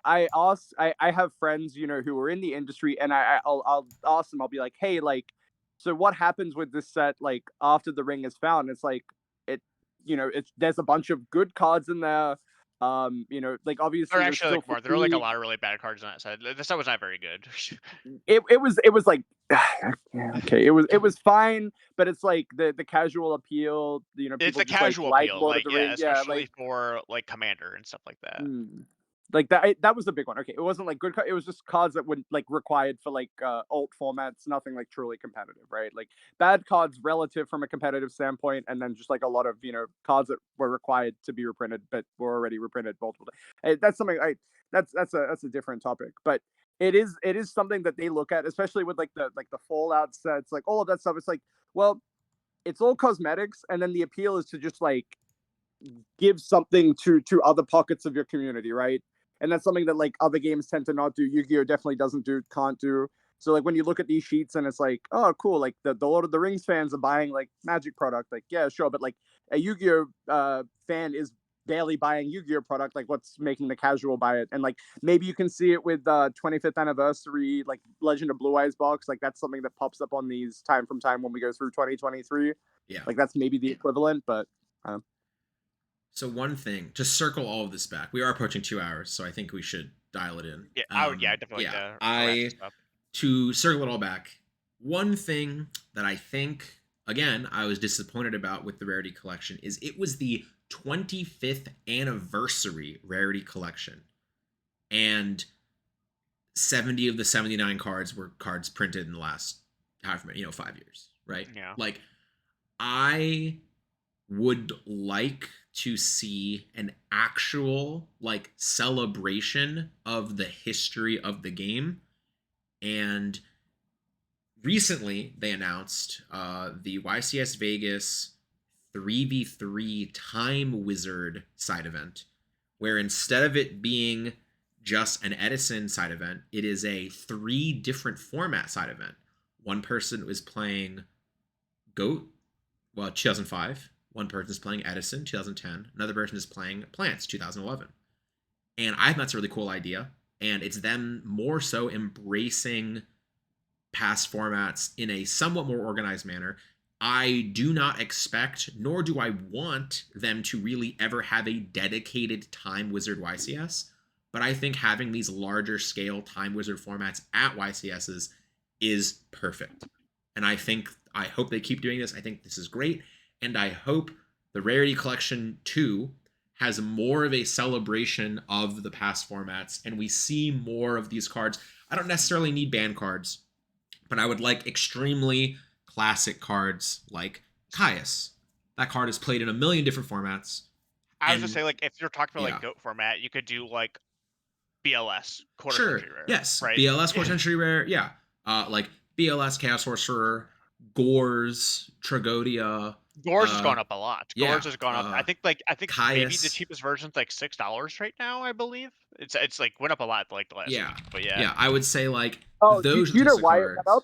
have friends, you know, who are in the industry, and I'll ask them. I'll be like, hey, like, so what happens with this set? Like after the ring is found, it's like you know, there's a bunch of good cards in there. You know, like Or obviously there's actually, still like more. There are like a fatigue. lot of really bad cards on that side. The set was not very good. It was like yeah, okay, it was fine, but it's like the casual appeal. You know, It's people the just like casual appeal, Lord of like the yeah, Rings. Yeah, especially like for like Commander and stuff like that. like that was a big one. Okay, it wasn't like good. It was just cards that would like required for like alt formats, nothing like truly competitive, right? Like bad cards relative from a competitive standpoint, and then just like a lot of you know cards that were required to be reprinted but were already reprinted multiple times. That's something that's a different topic, but it is something that they look at, especially with like the Fallout sets, like all of that stuff. It's like, well, it's all cosmetics, and then the appeal is to just like give something to other pockets of your community, right? And that's something that like other games tend to not do. Yu-Gi-Oh definitely can't do. So like when you look at these sheets and it's like, oh cool, like the Lord of the Rings fans are buying like Magic product, like yeah, sure, but like a Yu-Gi-Oh fan is barely buying Yu-Gi-Oh product, like what's making the casual buy it? And like maybe you can see it with 25th anniversary, like Legend of Blue Eyes box, like that's something that pops up on these time from time when we go through 2023. Yeah. Like that's maybe the equivalent, but So one thing, to circle all of this back, we are approaching 2 hours, so I think we should dial it in. Yeah, I would. Yeah, I definitely like to wrap this up. To circle it all back, one thing that I think, again, I was disappointed about with the Rarity Collection is it was the 25th anniversary Rarity Collection, and 70 of the 79 cards were cards printed in the last however many, 5 years, right? Yeah. Like, I would like to see an actual like celebration of the history of the game. And recently they announced the YCS Vegas 3v3 Time Wizard side event, where instead of it being just an Edison side event, it is a 3 different format side event. One person is playing Goat, 2005. One person is playing Edison, 2010. Another person is playing Plants, 2011. And I think that's a really cool idea. And it's them more so embracing past formats in a somewhat more organized manner. I do not expect, nor do I want them to really ever have a dedicated Time Wizard YCS. But I think having these larger scale Time Wizard formats at YCSs is perfect. And I hope they keep doing this. I think this is great. And I hope the Rarity Collection 2 has more of a celebration of the past formats, and we see more of these cards. I don't necessarily need banned cards, but I would like extremely classic cards like Caius. That card is played in a million different formats. I was gonna say, like, if you're talking about yeah. like Goat format, you could do like BLS quarter Sure. century rare. Yes. Right? BLS quarter century rare. Yeah. Like BLS Chaos Sorcerer, Gores, Tragodia. Gores has gone up a lot. yeah, Gores has gone up. I think maybe the Caius. cheapest version's like $6 right now. I believe it's like went up a lot like the last week. But yeah, I would say like oh, those. you know types of why it cards. went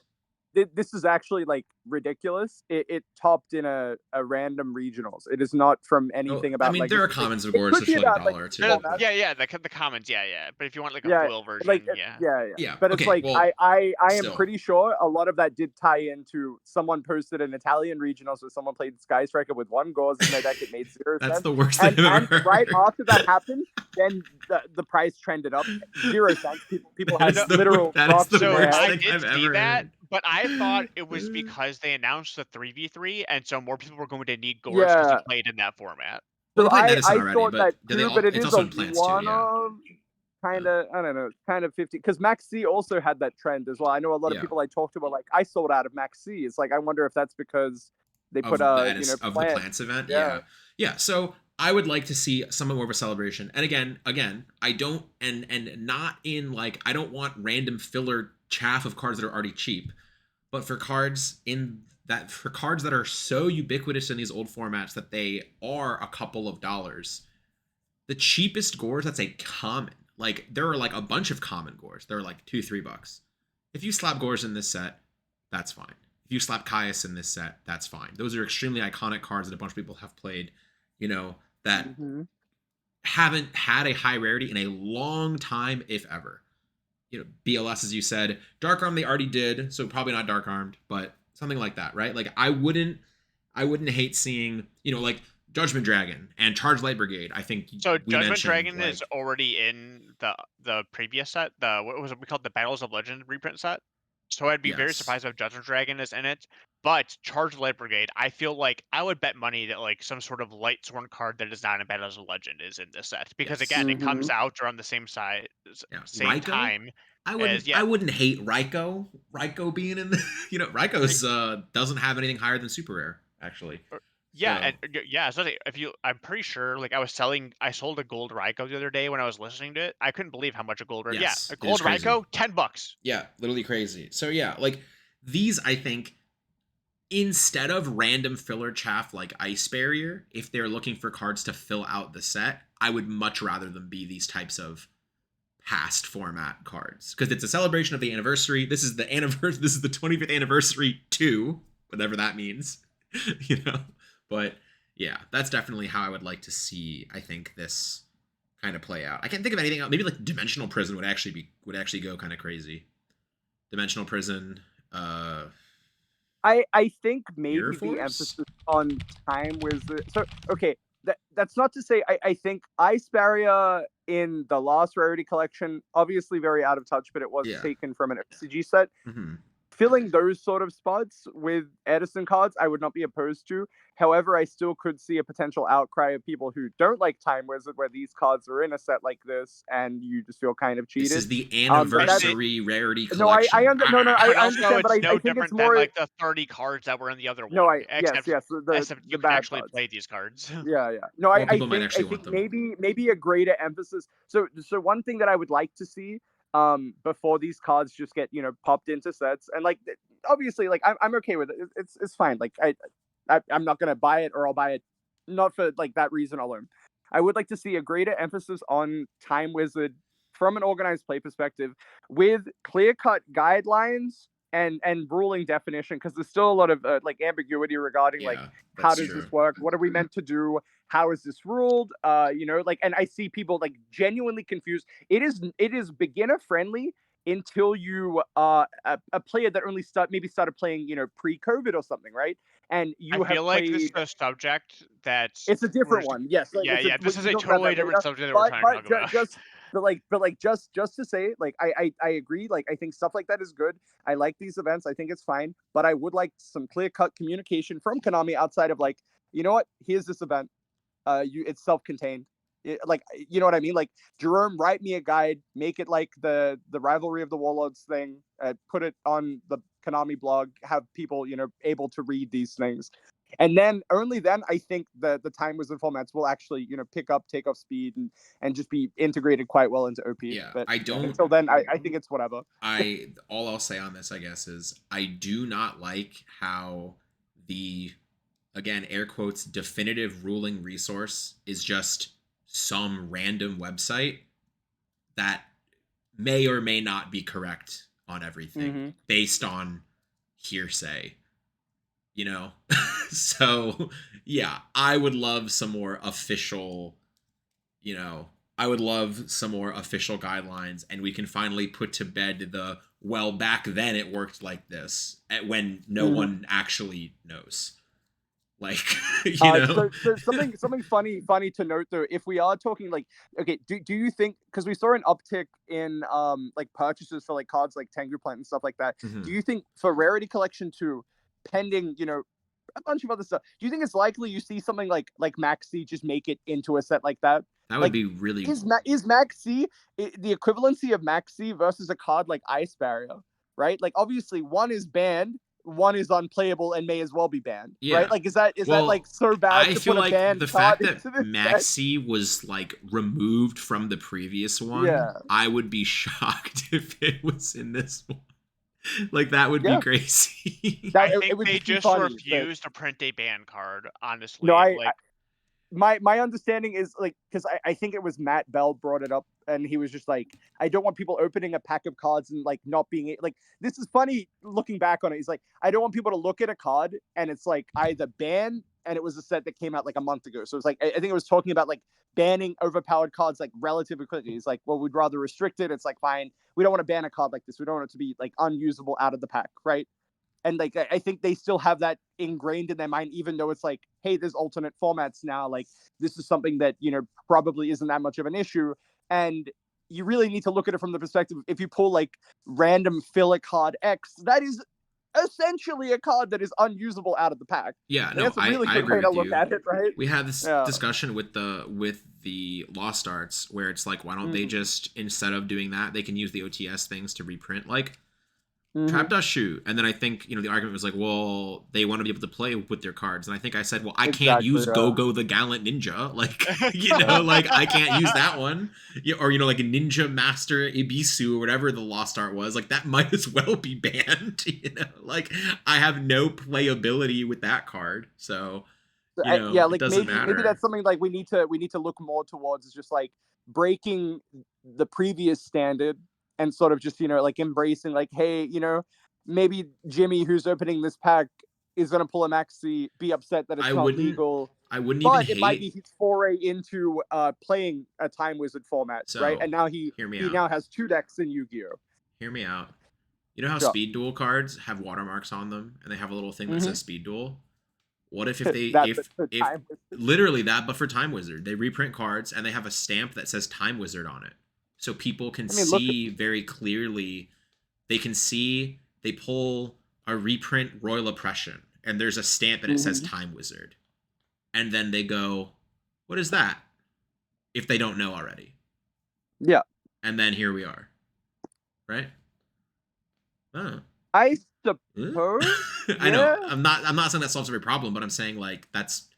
up? This is actually like ridiculous, it topped in a random regionals. It is not from anything about. I mean, like, there are it commons of it gourds could for be like a about like dollar or two. No, formats. yeah, the commons, yeah. But if you want like a Yeah, foil version, like yeah. Yeah, But it's okay, like well, I am still. pretty sure a lot of that did tie into someone posted an Italian regionals where someone played Sky Striker with 1 gauze in their deck. It made 0 That's sense. the worst thing And I've ever right heard. after that happened, then the price trended up 0 cents. People That had is the literal that is rocks the in So their worst I head. thing did I've see ever that, heard. but I thought it was because they announced the 3v3, and so more people were going to need Gorge because Yeah. you played in that format. Well, So they played Medicine I already, thought that but they too, all, but it it's is also a in plants too, one yeah. of kind of, I don't know, kind of 50, because Max C also had that trend as well. I know a lot of Yeah. people I talked to were like, I sold out of Max C. It's like, I wonder if that's because they put of you the know, of plant. the plants event. Yeah. Yeah. So I would like to see somewhat more of a celebration. And again, I don't and not in like I don't want random filler chaff of cards that are already cheap, but for cards that are so ubiquitous in these old formats that they are a couple of dollars. The cheapest gores, that's a common. Like there are like a bunch of common gores. They're like $2-3. If you slap gores in this set, that's fine. If you slap Caius in this set, that's fine. Those are extremely iconic cards that a bunch of people have played, that haven't had a high rarity in a long time, if ever. BLS, as you said, Dark Arm they already did, so probably not Dark Armed, but something like that, right? Like I wouldn't hate seeing, like Judgment Dragon and Charge Light Brigade. I think So we Judgment mentioned, Dragon like, is already in the previous set. What was it we called the Battles of Legend reprint set. So I'd be very yes. surprised if Judgment Dragon is in it. But Charge Light Brigade, I feel like I would bet money that like some sort of Light Sworn card that is not in Battles of Legend is in this set because Yes. again, it comes out around the same Yeah. same Raiko? time. I Yeah. wouldn't hate Raiko being in the Raiko's doesn't have anything higher than super rare, actually. Yeah, So, and yeah, so I'm pretty sure like I sold a gold Raiko the other day when I was listening to it. I couldn't believe how much a gold yeah, yes, a it is gold crazy. Raiko, $10. Yeah, literally crazy. So yeah, like these, I think, instead of random filler chaff like Ice Barrier, if they're looking for cards to fill out the set, I would much rather them be these types of past format cards, because it's a celebration of the anniversary. This is the anniversary. This is the 25th anniversary too, whatever that means, But yeah, that's definitely how I would like to see, I think, this kind of play out. I can't think of anything else. Maybe like Dimensional Prison would actually go kind of crazy. Dimensional Prison. I think maybe Mirror the Force? emphasis on time was so okay. That's not to say I think Ice Barrier in the last Rarity Collection, obviously very out of touch, but it was taken from an OCG set. Mm-hmm. Filling those sort of spots with Edison cards, I would not be opposed to. However, I still could see a potential outcry of people who don't like Time Wizard, where these cards are in a set like this, and you just feel kind of cheated. This is the anniversary Rarity Collection. No, I understand, but I no think it's different more than like the 30 cards that were in the other one. no, Except the you can bad actually cards. play these cards. Yeah. No, More I people might think actually want them. maybe a greater emphasis. So one thing that I would like to see before these cards just get popped into sets, and like obviously like I'm okay with it. It's fine. Like I'm not gonna buy it, or I'll buy it not for like that reason alone. I would like to see a greater emphasis on Time Wizard from an organized play perspective, with clear-cut guidelines and ruling definition, because there's still a lot of like ambiguity regarding like how does this work, what are we meant to do, how is this ruled, like, and I see people like genuinely confused. It is beginner friendly until you a player that only started playing pre-COVID or something, right? And you I feel like this is played a subject that's it's a different one. Yes, like, this is a totally different subject that we're trying to talk about. Just to say, like, I agree. Like, I think stuff like that is good. I like these events. I think it's fine. But I would like some clear-cut communication from Konami outside of like, you know what? Here's this event. It's self-contained. Like, you know what I mean? Like, Jerome, write me a guide. Make it like the Rivalry of the Warlords thing. Put it on the Konami blog. Have people, able to read these things. And then only then I think the Time Wizard formats will actually, pick up, take off speed, and just be integrated quite well into OP. Yeah, but I don't. Until then, I think it's whatever. All I'll say on this, I guess, is I do not like how the, again, air quotes, definitive ruling resource is just some random website that may or may not be correct on everything based on hearsay. you know. So yeah, I would love some more official, you know, I would love some more official guidelines, and we can finally put to bed the, well, back then it worked like this, when no one actually knows. Like, you know. So something funny to note though, if we are talking like, okay, do you think, because we saw an uptick in like purchases for like cards like Tengu Plant and stuff like that, Mhm. do you think for Rarity Collection 2, pending, you know, a bunch of other stuff, do you think it's likely you see something like Maxi just make it into a set like that? That would Like, be really. is Maxi the equivalency of Maxi versus a card like Ice Barrier, right? Like, obviously one is banned, one is unplayable and may as well be banned, Yeah. right? Like, is that Well, like so bad I to feel put a like banned the card fact that into this deck? Maxi was like removed from the previous one, Yeah. I would be shocked if it was in this one. Like, that would be Yeah. crazy. That, I it think would they just be just funny, but refused to print a ban card, honestly. no, Like, my understanding is like, because I think it was Matt Bell brought it up, and he was just like, I don't want people opening a pack of cards and like not being like, this is funny looking back on it. He's like, I don't want people to look at a card and it's like either banned, and it was a set that came out like a month ago. So it's like, I think it was talking about like banning overpowered cards like relatively quickly. He's like, well, we'd rather restrict it. It's like, fine, we don't want to ban a card like this. We don't want it to be like unusable out of the pack, right? And like, I think they still have that ingrained in their mind, even though it's like, hey, there's alternate formats now. Like, this is something that, you know, probably isn't that much of an issue. And you really need to look at it from the perspective, if you pull like random filler card X, that is essentially a card that is unusable out of the pack. Yeah, Like, no, that's a really I good agree way to with look you. at it, right? We had this Yeah. discussion with the Lost Arts, where it's like, why don't they just, instead of doing that, they can use the OTS things to reprint like Trap Dust Shoe. And then I think, you know, the argument was like, well, they want to be able to play with their cards. And I think I said, well, I can't use Go the Gallant Ninja. Like, you know, like, I can't use that one. Yeah, or, you know, like a Ninja Master Ibisu or whatever the Lost Art was. Like, that might as well be banned. You know, like, I have no playability with that card. So, you know, yeah, it like doesn't maybe matter. that's something like we need to look more towards, is just like breaking the previous standard and sort of just, you know, like embracing like, hey, you know, maybe Jimmy, who's opening this pack, is gonna pull a Maxi, be upset that it's not legal. I wouldn't even But it might be hate. his foray into playing a Time Wizard format, right? So, And now he hear me he out. now has 2 decks in Yu-Gi-Oh. Hear me out. You know how Sure. Speed Duel cards have watermarks on them, and they have a little thing that says Speed Duel? What if they That's if the if Time Wizard. literally that, but for Time Wizard, they reprint cards and they have a stamp that says Time Wizard on it, so people can see very clearly. They can see they pull a reprint Royal Oppression, and there's a stamp and it says Time Wizard, and then they go, "What is that?" If they don't know already. Yeah. And then here we are, right? Oh. I suppose. I know. I'm not saying that solves every problem, but I'm saying like that's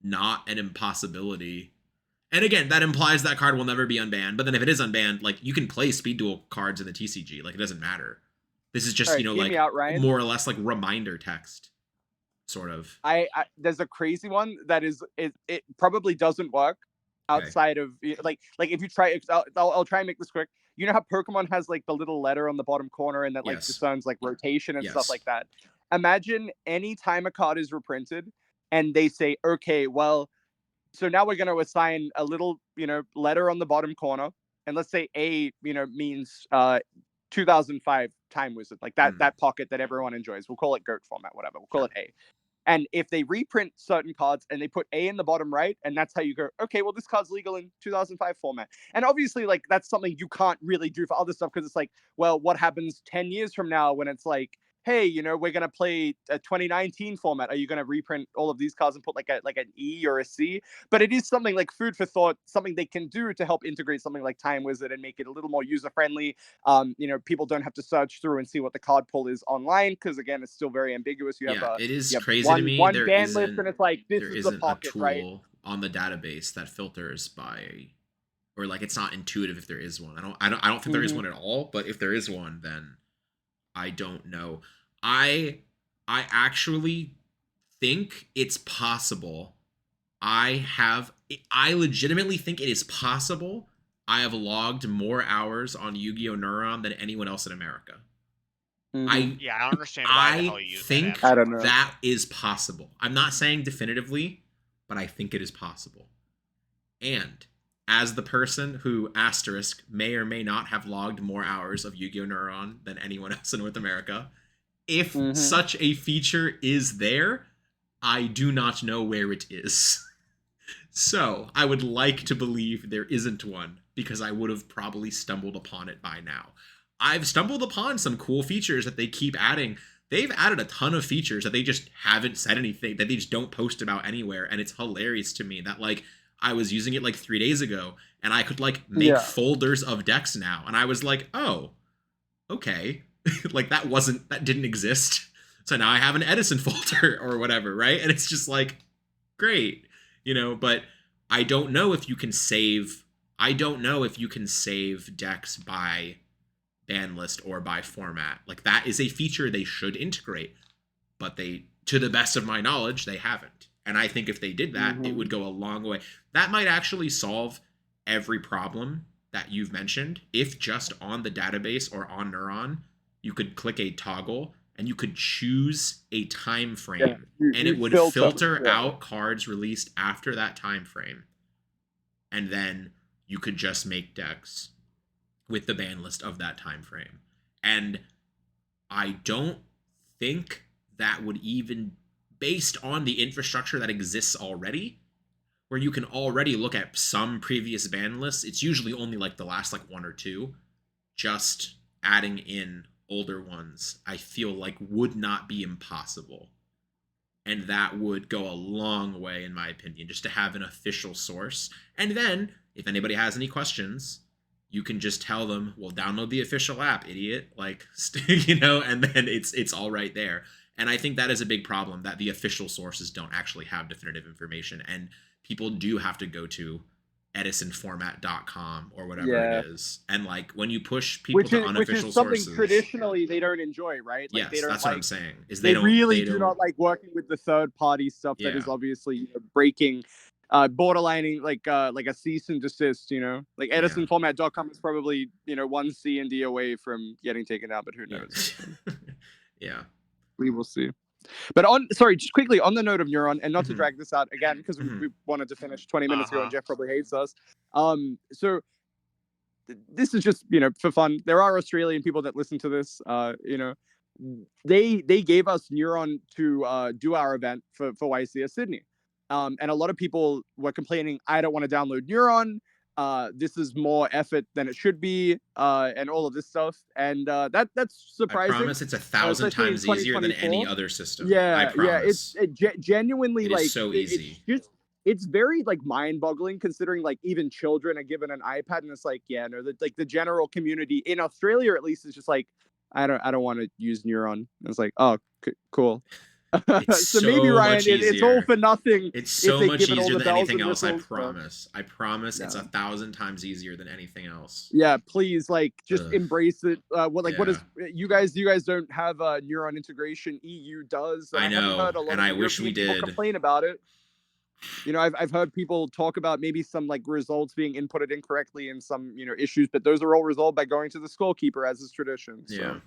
not an impossibility. And again, that implies that card will never be unbanned. But then if it is unbanned, like, you can play Speed Duel cards in the TCG. Like, it doesn't matter. This is just, Right, you know, hear like me out, Ryan. more or less like reminder text, sort of. I there's a crazy one that is it probably doesn't work outside of like if you try. I'll try and make this quick. You know how Pokemon has like the little letter on the bottom corner and that like discerns like rotation and stuff like that. Imagine any time a card is reprinted and they say, okay, well, so now we're going to assign a little, you know, letter on the bottom corner, and let's say A, you know, means 2005 Time Wizard, like that pocket that everyone enjoys. We'll call it GOAT format, whatever. We'll call it A. And if they reprint certain cards and they put A in the bottom right, and that's how you go, okay, well, this card's legal in 2005 format. And obviously, like, that's something you can't really do for other stuff, because it's like, well, what happens 10 years from now when it's like, hey, you know, we're going to play a 2019 format. Are you going to reprint all of these cards and put like an E or a C? But it is something like food for thought, something they can do to help integrate something like Time Wizard and make it a little more user-friendly. You know, people don't have to search through and see what the card pull is online, because again, it's still very ambiguous. You have it is you have crazy one, to me. one There ban isn't, list, and it's like, this there is the isn't pocket, a tool right? on the database that filters by, or like it's not intuitive if there is one. I don't think there is one at all. But if there is one, then I don't know. I actually think it's possible. I legitimately think it is possible. I have logged more hours on Yu-Gi-Oh! Neuron than anyone else in America. I Yeah, I don't understand why the hell I you use that think app. I don't know. that is possible. I'm not saying definitively, but I think it is possible. And as the person who asterisk may or may not have logged more hours of Yu-Gi-Oh! Neuron than anyone else in North America, if such a feature is there, I do not know where it is. So I would like to believe there isn't one, because I would have probably stumbled upon it by now. I've stumbled upon some cool features that they keep adding. They've added a ton of features that they just haven't said anything, that they just don't post about anywhere. And it's hilarious to me that, like, I was using it like 3 days ago and I could like make folders of decks now. And I was like, oh, okay. Like that didn't exist. So now I have an Edison folder or whatever, right? And it's just like, great, but I don't know if you can save decks by ban list or by format. Like, that is a feature they should integrate, but they, to the best of my knowledge, they haven't. And I think if they did that, it would go a long way. That might actually solve every problem that you've mentioned. If just on the database or on Neuron, you could click a toggle and you could choose a time frame, and it would filter out cards released after that time frame. And then you could just make decks with the ban list of that time frame. And I don't think that would even, based on the infrastructure that exists already, where you can already look at some previous ban lists, it's usually only like the last like one or two, just adding in older ones, I feel like would not be impossible. And that would go a long way, in my opinion, just to have an official source. And then, if anybody has any questions, you can just tell them, well, download the official app, idiot. Like, and then it's all right there. And I think that is a big problem, that the official sources don't actually have definitive information. And people do have to go to edisonformat.com or whatever it is. And like, when you push people to unofficial sources, traditionally they don't enjoy, right? Like, yes, they don't, that's like, what I'm saying. Is they really do not like working with the third party stuff that is obviously breaking, borderlining like a cease and desist. Like edisonformat.com is probably one C and D away from getting taken out, but who knows? Yeah, we will see. But just quickly on the note of Neuron, and not to drag this out again, because we wanted to finish 20 minutes ago and Jeff probably hates us. So this is just, for fun. There are Australian people that listen to this. They gave us Neuron to do our event for YCS Sydney. And a lot of people were complaining, I don't want to download Neuron. This is more effort than it should be, and all of this stuff. And that's surprising. I promise it's 1,000 times easier than any other system. Yeah, I promise. It genuinely, it like, is so easy. It's very like mind-boggling, considering like even children are given an iPad, and it's like, the general community in Australia at least is just like, I don't want to use Neuron. And it's like, oh, cool. So maybe, Ryan, it's all for nothing. It's so much easier than anything else. I promise. It's 1,000 times easier than anything else. Yeah, please, like, just embrace it. What is you guys don't have Neuron integration? EU does. I know, haven't heard a lot and of I wish we people did. Complain about it. I've heard people talk about maybe some like results being inputted incorrectly and some issues, but those are all resolved by going to the scorekeeper, as is tradition. So.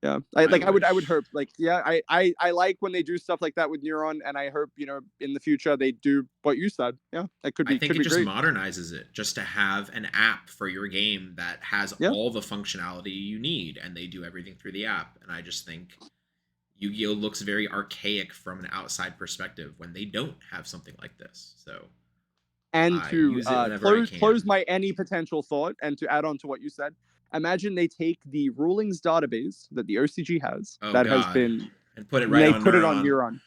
Yeah, I would hope, like, I like when they do stuff like that with Neuron, and I hope in the future they do what you said. Yeah, that could be. I think it just great. modernizes it, just to have an app for your game that has all the functionality you need, and they do everything through the app. And I just think Yu-Gi-Oh looks very archaic from an outside perspective when they don't have something like this. So, and to close my any potential thought, and to add on to what you said. Imagine they take the rulings database that the OCG has has been, and put it right on. Put it on Neuron.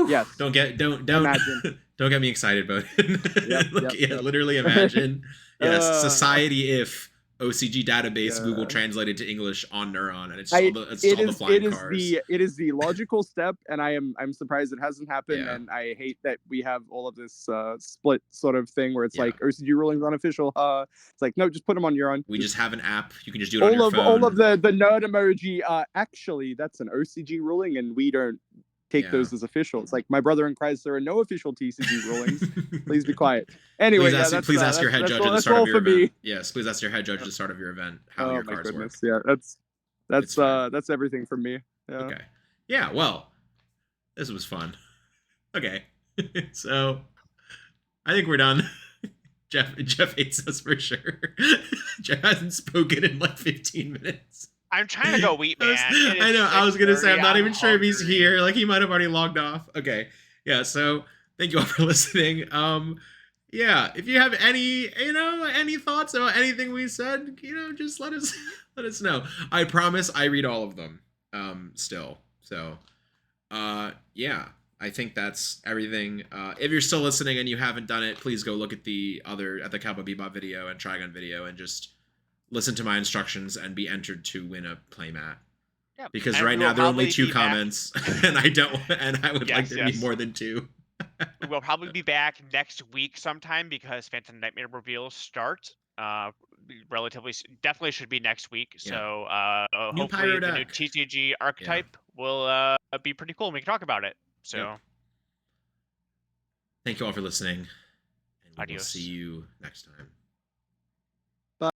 Yes. Don't imagine. Don't get me excited, Bohdan. Literally imagine. Yes, society if OCG database Google translated to English on Neuron, and it's all the flying cars. It is the logical step, and I'm surprised it hasn't happened. And I hate that we have all of this split sort of thing where it's like OCG rulings unofficial. It's like, no, just put them on Neuron. We just have an app. You can just do it on your phone. All of the nerd emoji. Actually, that's an OCG ruling, and we don't take those as official. It's like, my brother in Christ, there are no official TCG rulings. Please be quiet. Anyway, please ask your head judge at the start of your event. Yes, please ask your head judge at the start of your event how your cards work. Yeah, It's fine. That's everything from me. Yeah. Okay. Yeah, well, this was fun. Okay. So I think we're done. Jeff hates us for sure. Jeff hasn't spoken in like 15 minutes. I'm trying to go eat, man. I know. I was gonna say I'm not even sure if he's hungry. here. Like he might have already logged off. Okay. Yeah. So thank you all for listening. Yeah. If you have any, any thoughts about anything we said, just let us know. I promise I read all of them. Still. So, yeah. I think that's everything. If you're still listening and you haven't done it, please go look at the Cowboy Bebop video and Trigun video and just listen to my instructions and be entered to win a playmat. Yeah, because and right we now will there are only probably 2 be comments, and I would like there to be more than 2. We will probably be back next week sometime because Phantom Nightmare reveals start. Definitely should be next week. Yeah. So New hopefully pyro the new deck. TCG archetype will be pretty cool. And we can talk about it. So Yep. Thank you all for listening, and we will Adios. see you next time.